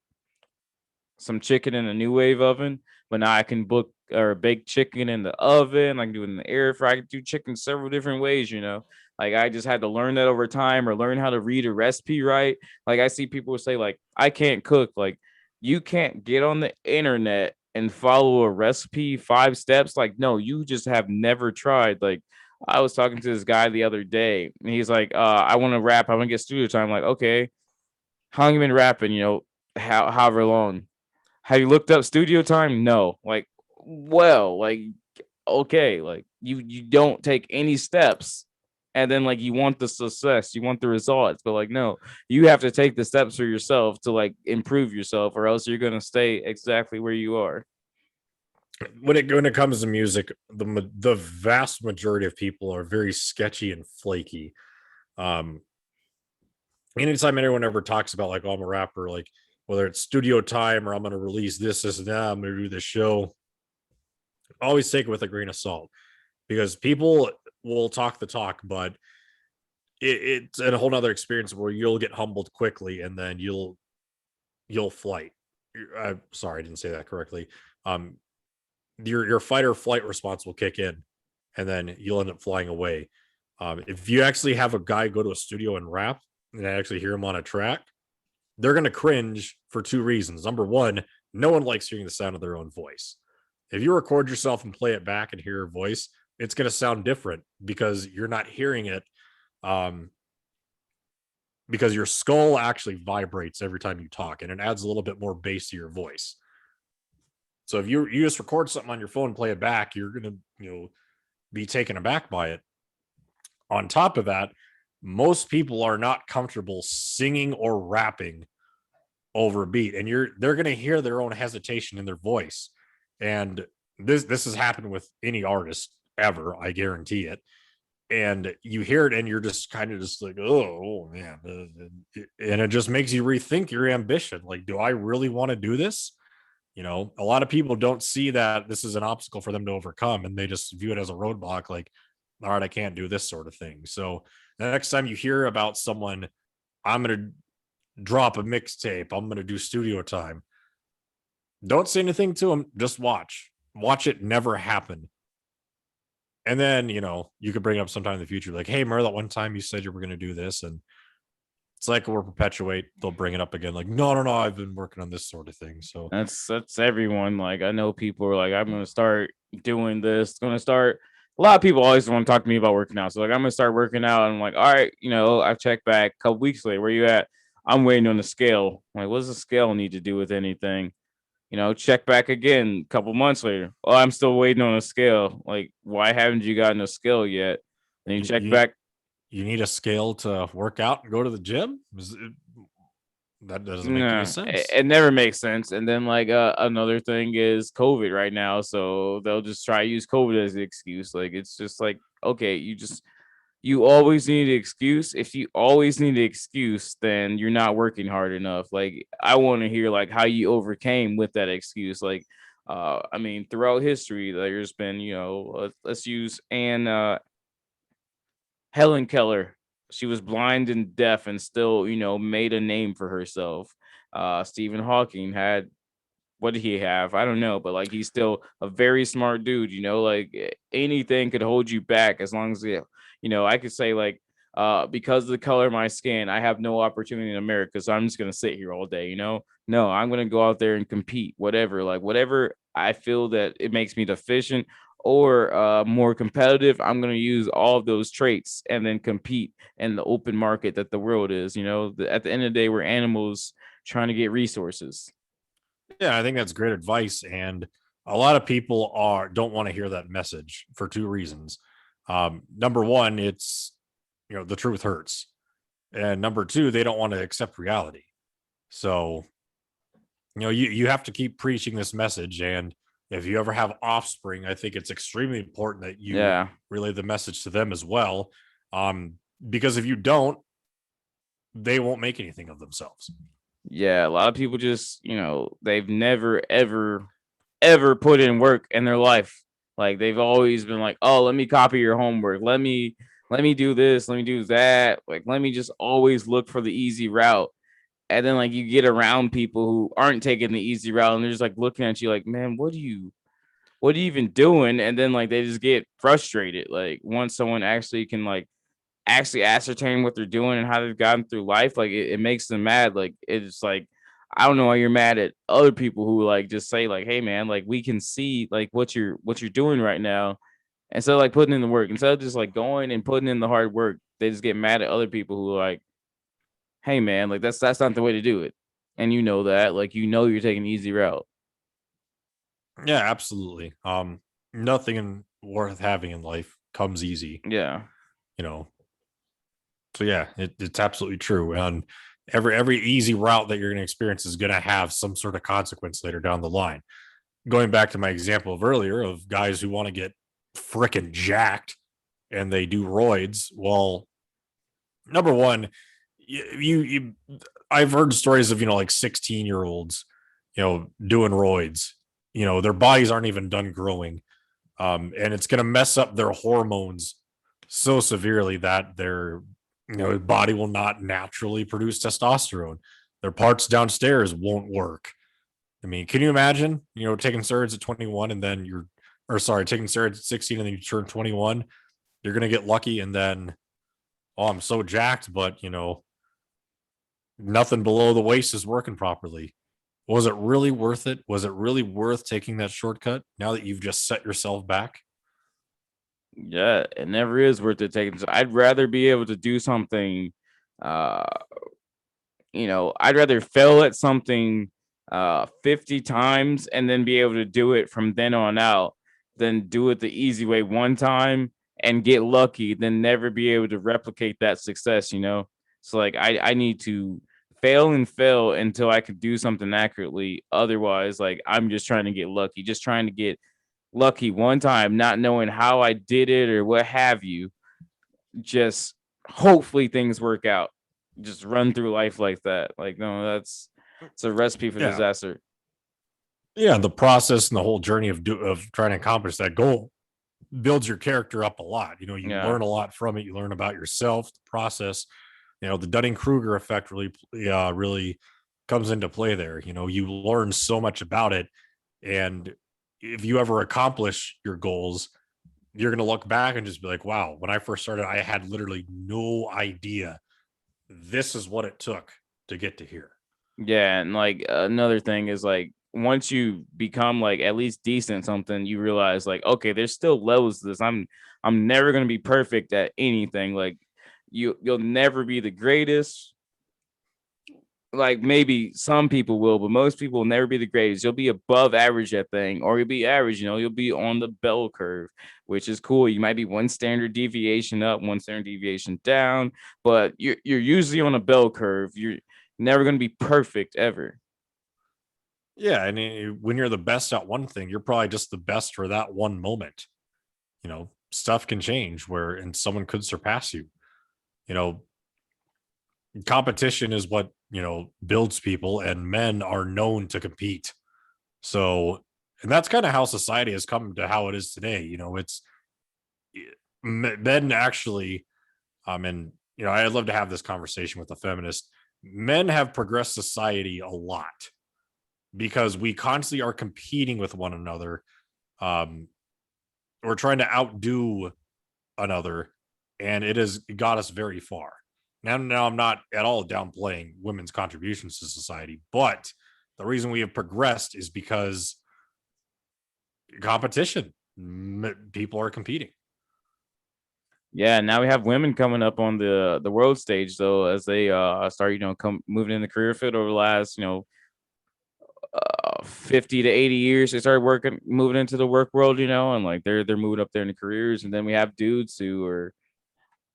Some chicken in a new wave oven, but now I can book or bake chicken in the oven. I can do it in the air fryer. I can do chicken several different ways. Like I just had to learn that over time or learn how to read a recipe right. Like I see people say, like, I can't cook. Like, you can't get on the internet and follow a recipe 5 steps. Like, no, you just have never tried. Like, I was talking to this guy the other day, and he's like, I want to rap, I want to get studio time. I'm like, okay, how long you been rapping? However long. Have you looked up studio time? No. Like, well, like, okay, like you don't take any steps, and then like you want the success, you want the results, but like no, you have to take the steps for yourself to like improve yourself, or else you're gonna stay exactly where you are. When it comes to music, the vast majority of people are very sketchy and flaky. Um, Anytime anyone ever talks about like, oh, I'm a rapper, like whether it's studio time or I'm going to release this and that, I'm going to do this show, always take it with a grain of salt because people will talk the talk, but it's a whole nother experience where you'll get humbled quickly and then you'll flight. I'm sorry, I didn't say that correctly. Um, your fight or flight response will kick in, and then you'll end up flying away. If you actually have a guy go to a studio and rap, and actually hear him on a track, they're going to cringe for two reasons. Number one, no one likes hearing the sound of their own voice. If you record yourself and play it back and hear your voice, it's going to sound different because you're not hearing it. Um, because your skull actually vibrates every time you talk and it adds a little bit more bass to your voice. So if you just record something on your phone and play it back, you're gonna be taken aback by it. On top of that, most people are not comfortable singing or rapping over a beat, and they're gonna hear their own hesitation in their voice. And this has happened with any artist ever, I guarantee it. And you hear it and you're just kind of just like, oh man, and it just makes you rethink your ambition. Like, do I really want to do this? A lot of people don't see that this is an obstacle for them to overcome, and they just view it as a roadblock, like, all right, I can't do this sort of thing. So the next time you hear about someone, I'm gonna drop a mixtape, I'm gonna do studio time, don't say anything to them, just watch it never happen. And then, you could bring it up sometime in the future, like, hey, remember that one time you said you were going to do this? And cycle will perpetuate. They'll bring it up again, like, no, no, no, I've been working on this sort of thing. So That's everyone. Like, I know people are like, I'm gonna start doing this. Gonna start. A lot of people always want to talk to me about working out. So like, I'm gonna start working out. And I'm like, all right, I've checked back a couple weeks later. Where you at? I'm waiting on the scale. I'm like, what does the scale need to do with anything? Check back again a couple months later. Oh, I'm still waiting on a scale. Like, why haven't you gotten a scale yet? And you check back. You need a scale to work out and go to the gym? That doesn't make any sense. It never makes sense. And then like another thing is COVID right now. So they'll just try to use COVID as the excuse. Like, it's just like, okay, you always need an excuse. If you always need an excuse, then you're not working hard enough. Like, I want to hear like how you overcame with that excuse. Like, I mean, throughout history, there's been, let's use Helen Keller. She was blind and deaf and still, made a name for herself. Stephen Hawking had, what did he have? I don't know, but like, he's still a very smart dude. Like, anything could hold you back as long as I could say like, because of the color of my skin, I have no opportunity in America, so I'm just gonna sit here all day. No, I'm gonna go out there and compete, whatever I feel that it makes me deficient or more competitive. I'm gonna use all of those traits and then compete in the open market that the world is. At the end of the day, we're animals trying to get resources. Yeah, I think that's great advice. And a lot of people don't want to hear that message for two reasons. Number one, it's the truth hurts. And number two, they don't want to accept reality. So, you have to keep preaching this message. And if you ever have offspring, I think it's extremely important that you relay the message to them as well. Because if you don't, they won't make anything of themselves. Yeah, a lot of people just, they've never ever put in work in their life. Like, they've always been like, "Oh, let me copy your homework. Let me do this, let me do that. Like, let me just always look for the easy route." And then like, you get around people who aren't taking the easy route and they're just like looking at you like, "Man, what are you even doing?" And then like, they just get frustrated. Like, once someone actually can like actually ascertain what they're doing and how they've gotten through life, like, it makes them mad. Like, it's like, I don't know why you're mad at other people who like just say like, "Hey man, like, we can see like what you're doing right now." Instead of like putting in the work, instead of just like going and putting in the hard work, they just get mad at other people who are like, "Hey man, like, that's not the way to do it." And that, like, you're taking the easy route. Yeah, absolutely. Nothing worth having in life comes easy, Yeah. you know. So yeah, it's absolutely true. And every easy route that you're going to experience is going to have some sort of consequence later down the line. Going back to my example of earlier of guys who want to get freaking jacked and they do roids. Well, number one, you I've heard stories of like 16-year-olds, doing roids. Their bodies aren't even done growing, and it's going to mess up their hormones so severely that their body will not naturally produce testosterone. Their parts downstairs won't work. I mean, can you imagine, taking steroids at 21 and then taking steroids at 16 and then you turn 21, you're going to get lucky and then, oh, I'm so jacked, but, nothing below the waist is working properly. Was it really worth it? Was it really worth taking that shortcut now that you've just set yourself back? Yeah, it never is worth it taking. I'd rather be able to do something, uh, I'd rather fail at something 50 times and then be able to do it from then on out, then do it the easy way one time and get lucky, then never be able to replicate that success, you know? So like I need to fail and fail until I can do something accurately. Otherwise, like I'm just trying to get lucky, just trying to get lucky one time, not knowing how I did it or what have you. Just hopefully things work out. Just run through life like that. Like, no, that's it's a recipe for Yeah. disaster. Yeah. The process and the whole journey of trying to accomplish that goal builds your character up a lot. You know, you Yeah. learn a lot from it. You learn about yourself, the process. You know, the Dunning-Kruger effect really comes into play there. You know, you learn so much about it. And if you ever accomplish your goals, you're going to look back and just be like, wow, when I first started, I had literally no idea this is what it took to get to here. Yeah, and like another thing is like once you become like at least decent at something, you realize like okay, there's still levels to this. I'm never gonna be perfect at anything. Like you'll never be the greatest. Like maybe some people will, but most people will never be the greatest. You'll be above average at thing, or you'll be average. You know, you'll be on the bell curve, which is cool. You might be one standard deviation up, one standard deviation down, but you're usually on a bell curve. You're never going to be perfect ever. Yeah. And when you're the best at one thing, you're probably just the best for that one moment. You know, stuff can change and someone could surpass you. You know, competition is what, builds people, and men are known to compete. So, and that's kind of how society has come to how it is today. You know, it's men actually, and I'd love to have this conversation with a feminist. Men have progressed society a lot because we constantly are competing with one another. Um, we're trying to outdo another, and it has got us very far. Now I'm not at all downplaying women's contributions to society, but the reason we have progressed is because competition. People are competing. Yeah, now we have women coming up on the world stage though, as they start come moving in the career field over the last 50 to 80 years. They started moving into the work world, and like they're moving up there in the careers. And then we have dudes who are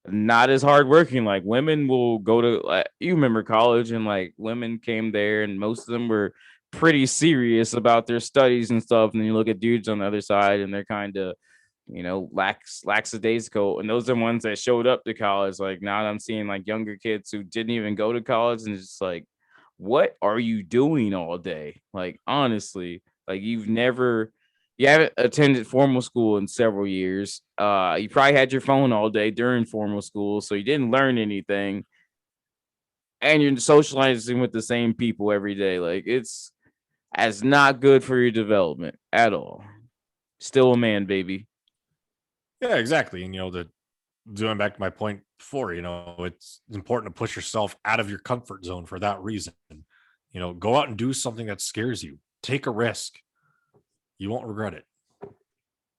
not as hardworking. Like women will go to you remember college, and like women came there and most of them were pretty serious about their studies and stuff. And then you look at dudes on the other side and they're kind of lackadaisical, and those are the ones that showed up to college. Like now I'm seeing like younger kids who didn't even go to college, and it's just like, what are you doing all day? Like honestly, like you haven't attended formal school in several years. You probably had your phone all day during formal school, so you didn't learn anything, and you're socializing with the same people every day. Like it's as not good for your development at all. Still a man, baby. Yeah, exactly. And going back to my point before, it's important to push yourself out of your comfort zone for that reason. Go out and do something that scares you. Take a risk. You won't regret it.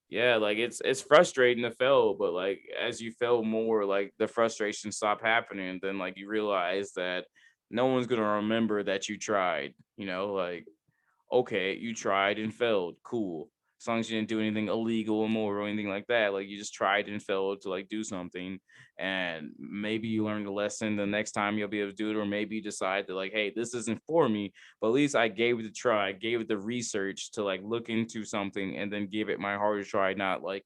Yeah, like it's frustrating to fail, but like as you fail more, like the frustration stop happening, and then like you realize that no one's gonna remember that you tried. Like okay, you tried and failed, cool. As long as you didn't do anything illegal, immoral, or anything like that, like you just tried and failed to like do something, and maybe you learned a lesson. The next time you'll be able to do it, or maybe you decide that like, hey, this isn't for me, but at least I gave it a try, I gave it the research to like look into something, and then give it my hardest try, not like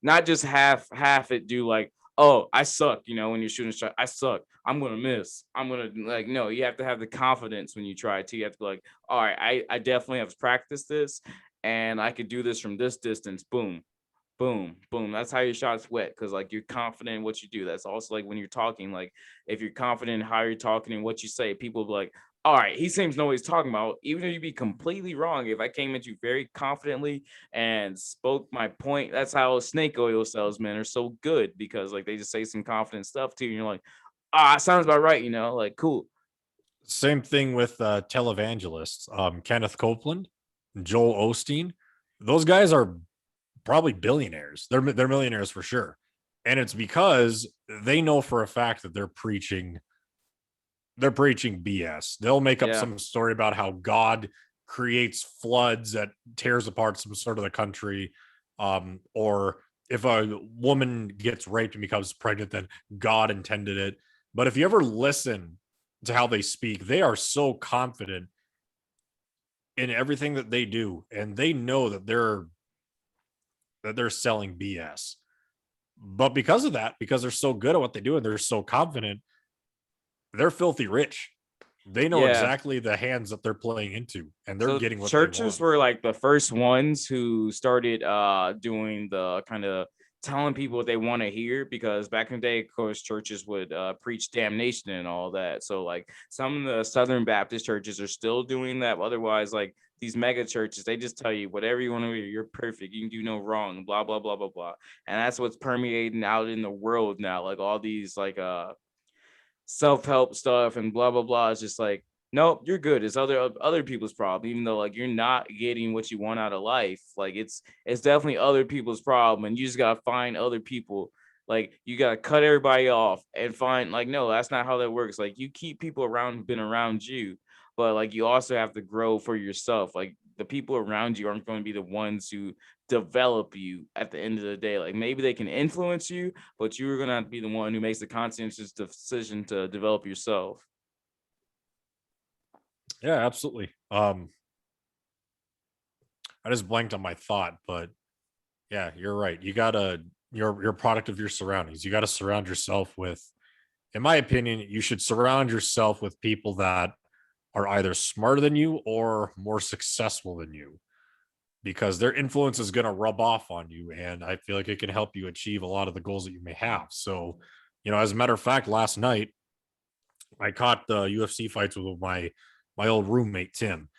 not just half it do like, oh, I suck, when you're shooting a shot, I suck, I'm gonna miss, I'm gonna like, no, you have to have the confidence when you try to. You have to be like, all right, I definitely have practiced this, and I could do this from this distance. Boom, boom, boom. That's how your shots wet, because like you're confident in what you do. That's also like when you're talking, like if you're confident in how you're talking and what you say, people will be like, all right, he seems to know what he's talking about. Even if you be completely wrong, if I came at you very confidently and spoke my point, that's how snake oil salesmen are so good, because like they just say some confident stuff to you, and you're like, ah, sounds about right, like cool. Same thing with televangelists. Kenneth Copeland, Joel Osteen. Those guys are probably billionaires. They're millionaires for sure. And it's because they know for a fact that they're preaching they're preaching BS. They'll make up Yeah. some story about how God creates floods that tears apart some sort of the country, or if a woman gets raped and becomes pregnant, then God intended it. But if you ever listen to how they speak, they are so confident in everything that they do, and they know that they're selling BS. But because of that, because they're so good at what they do and they're so confident, they're filthy rich. They know Yeah. exactly the hands that they're playing into, and they're So getting what they churches want. were like the first ones who started doing the kind of telling people what they want to hear, because back in the day, of course, churches would preach damnation and all that. So like some of the Southern Baptist churches are still doing that. Otherwise, like these mega churches, they just tell you whatever you want to hear. You're perfect. You can do no wrong. Blah blah blah blah blah. And that's what's permeating out in the world now. Like all these like self-help stuff and blah blah blah. It's just like, nope, you're good. It's other people's problem, even though like you're not getting what you want out of life. Like it's definitely other people's problem, and you just gotta find other people. Like you gotta cut everybody off and find, like, no, that's not how that works. Like you keep people around who've been around you, but like you also have to grow for yourself. Like the people around you aren't going to be the ones who develop you at the end of the day. Like maybe they can influence you, but you're gonna have to be the one who makes the conscientious decision to develop yourself. Yeah, absolutely. I just blanked on my thought, but yeah, you're right. You're a product of your surroundings. You gotta surround yourself with, in my opinion, you should surround yourself with people that are either smarter than you or more successful than you, because their influence is going to rub off on you. And I feel like it can help you achieve a lot of the goals that you may have. So, as a matter of fact, last night I caught the UFC fights with my old roommate Tim,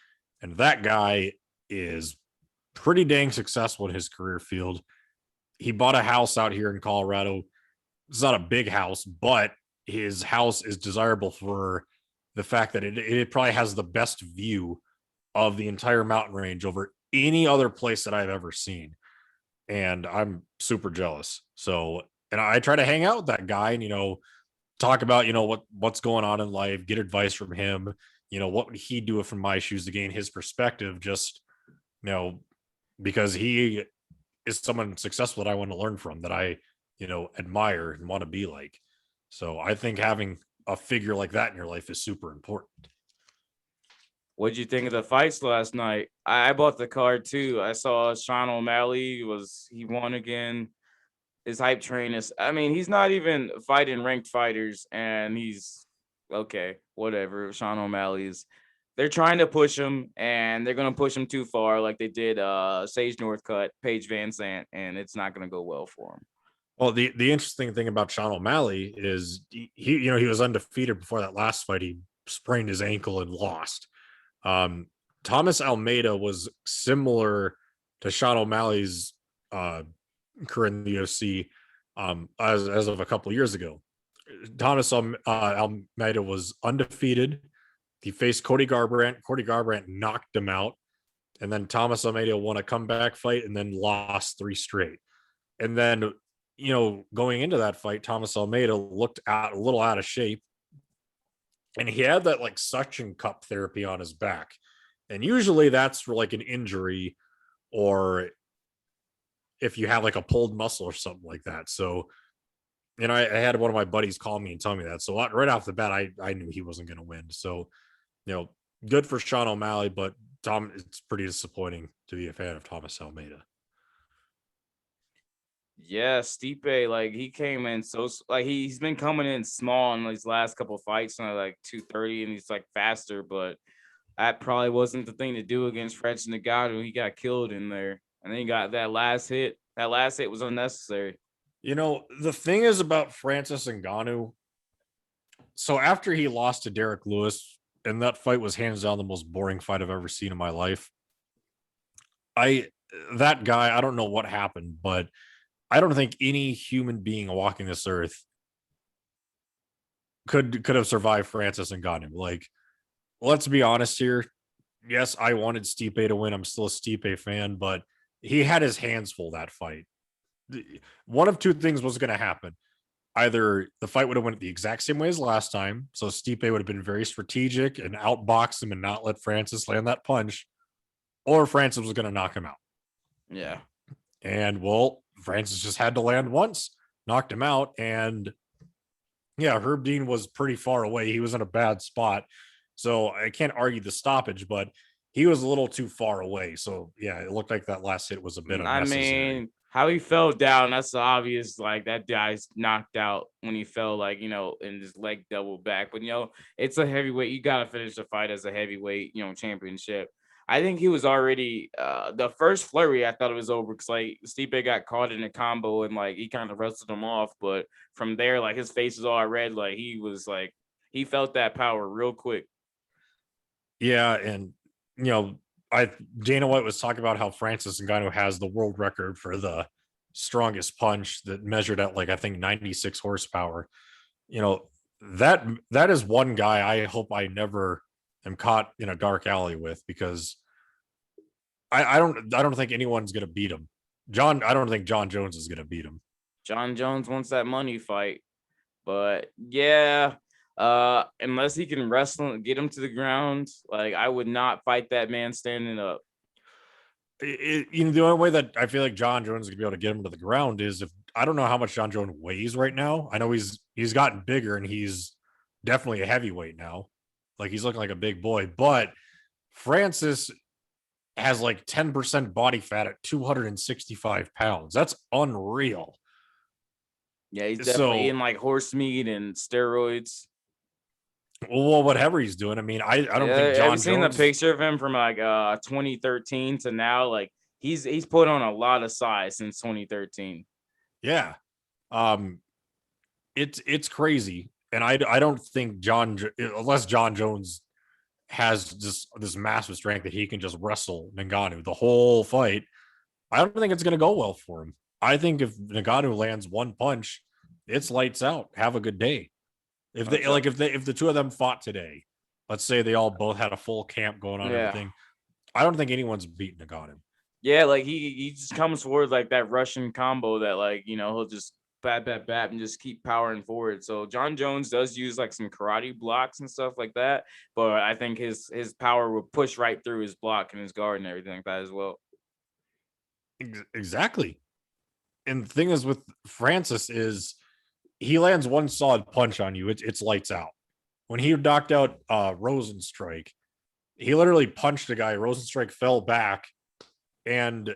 and that guy is pretty dang successful in his career field. He bought a house out here in Colorado. It's not a big house, but his house is desirable for the fact that it probably has the best view of the entire mountain range over any other place that I've ever seen. And I'm super jealous. So, and I try to hang out with that guy and, talk about, what's going on in life, get advice from him, what would he do from my shoes to gain his perspective, just, you know, because he is someone successful that I want to learn from, that I, admire and want to be like. So I think having a figure like that in your life is super important. What'd you think of the fights last night? I bought the card too. I saw Sean O'Malley he won again. His hype train is, I mean, he's not even fighting ranked fighters, and he's okay, whatever. Sean O'Malley's, they're trying to push him, and they're gonna push him too far, like they did Sage Northcutt, Paige Van Sant, and it's not gonna go well for him. Well, the interesting thing about Sean O'Malley is he was undefeated before that last fight. He sprained his ankle and lost. Um, Thomas Almeida was similar to Sean O'Malley's career in the UFC, as of a couple of years ago. Thomas Almeida was undefeated. He faced Cody Garbrandt. Cody Garbrandt knocked him out, and then Thomas Almeida won a comeback fight and then lost 3 straight. And then, going into that fight, Thomas Almeida looked a little out of shape, and he had that like suction cup therapy on his back. And usually that's for like an injury, or if you have like a pulled muscle or something like that. So, I had one of my buddies call me and tell me that. So right off the bat, I knew he wasn't going to win. So, good for Sean O'Malley, but it's pretty disappointing to be a fan of Thomas Almeida. Yeah, Stipe, like he came in so like he's been coming in small in these last couple of fights, like 230, and he's like faster, but that probably wasn't the thing to do against Francis Ngannou. He got killed in there, and then he got that last hit. That last hit was unnecessary. The thing is about Francis Ngannou. So after he lost to Derek Lewis, and that fight was hands down the most boring fight I've ever seen in my life. That guy, I don't know what happened, but I don't think any human being walking this earth could have survived Francis Ngannou. Like, let's be honest here. Yes, I wanted Stipe to win. I'm still a Stipe fan, but he had his hands full that fight. One of two things was going to happen. either the fight would have went the exact same way as last time. So Stipe would have been very strategic and outbox him and not let Francis land that punch, or Francis was going to knock him out. Yeah. And well, Francis just had to land once, knocked him out. And yeah, Herb Dean was pretty far away. He was in a bad spot. So I can't argue the stoppage, but he was a little too far away. So yeah, it looked like that last hit was a bit I unnecessary. mean, how he fell down, that's obvious. Like that guy's knocked out when he fell, like, and his leg doubled back. But it's a heavyweight. You gotta finish the fight as a heavyweight, championship. I think he was already the first flurry. I thought it was over because like Stipe got caught in a combo and like he kind of wrestled him off. But from there, like his face was all red. Like he was like he felt that power real quick. Yeah, and you know, Dana White was talking about how Francis Ngannou has the world record for the strongest punch that measured at like I think 96 horsepower. You know, that is one guy I hope I never am caught in a dark alley with, because I don't think anyone's gonna beat him. I don't think John Jones is gonna beat him. John Jones wants that money fight. But yeah, unless he can wrestle and get him to the ground, like I would not fight that man standing up. The only way that I feel like John Jones is gonna be able to get him to the ground is if I don't know how much John Jones weighs right now. I know he's gotten bigger and he's definitely a heavyweight now. Like he's looking like a big boy, but Francis has like 10% body fat at 265 pounds. That's unreal. Yeah, he's definitely So, in like horse meat and steroids. well, whatever he's doing. I mean, I don't think Have you John seen the Jones. picture of him from like 2013 to now? Like he's put on a lot of size since 2013. Yeah, um, it's crazy, and I don't think unless John Jones has this massive strength that he can just wrestle Ngannou the whole fight. I don't think it's going to go well for him. I think if Ngannou lands one punch, it's lights out. Have a good day. If they like, if the two of them fought today, let's say they all both had a full camp going on, Yeah. everything. I don't think anyone's beating Ngannou. Yeah, like he just comes forward like that Russian combo that like he'll just bat and just keep powering forward. So John Jones does use like some karate blocks and stuff like that, but I think his power will push right through his block and his guard and everything like that as well. Exactly. And the thing is with Francis is he lands one solid punch on you, it's lights out. When he knocked out Rosenstrike, he literally punched a guy. Rosenstrike fell back, and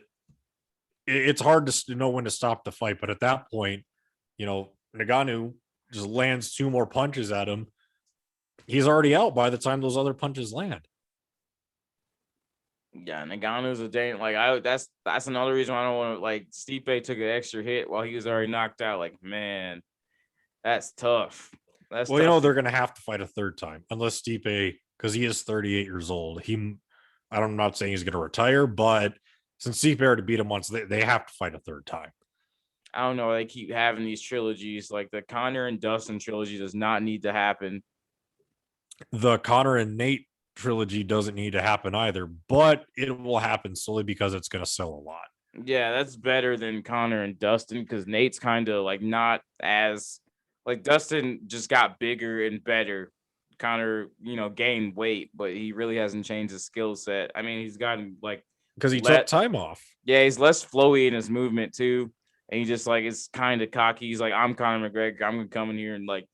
it's hard to know when to stop the fight. But at that point, Ngannou just lands two more punches at him. He's already out by the time those other punches land. Yeah, Ngannou's a dang like that's another reason why I don't want to like Stipe took an extra hit while he was already knocked out. Like, man, that's tough. That's Well, tough. they're going to have to fight a third time unless Stipe, because he is 38 years old. I'm not saying he's going to retire, but since Stipe already beat him once, they have to fight a third time. I don't know. They keep having these trilogies. Like the Conor and Dustin trilogy does not need to happen. The Conor and Nate trilogy doesn't need to happen either, but it will happen solely because it's going to sell a lot. Yeah, that's better than Conor and Dustin because Nate's kind of like not as like Dustin just got bigger and better. Conor, gained weight, but he really hasn't changed his skill set. I mean, he's gotten like because he took time off. Yeah, he's less flowy in his movement too. And he just like is kind of cocky. He's like, I'm Conor McGregor. I'm gonna come in here and like,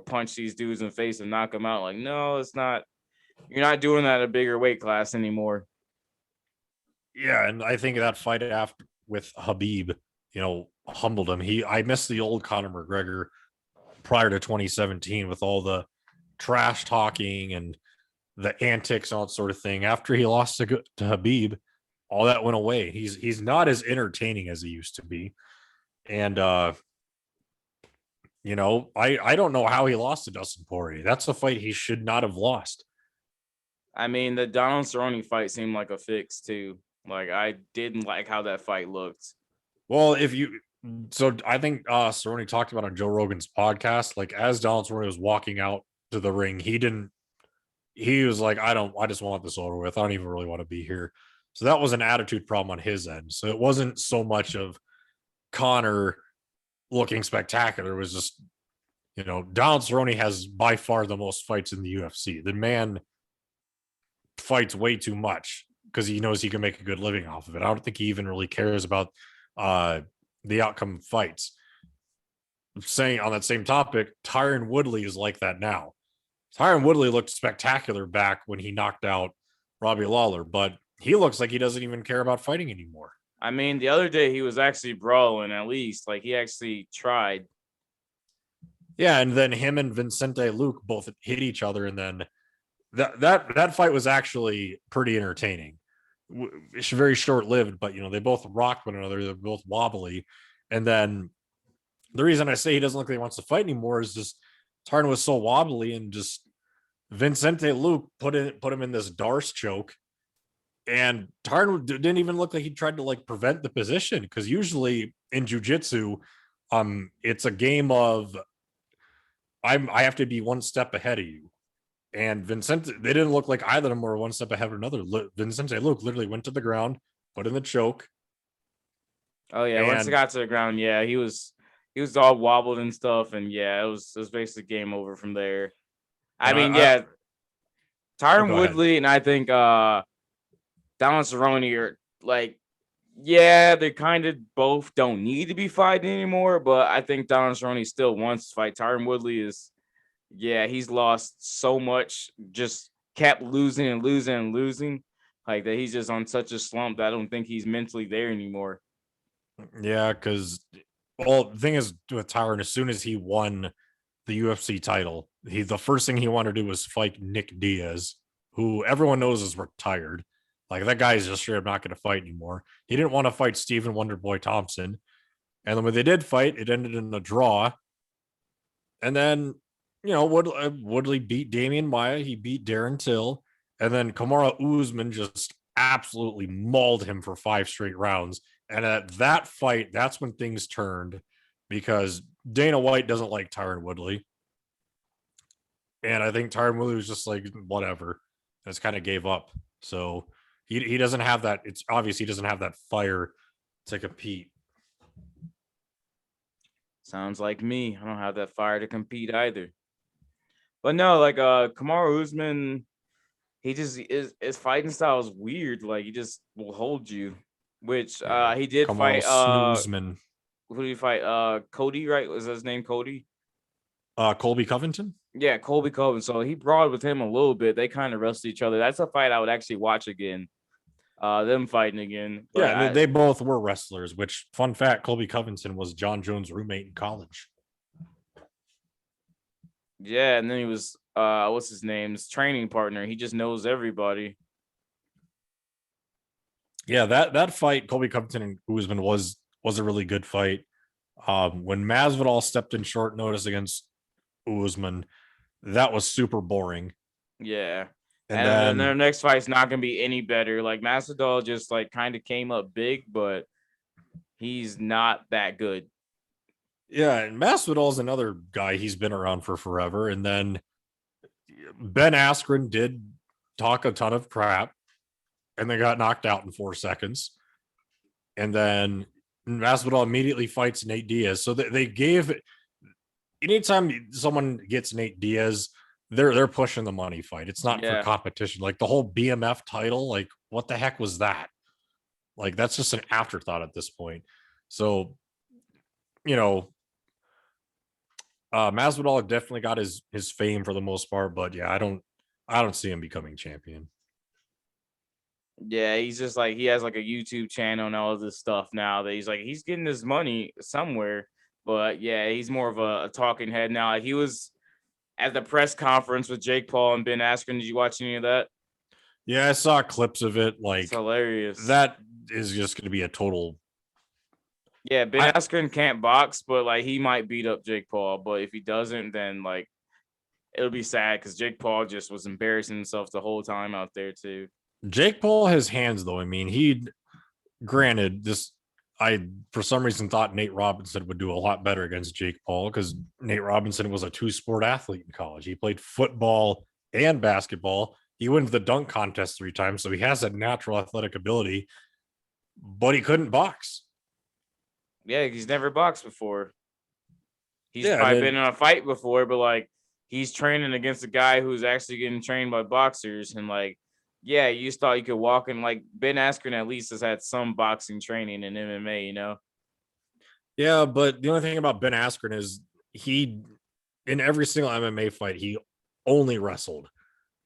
punch these dudes in the face and knock them out. Like, no, it's not. You're not doing that at a bigger weight class anymore. Yeah, and I think that fight after with Habib, humbled him. I missed the old Conor McGregor prior to 2017 with all the trash talking and the antics and all that sort of thing. After he lost to Habib, all that went away. He's not as entertaining as he used to be. And I don't know how he lost to Dustin Poirier. That's a fight he should not have lost. I mean, the Donald Cerrone fight seemed like a fix too. Like I didn't like how that fight looked. Well, so I think Cerrone talked about on Joe Rogan's podcast, like as Donald Cerrone was walking out to the ring, he was like, I just want this over with. I don't even really want to be here. So that was an attitude problem on his end. So it wasn't so much of Conor looking spectacular. It was just, Donald Cerrone has by far the most fights in the UFC. The man fights way too much because he knows he can make a good living off of it. I don't think he even really cares about the outcome of fights. Saying on that same topic, Tyron Woodley is like that now. Tyron Woodley looked spectacular back when he knocked out Robbie Lawler, but he looks like he doesn't even care about fighting anymore. I mean, the other day he was actually brawling, at least. Like, he actually tried. Yeah, and then him and Vincente Luque both hit each other, and then that fight was actually pretty entertaining. It's very short lived, but they both rocked one another. They're both wobbly, and then the reason I say he doesn't look like he wants to fight anymore is just Tarn was so wobbly, and just Vincente Luque put him in this Darce choke, and Tarn didn't even look like he tried to like prevent the position, because usually in jiu-jitsu, it's a game of I have to be one step ahead of you. And Vincente, they didn't look like either of them were one step ahead of another. Vincente Luque literally went to the ground, put in the choke. Oh yeah, once it got to the ground, yeah, he was all wobbled and stuff, and yeah, it was basically game over from there. I mean, yeah, Tyron Woodley and I think Donald Cerrone are like, yeah, they kind of both don't need to be fighting anymore, but I think Donald Cerrone still wants to fight. Tyron Woodley is, yeah, he's lost so much, just kept losing and losing and losing, like that he's just on such a slump that I don't think he's mentally there anymore. Yeah, because the thing is with Tyron, as soon as he won the UFC title, the first thing he wanted to do was fight Nick Diaz, who everyone knows is retired. Like, that guy is just straight up not going to fight anymore. He didn't want to fight Stephen Wonderboy Thompson. And then when they did fight, it ended in a draw. And then, Woodley beat Damian Maia. He beat Darren Till. And then Kamaru Usman just absolutely mauled him for 5 straight rounds. And at that fight, that's when things turned, because Dana White doesn't like Tyron Woodley. And I think Tyron Woodley was just like, whatever. And just kind of gave up. So he doesn't have that. It's obvious he doesn't have that fire to compete. Sounds like me. I don't have that fire to compete either. But no, like Kamaru Usman, he just his fighting style is weird. Like, he just will hold you. Which he did fight Snoozman. Who did he fight? Cody, right? Was his name Cody? Colby Covington? Yeah, Colby Covington. So he brawled with him a little bit. They kind of wrestled each other. That's a fight I would actually watch again. Them fighting again. But yeah, they both were wrestlers, which, fun fact, Colby Covington was John Jones' roommate in college. Yeah, and then he was what's his name's training partner. He just knows everybody. Yeah, that fight, Colby Covington and Usman, was a really good fight. When Masvidal stepped in short notice against Usman, that was super boring. Yeah. And then their next fight's not going to be any better. Like, Masvidal just like kind of came up big, but he's not that good. Yeah, and Masvidal's another guy. He's been around for forever. And then Ben Askren did talk a ton of crap, and they got knocked out in 4 seconds. And then Masvidal immediately fights Nate Diaz. So they gave, anytime someone gets Nate Diaz, they're pushing the money fight. It's not for competition. Like, the whole BMF title, like, what the heck was that? Like, that's just an afterthought at this point. So, Masvidal definitely got his fame for the most part, but yeah, I don't see him becoming champion. Yeah, he's just like, he has like a YouTube channel and all of this stuff now that he's getting his money somewhere. But yeah, he's more of a talking head now. Like, he was at the press conference with Jake Paul and Ben Askren. Did you watch any of that? Yeah, I saw clips of it. Like, it's hilarious. That is just going to be a total. Yeah, Ben Askren can't box, but like, he might beat up Jake Paul. But if he doesn't, then like, it'll be sad, because Jake Paul just was embarrassing himself the whole time out there too. Jake Paul has hands, though. I mean, granted, I for some reason thought Nate Robinson would do a lot better against Jake Paul, because Nate Robinson was a 2-sport athlete in college. He played football and basketball. He went to the dunk contest 3 times, so he has a natural athletic ability, but he couldn't box. Yeah, he's never boxed before. He's Yeah, and probably been then in a fight before, but like he's training against a guy who's actually getting trained by boxers. And like, yeah, you just thought you could walk in. Like Ben Askren at least has had some boxing training in MMA, you know? yeah, but the only thing about Ben Askren is he in every single MMA fight he only wrestled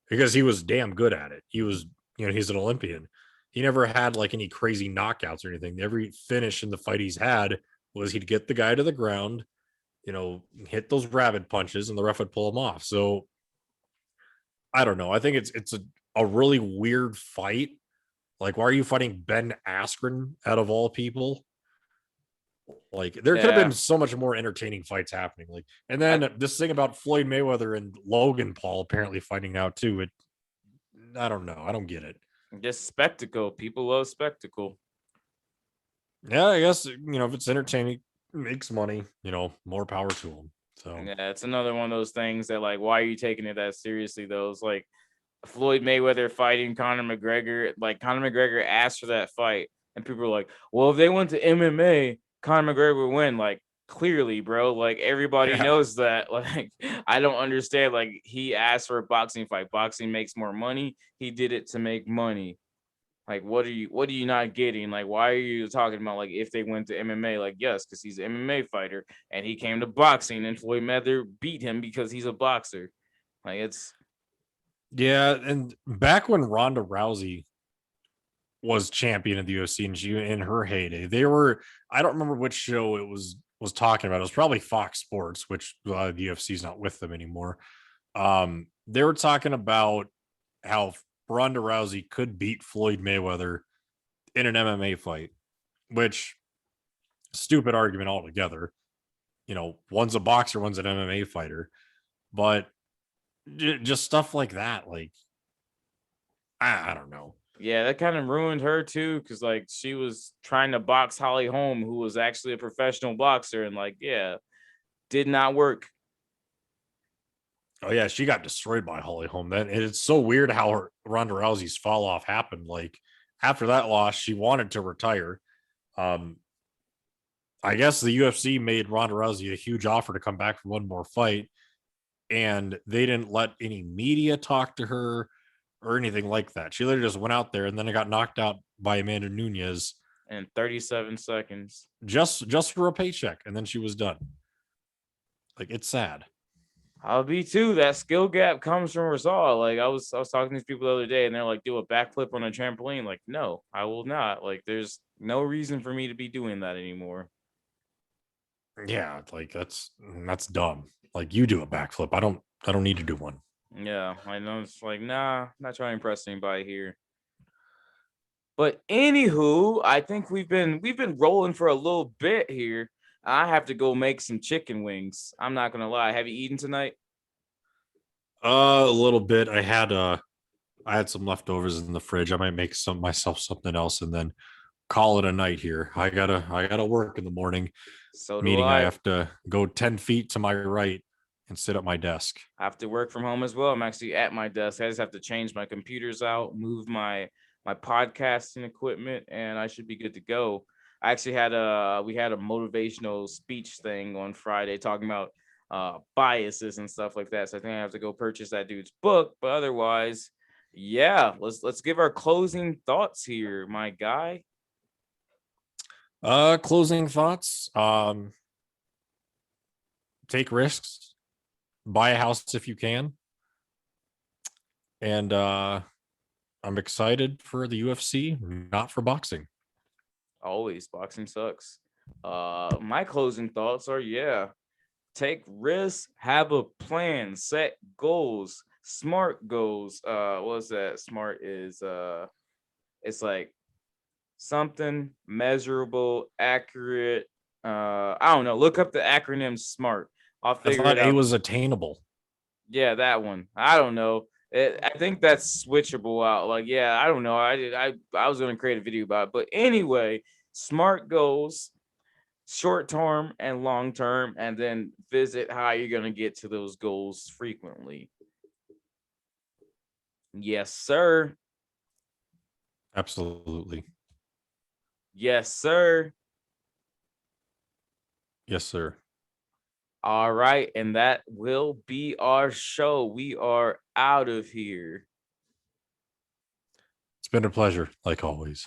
because he was damn good at it. He was, he's an Olympian. He never had like any crazy knockouts or anything. Every finish in the fight he's had was he'd get the guy to the ground, hit those rabbit punches, and the ref would pull him off. So I don't know. I think it's a really weird fight. Like, why are you fighting Ben Askren out of all people? Like, there could have Yeah. been so much more entertaining fights happening. Like, and I, then this thing about Floyd Mayweather and Logan Paul apparently fighting out too. I don't know. I don't get it. just spectacle. People love spectacle. Yeah, I guess if it's entertaining, makes money. More power to them. So Yeah, it's another one of those things that like, why are you taking it that seriously though? It's like Floyd Mayweather fighting Conor McGregor. Like Conor McGregor asked for that fight, and people are like, "Well, if they went to MMA, Conor McGregor would win." Like clearly, bro. Like everybody yeah, knows that. Like I don't understand. Like he asked for a boxing fight. Boxing makes more money. He did it to make money. Like what are you not getting? Like why are you talking about like if they went to MMA? Like yes, because he's an MMA fighter and he came to boxing and Floyd Mayweather beat him because he's a boxer. Like it's yeah. And back when Ronda Rousey was champion of the UFC and she in her heyday, they were, I don't remember which show it was talking about. It was probably Fox Sports, which the UFC is not with them anymore. They were talking about how Ronda Rousey could beat Floyd Mayweather in an MMA fight, which stupid argument altogether. One's a boxer, one's an MMA fighter, but just stuff like that. Like, I don't know. yeah, that kind of ruined her too, because like she was trying to box Holly Holm, who was actually a professional boxer, and like, yeah, did not work. Oh yeah, she got destroyed by Holly Holm. Then it's so weird how Ronda Rousey's fall off happened. Like after that loss, she wanted to retire. Um, I guess the UFC made Ronda Rousey a huge offer to come back for one more fight, and they didn't let any media talk to her or anything like that. She literally just went out there and then it got knocked out by Amanda Nunes In 37 seconds. just for a paycheck, and then she was done. Like, it's sad. I'll be too. That skill gap comes from Rosal. Like I was talking to these people the other day, and they're like, "Do a backflip on a trampoline." Like, no, I will not. Like, there's no reason for me to be doing that anymore. Yeah, like that's dumb. Like, you do a backflip. I don't need to do one. Yeah, I know. It's like, nah, not trying to impress anybody here. But anywho, I think we've been rolling for a little bit here. I have to go make some chicken wings. I'm not gonna lie. Have you eaten tonight? A little bit. I had some leftovers in the fridge. I might make some myself something else and then call it a night here. I gotta work in the morning. So do Meaning I I. have to go 10 feet to my right and sit at my desk. I have to work from home as well. I'm actually at my desk. I just have to change my computers out, move my podcasting equipment, and I should be good to go. I actually had we had a motivational speech thing on Friday talking about biases and stuff like that. So I think I have to go purchase that dude's book. But otherwise, yeah, let's give our closing thoughts here, my guy. Closing thoughts. Take risks, buy a house if you can. And I'm excited for the UFC, not for boxing. Always boxing sucks. My closing thoughts are yeah, take risks, have a plan, set goals, smart goals. What's that? Smart is it's like something measurable, accurate. I don't know. Look up the acronym SMART. I'll I figure it thought A out. was attainable. Yeah, that one. I don't know. I think that's switchable out. Like, yeah, I don't know. I was gonna create a video about it, but anyway, smart goals, short term and long term, and then visit how you're gonna get to those goals frequently. Yes, sir. Absolutely. Yes, sir. Yes, sir. All right, and that will be our show. We are out of here. It's been a pleasure, like always.